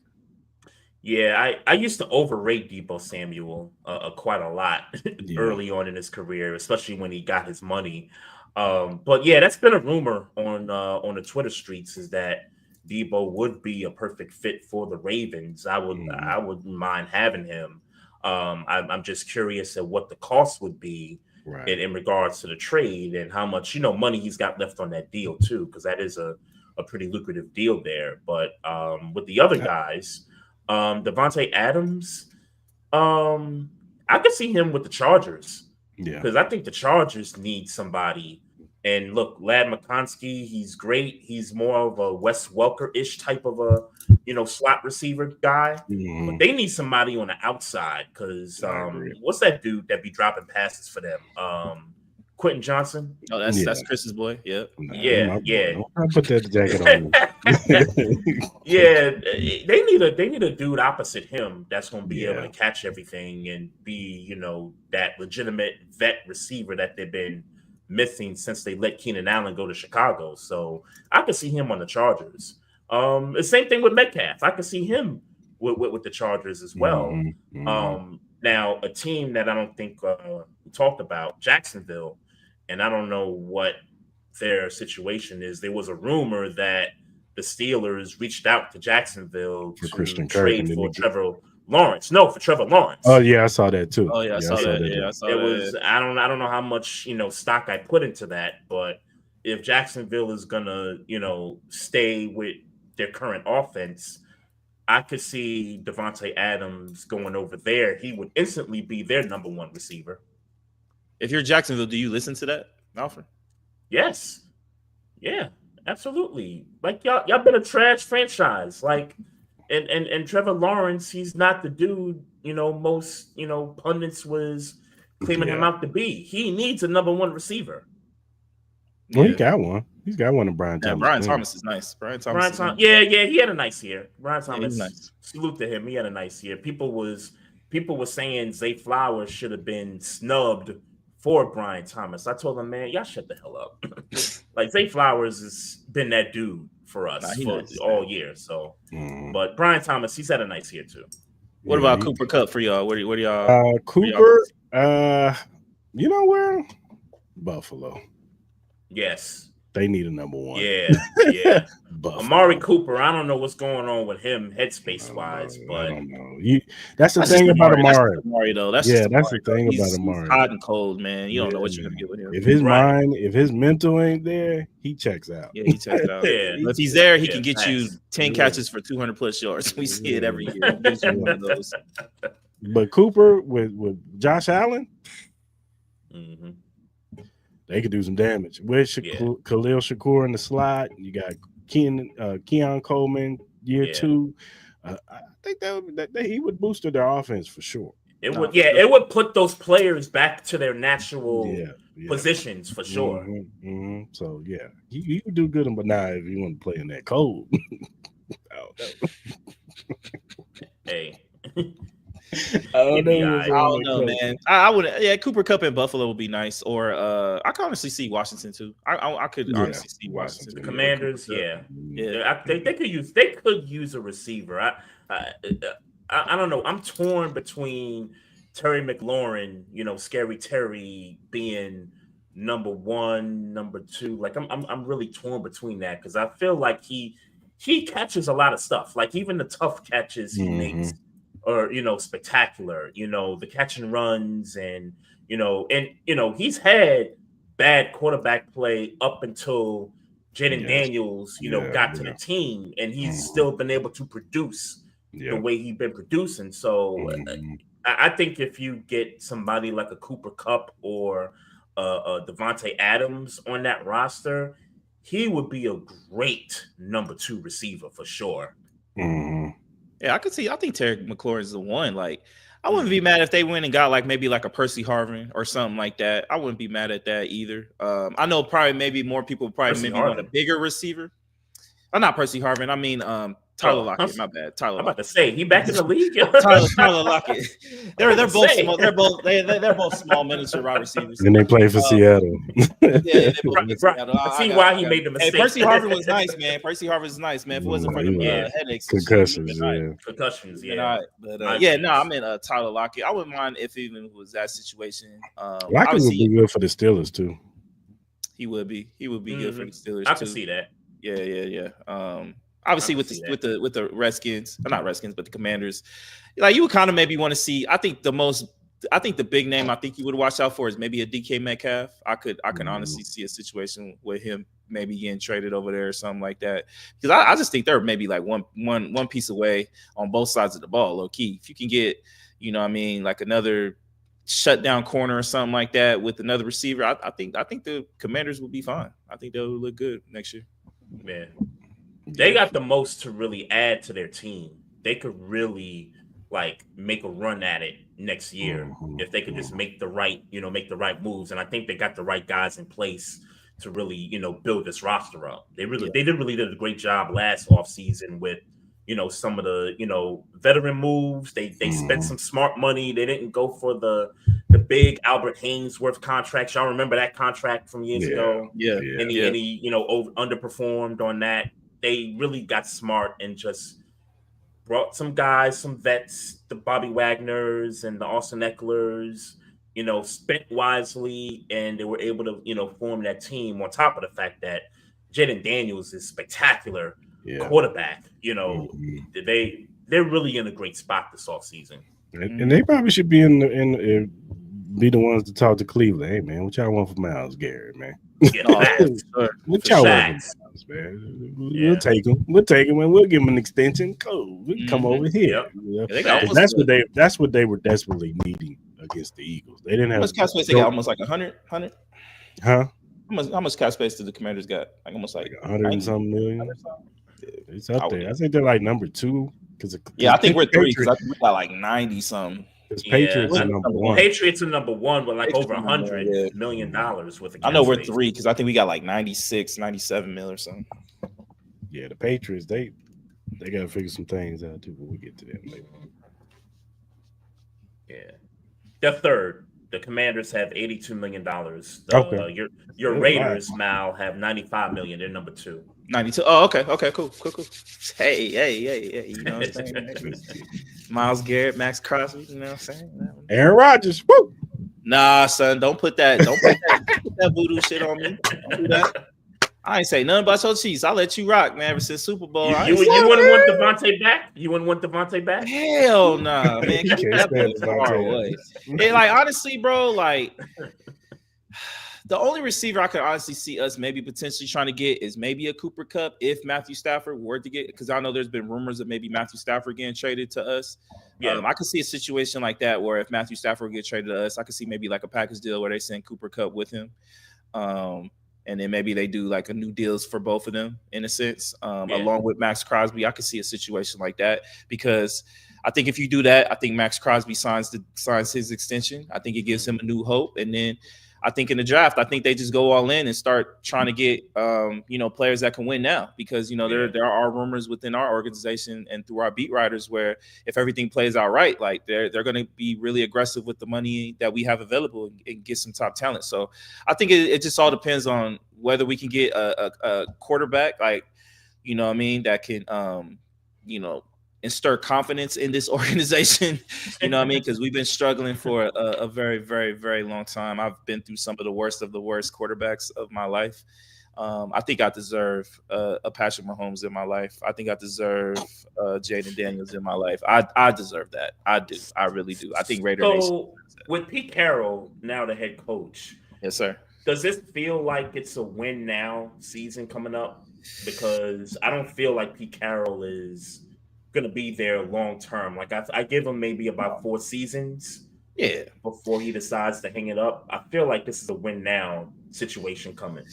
Yeah, I used to overrate Deebo Samuel quite a lot early on in his career, especially when he got his money. But yeah, that's been a rumor on the Twitter streets is that Deebo would be a perfect fit for the Ravens. I wouldn't mind having him. I'm just curious at what the cost would be in regards to the trade and how much money he's got left on that deal too, because that is a pretty lucrative deal there. But with the other guys, Devontae Adams, I could see him with the Chargers. Yeah, because I think the Chargers need somebody. And look, Ladd McConkey, he's great. He's more of a Wes Welker-ish type of a, slot receiver guy. Mm-hmm. But they need somebody on the outside because what's that dude that be dropping passes for them? Quentin Johnson. Oh, that's Chris's boy. Yeah. Yeah. I'll put that jacket on. Yeah, they need a dude opposite him that's going to be able to catch everything and be, that legitimate vet receiver that they've been missing since they let Keenan Allen go to Chicago. So I could see him on the Chargers. The same thing with Metcalf. I could see him with the Chargers as well. Mm-hmm. Now, a team that I don't think we talked about, Jacksonville, and I don't know what their situation is. There was a rumor that the Steelers reached out to Jacksonville to Christian trade for Trevor Lawrence. No, for Trevor Lawrence. Oh yeah, I saw that too. Oh yeah, I saw that. Yeah, I saw that. I don't know how much stock I put into that, but if Jacksonville is gonna stay with their current offense, I could see Devontae Adams going over there. He would instantly be their number one receiver. If you're Jacksonville, do you listen to that, Alfred? Yes. Yeah, absolutely. Like y'all been a trash franchise. Like, and Trevor Lawrence, he's not the dude, most, pundits was claiming him out to be. He needs a number one receiver. Well, he got one. He's got one in Brian Thomas. Brian Thomas is nice. Brian Thomas. Yeah, he had a nice year. Brian Thomas, nice. Salute to him. He had a nice year. People were saying Zay Flowers should have been snubbed for Brian Thomas. I told him, man, y'all shut the hell up. Like Zay Flowers has been that dude for us all year. So, but Brian Thomas, he's had a nice year too. What about Cooper Kupp for y'all? What do y'all? Cooper, you know where? Buffalo. Yes. They need a number one. Yeah. Amari Cooper, I don't know what's going on with him headspace wise, but I don't know. That's the thing about Amari. Amari though. That's the thing about Amari. He's hot and cold, man. You don't know what you're gonna get with him. If his mind, if his mental ain't there, he checks out. Yeah, he checks out. But if he's there, he can get you 10 catches for 200 plus yards. We see it every year. He gives you one of those. But Cooper with Josh Allen. Mm-hmm. They could do some damage. With Khalil Shakur in the slot, you got Keon Coleman year 2. I think that he would boost their offense for sure. It would put those players back to their natural positions for sure. Mm-hmm, mm-hmm. So he would do good, but now if you want to play in that cold, hey. I don't know, man. I would, Cooper Kupp in Buffalo would be nice, or I can honestly see Washington too. I could honestly see Washington. The Commanders, they could use a receiver. I don't know. I'm torn between Terry McLaurin, Scary Terry being number 1, number 2. Like I'm really torn between that because I feel like he catches a lot of stuff. Like even the tough catches he makes are spectacular. The catch and runs and he's had bad quarterback play up until Jaden Daniels got to the team, and he's still been able to produce the way he's been producing. So I think if you get somebody like a Cooper Kupp or Devontae Adams on that roster, he would be a great number 2 receiver for sure. Yeah, I think Terry McLaurin is the one. Like, I wouldn't be mad if they went and got like maybe like a Percy Harvin or something like that. I wouldn't be mad at that either. I know probably maybe more people want a bigger receiver. Not Percy Harvin. I mean Tyler Lockett. My bad. I'm about to say he back in the league. Tyler Lockett. They're both small. They're both small miniature wide receivers. And they play for Seattle. They both Seattle. See why he made the mistake. Hey, Percy Harvin was nice, man. Percy Harvin was nice, man. If it wasn't for the headaches, concussions, concussions, I mean Tyler Lockett. I wouldn't mind if even it was that situation. Lockett would be good for the Steelers too. He would be good for the Steelers. I can see that. Yeah. Obviously with the Redskins, not Redskins, but the Commanders, like you would kind of maybe want to see. I think the big name I think you would watch out for is maybe a DK Metcalf. I can honestly see a situation with him maybe getting traded over there or something like that, because I just think they're maybe like one piece away on both sides of the ball, low key. If you can get, like another shutdown corner or something like that with another receiver, I think the Commanders will be fine. I think they'll look good next year. Man, they got the most to really add to their team. They could really like make a run at it next year if they could just make the right moves. And I think they got the right guys in place to really, build this roster up. They did a great job last offseason with, some of the, veteran moves. They spent some smart money. They didn't go for the big Albert Hainsworth contract. Y'all remember that contract from years ago? Yeah. And he underperformed on that. They really got smart and just brought some guys, some vets, the Bobby Wagners and the Austin Ecklers, spent wisely, and they were able to, form that team on top of the fact that Jaden Daniels is spectacular quarterback. They're really in a great spot this offseason. And they probably should be be the ones to talk to Cleveland. Hey man, what y'all want for Myles Garrett, man? What y'all want for Myles, man? We'll take him, and we'll give him an extension. Cool. We can come over here. That's what they were desperately needing against the Eagles. They didn't have how much cap space they got. Almost like 100. Huh? How much cap space did the Commanders got? Like almost like 100 and something million. It's up there. I think they're like number 2. I think we're 3 because I think we got like 90 something. Patriots are number 1. Patriots are number 1 with like over $100 million with the I know we're 3 because I think we got like 96, 97 mil or something. Yeah, the Patriots, they got to figure some things out too when we get to them later. Yeah. They're third. The Commanders have $82 million. Your Raiders, Mal, have $95 million. They're number 2. 92. Oh, okay, cool. Hey. You know what I'm saying? Myles Garrett, Max Crosby. You know what I'm saying? Aaron Rodgers. Woo! Nah, son, don't put that voodoo shit on me. Don't do that. I ain't say nothing about your Chiefs. I'll let you rock, man. Ever since Super Bowl, you wouldn't want Devontae back. You wouldn't want Devontae back. Hell nah, man. Keep that far away. And like honestly, bro, like the only receiver I could honestly see us maybe potentially trying to get is maybe a Cooper Kupp if Matthew Stafford were to get, because I know there's been rumors of maybe Matthew Stafford getting traded to us. Yeah, I could see a situation like that where if Matthew Stafford would get traded to us, I could see maybe like a package deal where they send Cooper Kupp with him. And then maybe they do like a new deals for both of them in a sense, along with Max Crosby. I could see a situation like that because I think if you do that, I think Max Crosby signs his extension. I think it gives him a new hope. And then I think in the draft, I think they just go all in and start trying to get, players that can win now because, there are rumors within our organization and through our beat writers where if everything plays out right, like they're going to be really aggressive with the money that we have available and get some top talent. So I think it just all depends on whether we can get a quarterback, like, that can, stir confidence in this organization. You know what I mean? Because we've been struggling for a very, very, very long time. I've been through some of the worst quarterbacks of my life. I think I deserve a Patrick Mahomes in my life. I think I deserve Jaden Daniels in my life. I deserve that. I do. I really do. I think Raider Nation. With Pete Carroll now the head coach. Yes, sir. Does this feel like it's a win now season coming up? Because I don't feel like Pete Carroll is going to be there long term. Like I give him maybe about 4 seasons. Yeah. Before he decides to hang it up. I feel like this is a win now situation coming.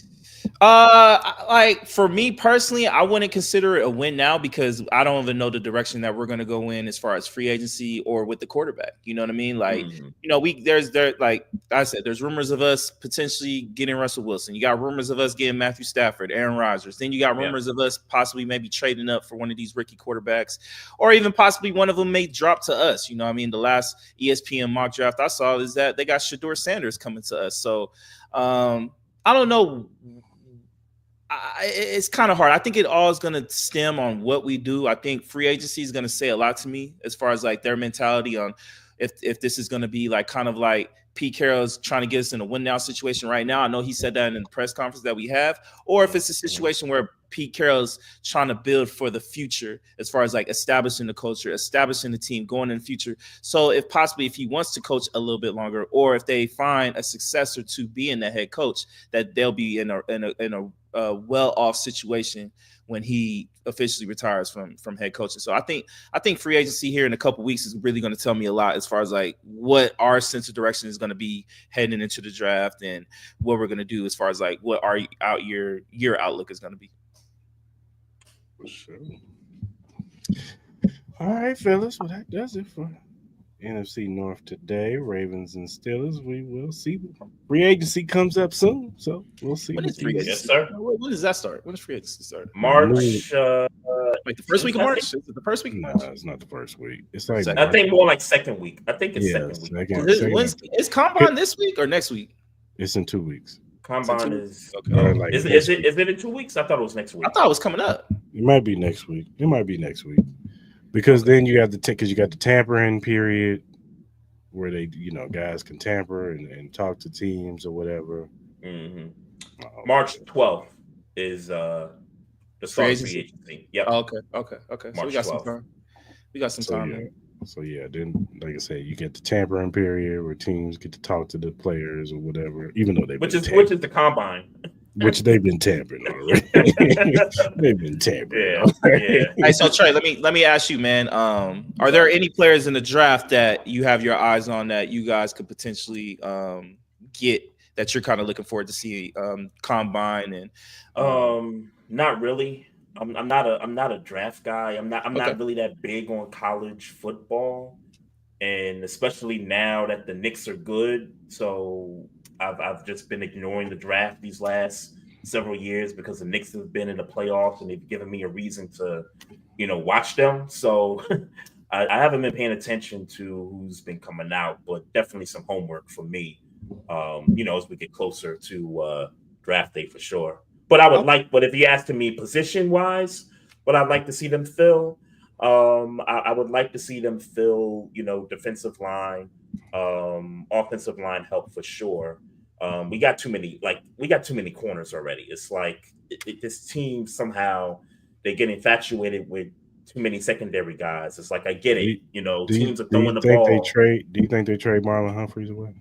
Like for me personally, I wouldn't consider it a win now because I don't even know the direction that we're going to go in as far as free agency or with the quarterback. You know what I mean? Like, you know, like I said, there's rumors of us potentially getting Russell Wilson. You got rumors of us getting Matthew Stafford, Aaron Rodgers. Then you got rumors of us possibly maybe trading up for one of these rookie quarterbacks, or even possibly one of them may drop to us. You know what I mean? The last ESPN mock draft I saw is that they got Shedeur Sanders coming to us. So I don't know. It's kind of hard. I think it all is going to stem on what we do. I think free agency is going to say a lot to me as far as like their mentality on if this is going to be like kind of like Pete Carroll's trying to get us in a win now situation right now. I know he said that in the press conference that we have, or if it's a situation where Pete Carroll's trying to build for the future as far as like establishing the culture, establishing the team, going in the future. So if he wants to coach a little bit longer, or if they find a successor to being the head coach, that they'll be in a well-off situation when he officially retires from head coaching. So I think free agency here in a couple weeks is really going to tell me a lot as far as like what our sense of direction is going to be heading into the draft and what we're going to do as far as like what our year outlook is going to be. For sure. All right, fellas. Well, that does it for NFC North today. Ravens and Steelers. We will see. Free agency comes up soon, so we'll see. When is free agency? Yes, sir. When does that start? When does free agency start? March. Like the first week of March? Is it the first week of March? No, it's not the first week. It's like I think more like second week. I think it's second week. Is Combine this week or next week? It's in 2 weeks. Combine is okay. Like is it in 2 weeks? I thought it was next week. I thought it was coming up. It might be next week. Because then you have because you got the tampering period where they, guys can tamper and talk to teams or whatever. Mm-hmm. March 12th is the start of free agency. Yep. Oh, okay. So we got 12th. some time. We got some time. Yeah. So then, like I said, you get the tampering period where teams get to talk to the players or whatever, even though which is the combine, which they've been tampering already. They've been tampering. Yeah. Hey, so Trey, let me ask you, man. Are there any players in the draft that you have your eyes on that you guys could potentially get that you're kind of looking forward to see combine and? Not really. I'm not a draft guy. I'm not really that big on college football, and especially now that the Knicks are good. So I've just been ignoring the draft these last several years because the Knicks have been in the playoffs and they've given me a reason to, watch them. So I haven't been paying attention to who's been coming out, but definitely some homework for me. As we get closer to draft day for sure. But but if you asked me position wise, what I'd like to see them fill, I would like to see them fill, defensive line, offensive line help for sure. We got too many corners already. It's like this team somehow they get infatuated with too many secondary guys. It's like I get it, teams are throwing the ball. Do you think they trade Marlon Humphreys away?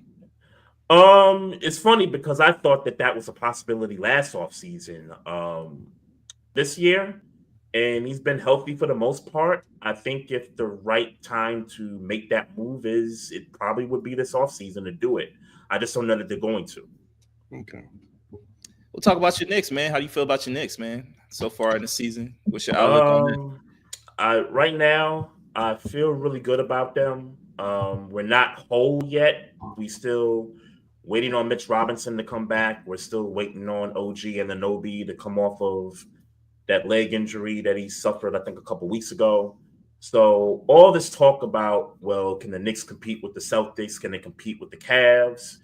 It's funny because I thought that was a possibility last offseason. This year, and he's been healthy for the most part. I think if the right time to make that move it probably would be this offseason to do it. I just don't know that they're going to. Okay. We'll talk about your Knicks, man. How do you feel about your Knicks, man, so far in the season? What's your outlook on that? Right now, I feel really good about them. We're not whole yet. We still waiting on Mitch Robinson to come back. We're still waiting on OG and Anunoby to come off of that leg injury that he suffered, I think, a couple weeks ago. So all this talk about, well, can the Knicks compete with the Celtics? Can they compete with the Cavs?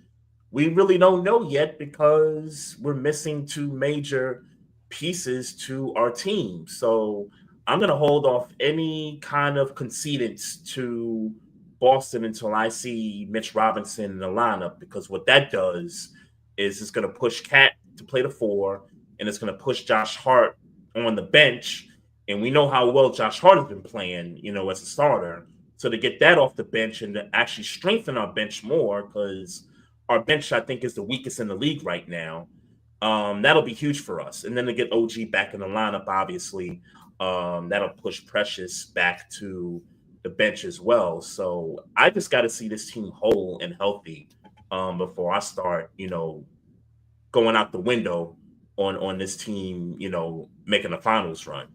We really don't know yet because we're missing two major pieces to our team. So I'm going to hold off any kind of concedence to Boston until I see Mitch Robinson in the lineup, because what that does is it's going to push Cat to play the 4, and it's going to push Josh Hart on the bench. And we know how well Josh Hart has been playing, as a starter. So to get that off the bench and to actually strengthen our bench more, because our bench, I think, is the weakest in the league right now, that'll be huge for us. And then to get OG back in the lineup, obviously, that'll push Precious back to the bench as well. So I just got to see this team whole and healthy before I start, going out the window on this team, making a finals run.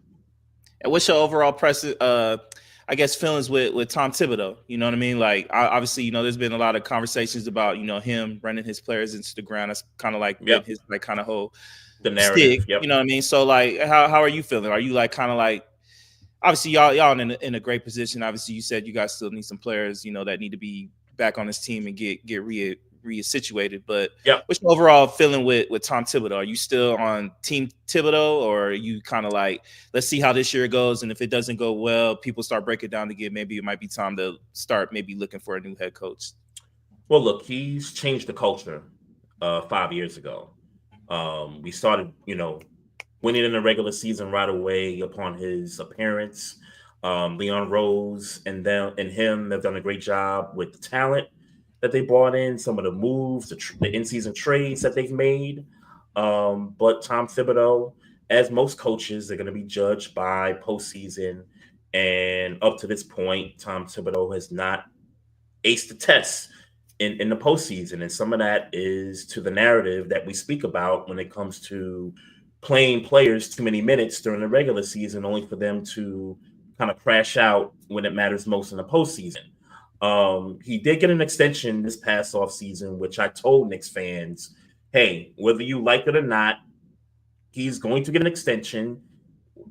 And what's your overall feelings with Tom Thibodeau? You know what I mean? Like, obviously, there's been a lot of conversations about, him running his players into the ground. That's kind of like his like kind of whole the narrative. Stick, you know what I mean? So like, how are you feeling? Are you like kind of like, obviously y'all in a great position. Obviously, you said you guys still need some players, that need to be back on this team and get resituated. But what's your overall feeling with Tom Thibodeau? Are you still on Team Thibodeau, or are you kind of like, let's see how this year goes, and if it doesn't go well, people start breaking down again, maybe it might be time to start maybe looking for a new head coach? Well, look, he's changed the culture 5 years ago. We started, winning in the regular season right away upon his appearance. Leon Rose and him have done a great job with the talent that they brought in, some of the moves, the in-season trades that they've made. But Tom Thibodeau, as most coaches, they're going to be judged by postseason. And up to this point, Tom Thibodeau has not aced the test in the postseason. And some of that is to the narrative that we speak about when it comes to playing players too many minutes during the regular season, only for them to kind of crash out when it matters most in the postseason. He did get an extension this past offseason, which I told Knicks fans, hey, whether you like it or not, he's going to get an extension.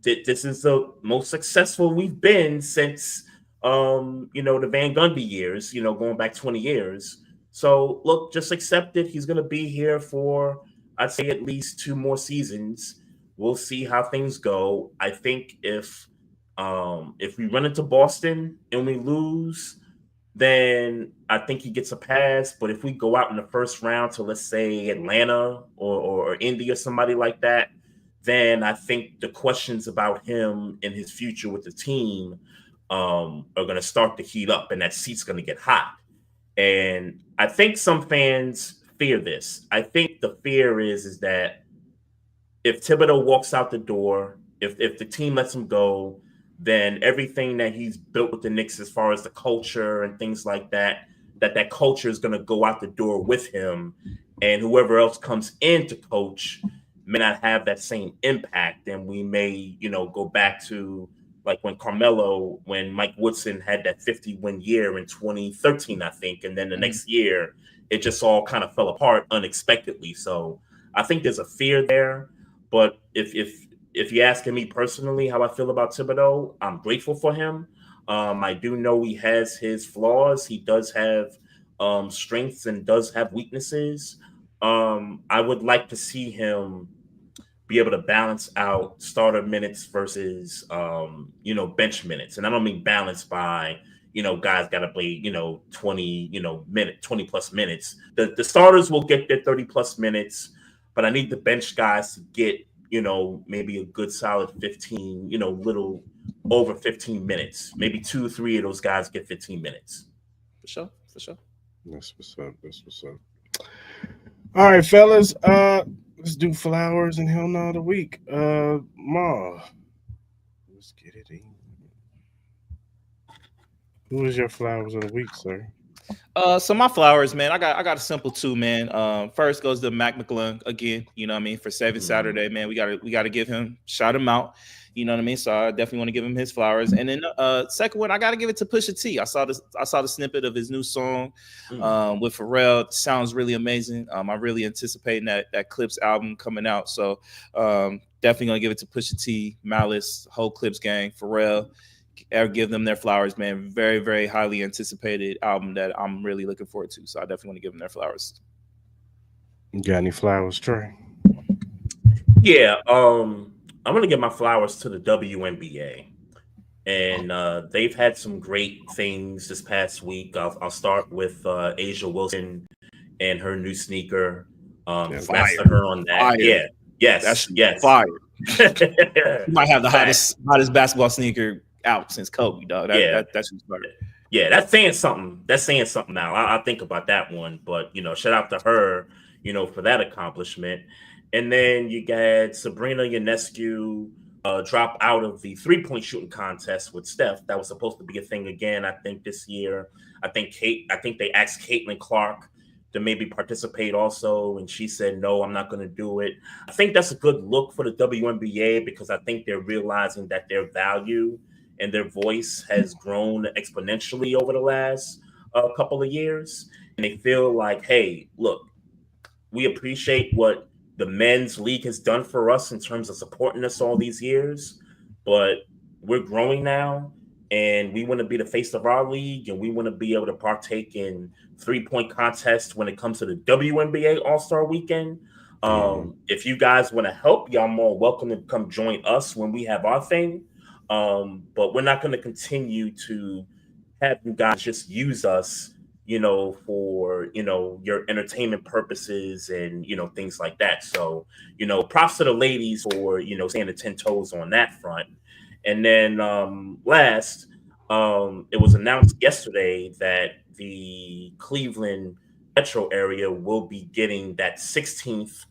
This is the most successful we've been since, the Van Gundy years, going back 20 years. So, look, just accept it. He's going to be here for, I'd say, at least 2 more seasons. We'll see how things go. I think if we run into Boston and we lose, then I think he gets a pass. But if we go out in the first round to, let's say, Atlanta or Indy or somebody like that, then I think the questions about him and his future with the team are going to start to heat up, and that seat's going to get hot. And I think some fans fear this. I think the fear is that if Thibodeau walks out the door, if the team lets him go, then everything that he's built with the Knicks as far as the culture and things like that culture is going to go out the door with him, and whoever else comes in to coach may not have that same impact. And we may, go back to like when Mike Woodson had that 50-win year in 2013, I think. And then the next year, it just all kind of fell apart unexpectedly. So I think there's a fear there. But if you're asking me personally how I feel about Thibodeau, I'm grateful for him. I do know he has his flaws. He does have strengths and does have weaknesses. I would like to see him be able to balance out starter minutes versus, bench minutes. And I don't mean balance by, guys got to play, 20 plus minutes. The starters will get their 30 plus minutes, but I need the bench guys to get, maybe a good solid 15, little over 15 minutes. Maybe 2-3 of those guys get 15 minutes. For sure. That's what's up. All right, fellas. Let's do flowers and hell no of the week. Ma, let's get it in. Who is your flowers of the week, sir? So my flowers, man, I got a simple 2, man. First goes to Mac McClung again, for saving Saturday, man. We gotta give him, shout him out, you know what I mean? So I definitely want to give him his flowers. And then second one, I gotta give it to Pusha T. I saw the snippet of his new song with Pharrell. It sounds really amazing. I'm really anticipating that Clips album coming out. So definitely gonna give it to Pusha T, Malice, whole Clips gang, Pharrell. Give them their flowers, man. Very, very highly anticipated album that I'm really looking forward to. So I definitely want to give them their flowers. You got any flowers, Trey? Yeah, I'm gonna give my flowers to the WNBA. and they've had some great things this past week. I'll start with Asia Wilson and her new sneaker. Congrats to her on that. Fire. Yeah, That's yes. fire. You might have the hottest basketball sneaker out since Kobe, dog. That's fire. Yeah, that's saying something. That's saying something now. I think about that one, but shout out to her, for that accomplishment. And then you got Sabrina Ionescu drop out of the 3-point shooting contest with Steph. That was supposed to be a thing again, I think, this year. I think they asked Caitlin Clark to maybe participate also, and she said, no, I'm not going to do it. I think that's a good look for the WNBA because I think they're realizing that their value and their voice has grown exponentially over the last couple of years. And they feel like, hey, look, we appreciate what the men's league has done for us in terms of supporting us all these years, but we're growing now. And we want to be the face of our league, and we want to be able to partake in 3-point contests when it comes to the WNBA All-Star Weekend. If you guys want to help, y'all more welcome to come join us when we have our thing. But we're not going to continue to have you guys just use us, for, your entertainment purposes and, things like that. So, props to the ladies for, standing 10 toes on that front. And then last, it was announced yesterday that the Cleveland metro area will be getting that 16th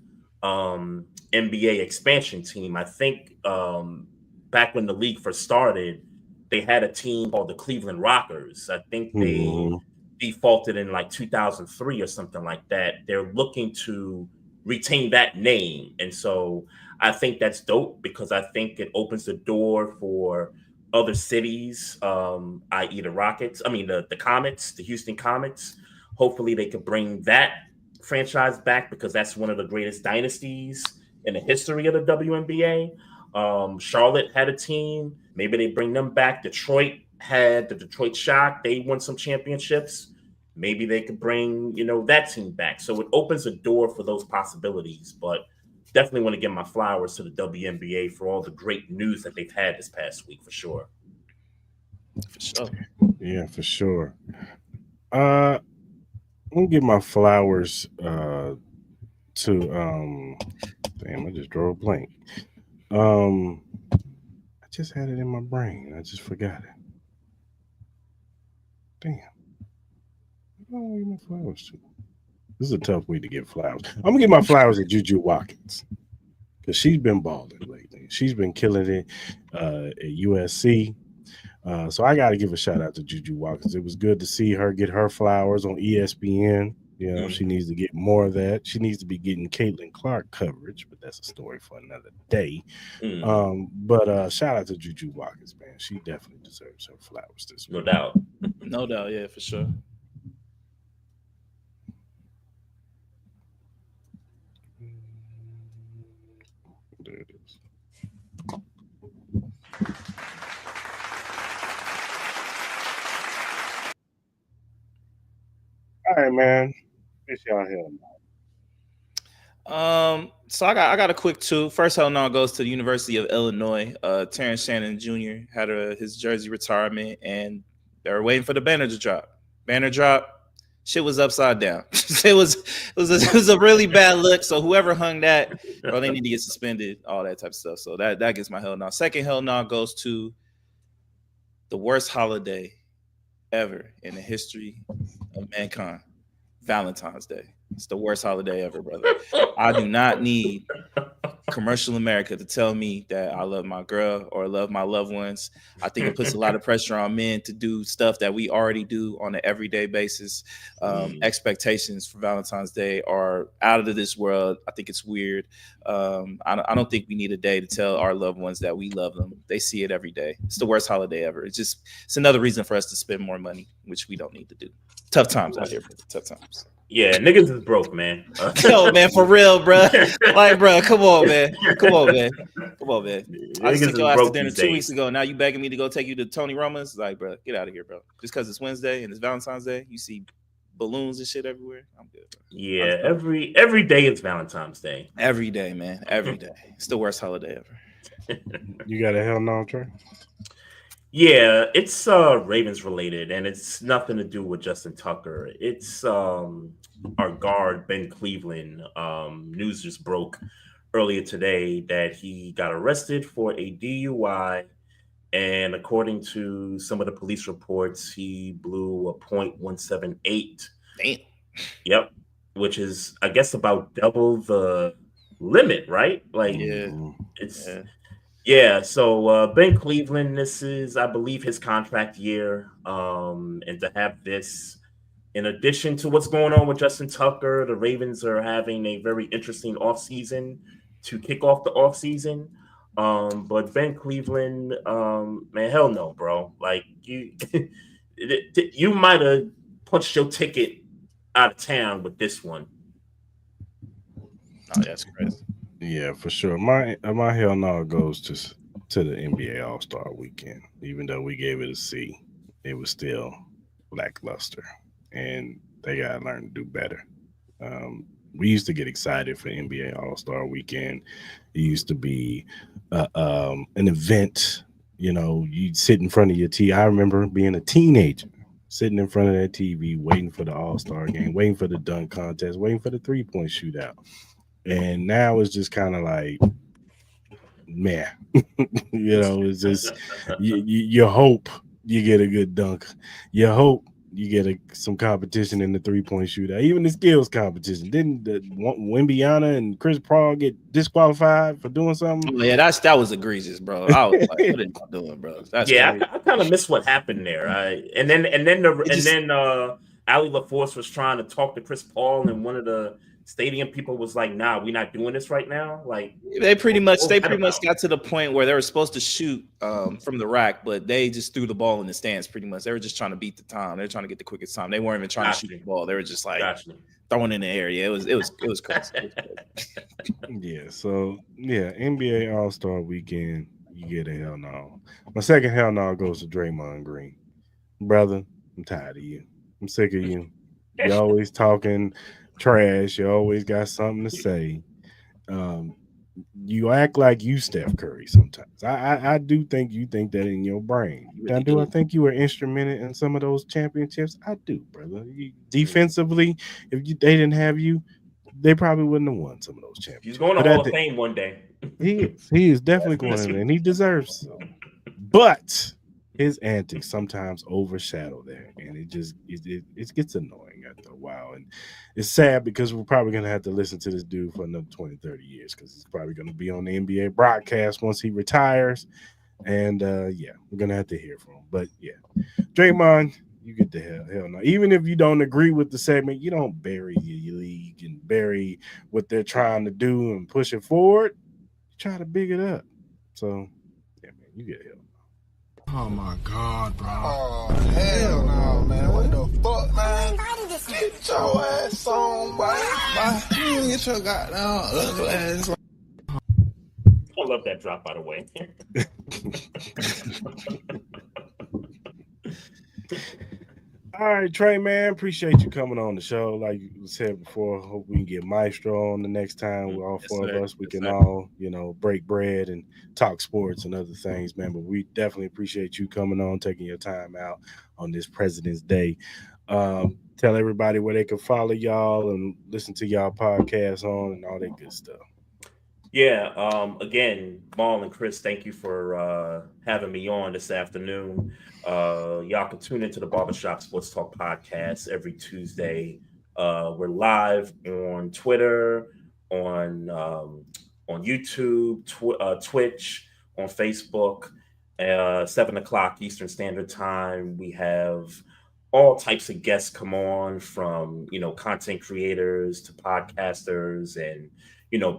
NBA expansion team. I think back when the league first started, they had a team called the Cleveland Rockers. I think they defaulted in like 2003 or something like that. They're looking to retain that name. And so I think that's dope because I think it opens the door for other cities, i.e. the Comets, the Houston Comets. Hopefully they could bring that franchise back because that's one of the greatest dynasties in the history of the WNBA. Charlotte had a team. Maybe they bring them back. Detroit had the Detroit Shock. They won some championships. Maybe they could bring, that team back. So it opens a door for those possibilities. But definitely want to give my flowers to the WNBA for all the great news that they've had this past week, for sure. For sure. Yeah, for sure. I'm gonna give my flowers to damn, I just drew a blank. I just had it in my brain. I just forgot it. Damn. I'm gonna give my flowers to. This is a tough way to give flowers. I'm gonna give my flowers to Juju Watkins because she's been balling lately. She's been killing it at USC. So I got to give a shout out to Juju Watkins. It was good to see her get her flowers on ESPN. She needs to get more of that. She needs to be getting Caitlin Clark coverage, but that's a story for another day. But shout out to Juju Watkins, man. She definitely deserves her flowers this week. No doubt. Yeah, for sure. There it is. All right, man. Fish y'all hell no. So I got a quick two. First hell no goes to the University of Illinois. Terrence Shannon Jr. had his jersey retirement, and they were waiting for the banner to drop. Banner drop. Shit was upside down. It was a really bad look. So whoever hung that, bro, they need to get suspended, all that type of stuff. So that gets my hell no. Second hell no goes to the worst holiday ever in the history of mankind, Valentine's Day. It's the worst holiday ever, brother. I do not need commercial America to tell me that I love my girl or love my loved ones. I think it puts a lot of pressure on men to do stuff that we already do on an everyday basis. Expectations for Valentine's Day are out of this world. I think it's weird. I don't think we need a day to tell our loved ones that we love them. They see it every day. It's the worst holiday ever. It's another reason for us to spend more money, which we don't need to do. Tough times out here, tough times. Yeah, niggas is broke, man. Yo, man, for real, bro. Like, bro, come on, man. I just took your ass to dinner 2 weeks ago. Now you begging me to go take you to Tony Roma's? Like, bro, get out of here, bro. Just because it's Wednesday and it's Valentine's Day, you see balloons and shit everywhere. I'm good, bro. Yeah, every day is Valentine's Day. Every day, man. Every day. It's the worst holiday ever. You got a hell no, Trey? Yeah, it's Ravens related, and it's nothing to do with Justin Tucker. It's our guard Ben Cleveland. News just broke earlier today that he got arrested for a DUI, and according to some of the police reports, he blew a .178. Damn. Yep, which is I guess about double the limit, right? Like Yeah. it's Yeah. yeah, so Ben Cleveland, this is, I believe, his contract year. And to have this, in addition to what's going on with Justin Tucker, the Ravens are having a very interesting offseason to kick off the offseason. But Ben Cleveland, man, hell no, bro. Like you might have punched your ticket out of town with this one. Oh, that's crazy. Yeah, for sure. My hell no goes to the NBA All Star Weekend. Even though we gave it a C, it was still lackluster, and they gotta learn to do better. We used to get excited for NBA All Star Weekend. It used to be an event. You know, you'd sit in front of your TV. I remember being a teenager, sitting in front of that TV, waiting for the All Star game, waiting for the dunk contest, waiting for the 3-point shootout. And now it's just kind of like, man, it's just you hope you get a good dunk. You hope you get some competition in the 3-point shootout, even the skills competition. Didn't Wembyana and Chris Paul get disqualified for doing something? Yeah, that was egregious, bro. I was like, what are you doing, bro? That's I kind of missed what happened there. And then Ali LaForce was trying to talk to Chris Paul, and one of the stadium people was like, "Nah, we're not doing this right now." Like they pretty much got to the point where they were supposed to shoot from the rack, but they just threw the ball in the stands. Pretty much, they were just trying to beat the time. They were trying to get the quickest time. They weren't even trying to shoot the ball. They were just like throwing in the air. Yeah, it was crazy. Yeah. So yeah, NBA All Star Weekend, you get a hell no. My second hell no goes to Draymond Green, brother. I'm tired of you. I'm sick of you. You're always talking trash. You always got something to say. You act like you Steph Curry sometimes. I do think you think that in your brain. I think you were instrumental in some of those championships. I do, brother. Defensively, if they didn't have you, they probably wouldn't have won some of those championships. He's going to Hall of Fame one day. He is definitely going in, and he deserves so. But his antics sometimes overshadow that, and it gets annoying after a while. And it's sad because we're probably going to have to listen to this dude for another 20, 30 years because he's probably going to be on the NBA broadcast once he retires. And, we're going to have to hear from him. But, yeah, Draymond, you get the hell no. Even if you don't agree with the segment, you don't bury your league and bury what they're trying to do and push it forward. You try to big it up. So, yeah, man, you get hell no. Oh my God, bro. Oh, hell no, man. What the fuck, man? Get your ass on, boy. You get your goddamn ugly ass. I love that drop, by the way. All right, Trey, man, appreciate you coming on the show. Like you said before, hope we can get Maestro on the next time. We're all four of us. We can all, break bread and talk sports and other things, man. But we definitely appreciate you coming on, taking your time out on this President's Day. Tell everybody where they can follow y'all and listen to y'all podcasts on and all that good stuff. Yeah. Again, Maul and Chris, thank you for having me on this afternoon. Y'all can tune into the Barbershop Sports Talk Podcast every Tuesday. We're live on Twitter, on YouTube, Twitch, on Facebook, 7:00 Eastern Standard Time. We have all types of guests come on, from content creators to podcasters and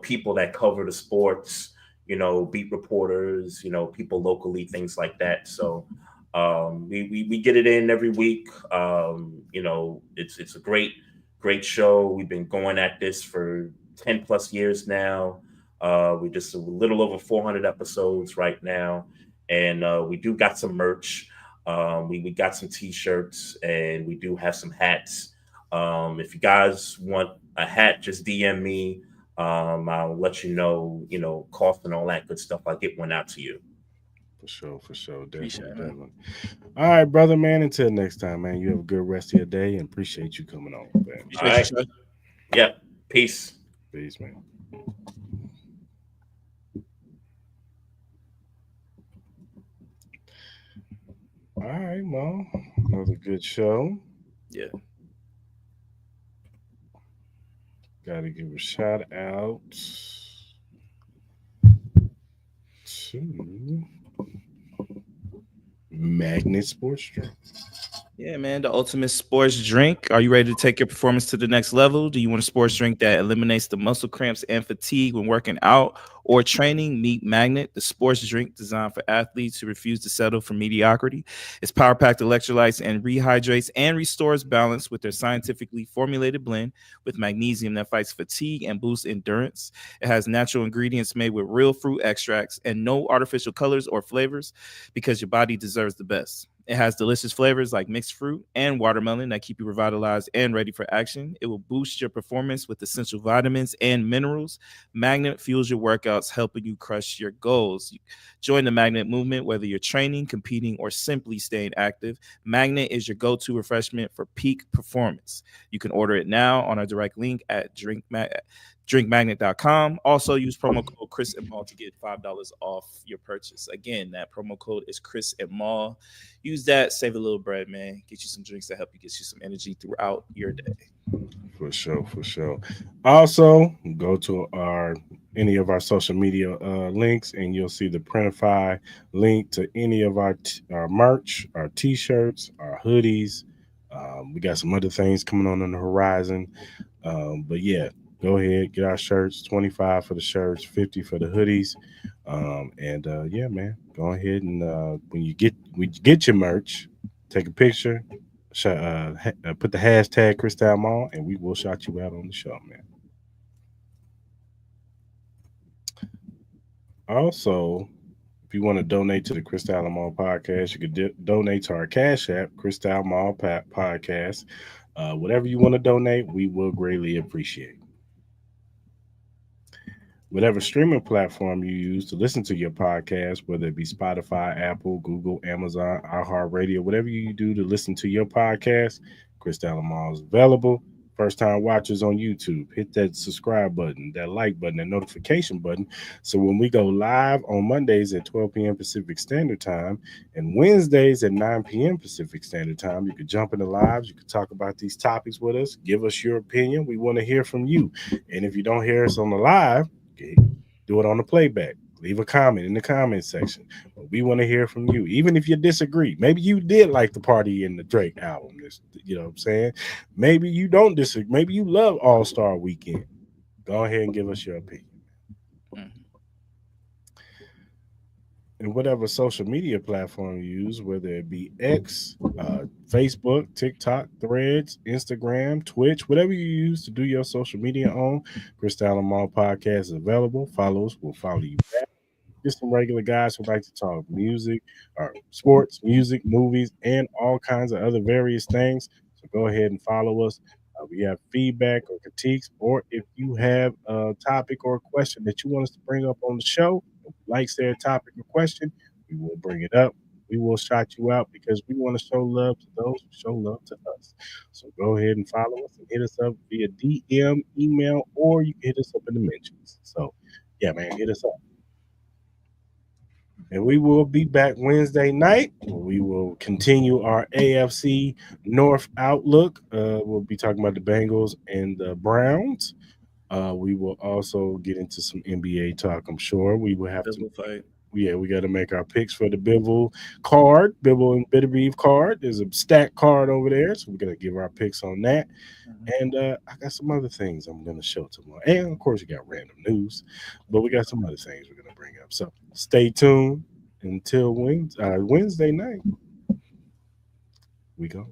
people that cover the sports, beat reporters, people locally, things like that. So we get it in every week. It's a great show. We've been going at this for 10 plus years now. We're just a little over 400 episodes right now. And we do got some merch. We got some t-shirts, and we do have some hats. If you guys want a hat, just DM me. I'll let you know, cost and all that good stuff. I'll get one out to you. For sure. Appreciate it, man. Definitely. All right, brother, man. Until next time, man. You have a good rest of your day and appreciate you coming on, man. All right. Yeah. Peace. Peace, man. All right, Mo. Another good show. Yeah. Got to give a shout out to Magnet Sports Drink. Yeah, man, the ultimate sports drink. Are you ready to take your performance to the next level? Do you want a sports drink that eliminates the muscle cramps and fatigue when working out or training? Meet Magnet, the sports drink designed for athletes who refuse to settle for mediocrity. It's power-packed electrolytes and rehydrates and restores balance with their scientifically formulated blend with magnesium that fights fatigue and boosts endurance. It has natural ingredients made with real fruit extracts and no artificial colors or flavors because your body deserves the best. It has delicious flavors like mixed fruit and watermelon that keep you revitalized and ready for action. It will boost your performance with essential vitamins and minerals. Magnet fuels your workouts, helping you crush your goals. Join the Magnet movement, whether you're training, competing, or simply staying active. Magnet is your go-to refreshment for peak performance. You can order it now on our direct link at drinkmagnet.com. Also, use promo code Cris and Maul to get $5 off your purchase. Again, that promo code is Cris and Maul. Use that, save a little bread, man. Get you some drinks that help you get you some energy throughout your day. For sure. Also, go to any of our social media links, and you'll see the Printify link to any of our merch, our T-shirts, our hoodies. We got some other things coming on the horizon. But yeah, go ahead, get our shirts. 25 for the shirts, 50 for the hoodies. Yeah, man, go ahead and when you get your merch, take a picture, put the hashtag Cristal Mall, and we will shout you out on the show, man. Also, if you want to donate to the Cristal Mall podcast, you could donate to our Cash App, Cristal Mall Podcast. Whatever you want to donate, we will greatly appreciate. Whatever streaming platform you use to listen to your podcast, whether it be Spotify, Apple, Google, Amazon, iHeartRadio, whatever you do to listen to your podcast, Cristal Mall is available. First-time watchers on YouTube, hit that subscribe button, that like button, that notification button. So when we go live on Mondays at 12 p.m. Pacific Standard Time and Wednesdays at 9 p.m. Pacific Standard Time, you can jump in the lives. You can talk about these topics with us. Give us your opinion. We want to hear from you. And if you don't hear us on the live, do it on the playback. Leave a comment in the comment section. But we want to hear from you, even if you disagree. Maybe you did like the Party in the Drake album. You know what I'm saying? Maybe you don't disagree. Maybe you love All-Star Weekend. Go ahead and give us your opinion. And whatever social media platform you use, whether it be X, Facebook, TikTok, Threads, Instagram, Twitch, whatever you use to do your social media on, Cristal Mall Podcast is available. Follow us. We'll follow you back. Just some regular guys who like to talk music, or sports, music, movies, and all kinds of other various things. So go ahead and follow us. We have feedback or critiques, or if you have a topic or a question that you want us to bring up on the show, like said topic or question, we will bring it up. We will shout you out because we want to show love to those who show love to us. So go ahead and follow us and hit us up via DM, email, or you can hit us up in the mentions. So yeah, man, hit us up. And we will be back Wednesday night. We will continue our AFC North Outlook. We'll be talking about the Bengals and the Browns. We will also get into some NBA talk, I'm sure. We will have to fight. Yeah, we got to make our picks for the Bibble and Bitterbeef card. There's a stack card over there, so we're going to give our picks on that. And I got some other things I'm going to show tomorrow. And, of course, we got random news, but we got some other things we're going to bring up. So stay tuned until Wednesday night. We go.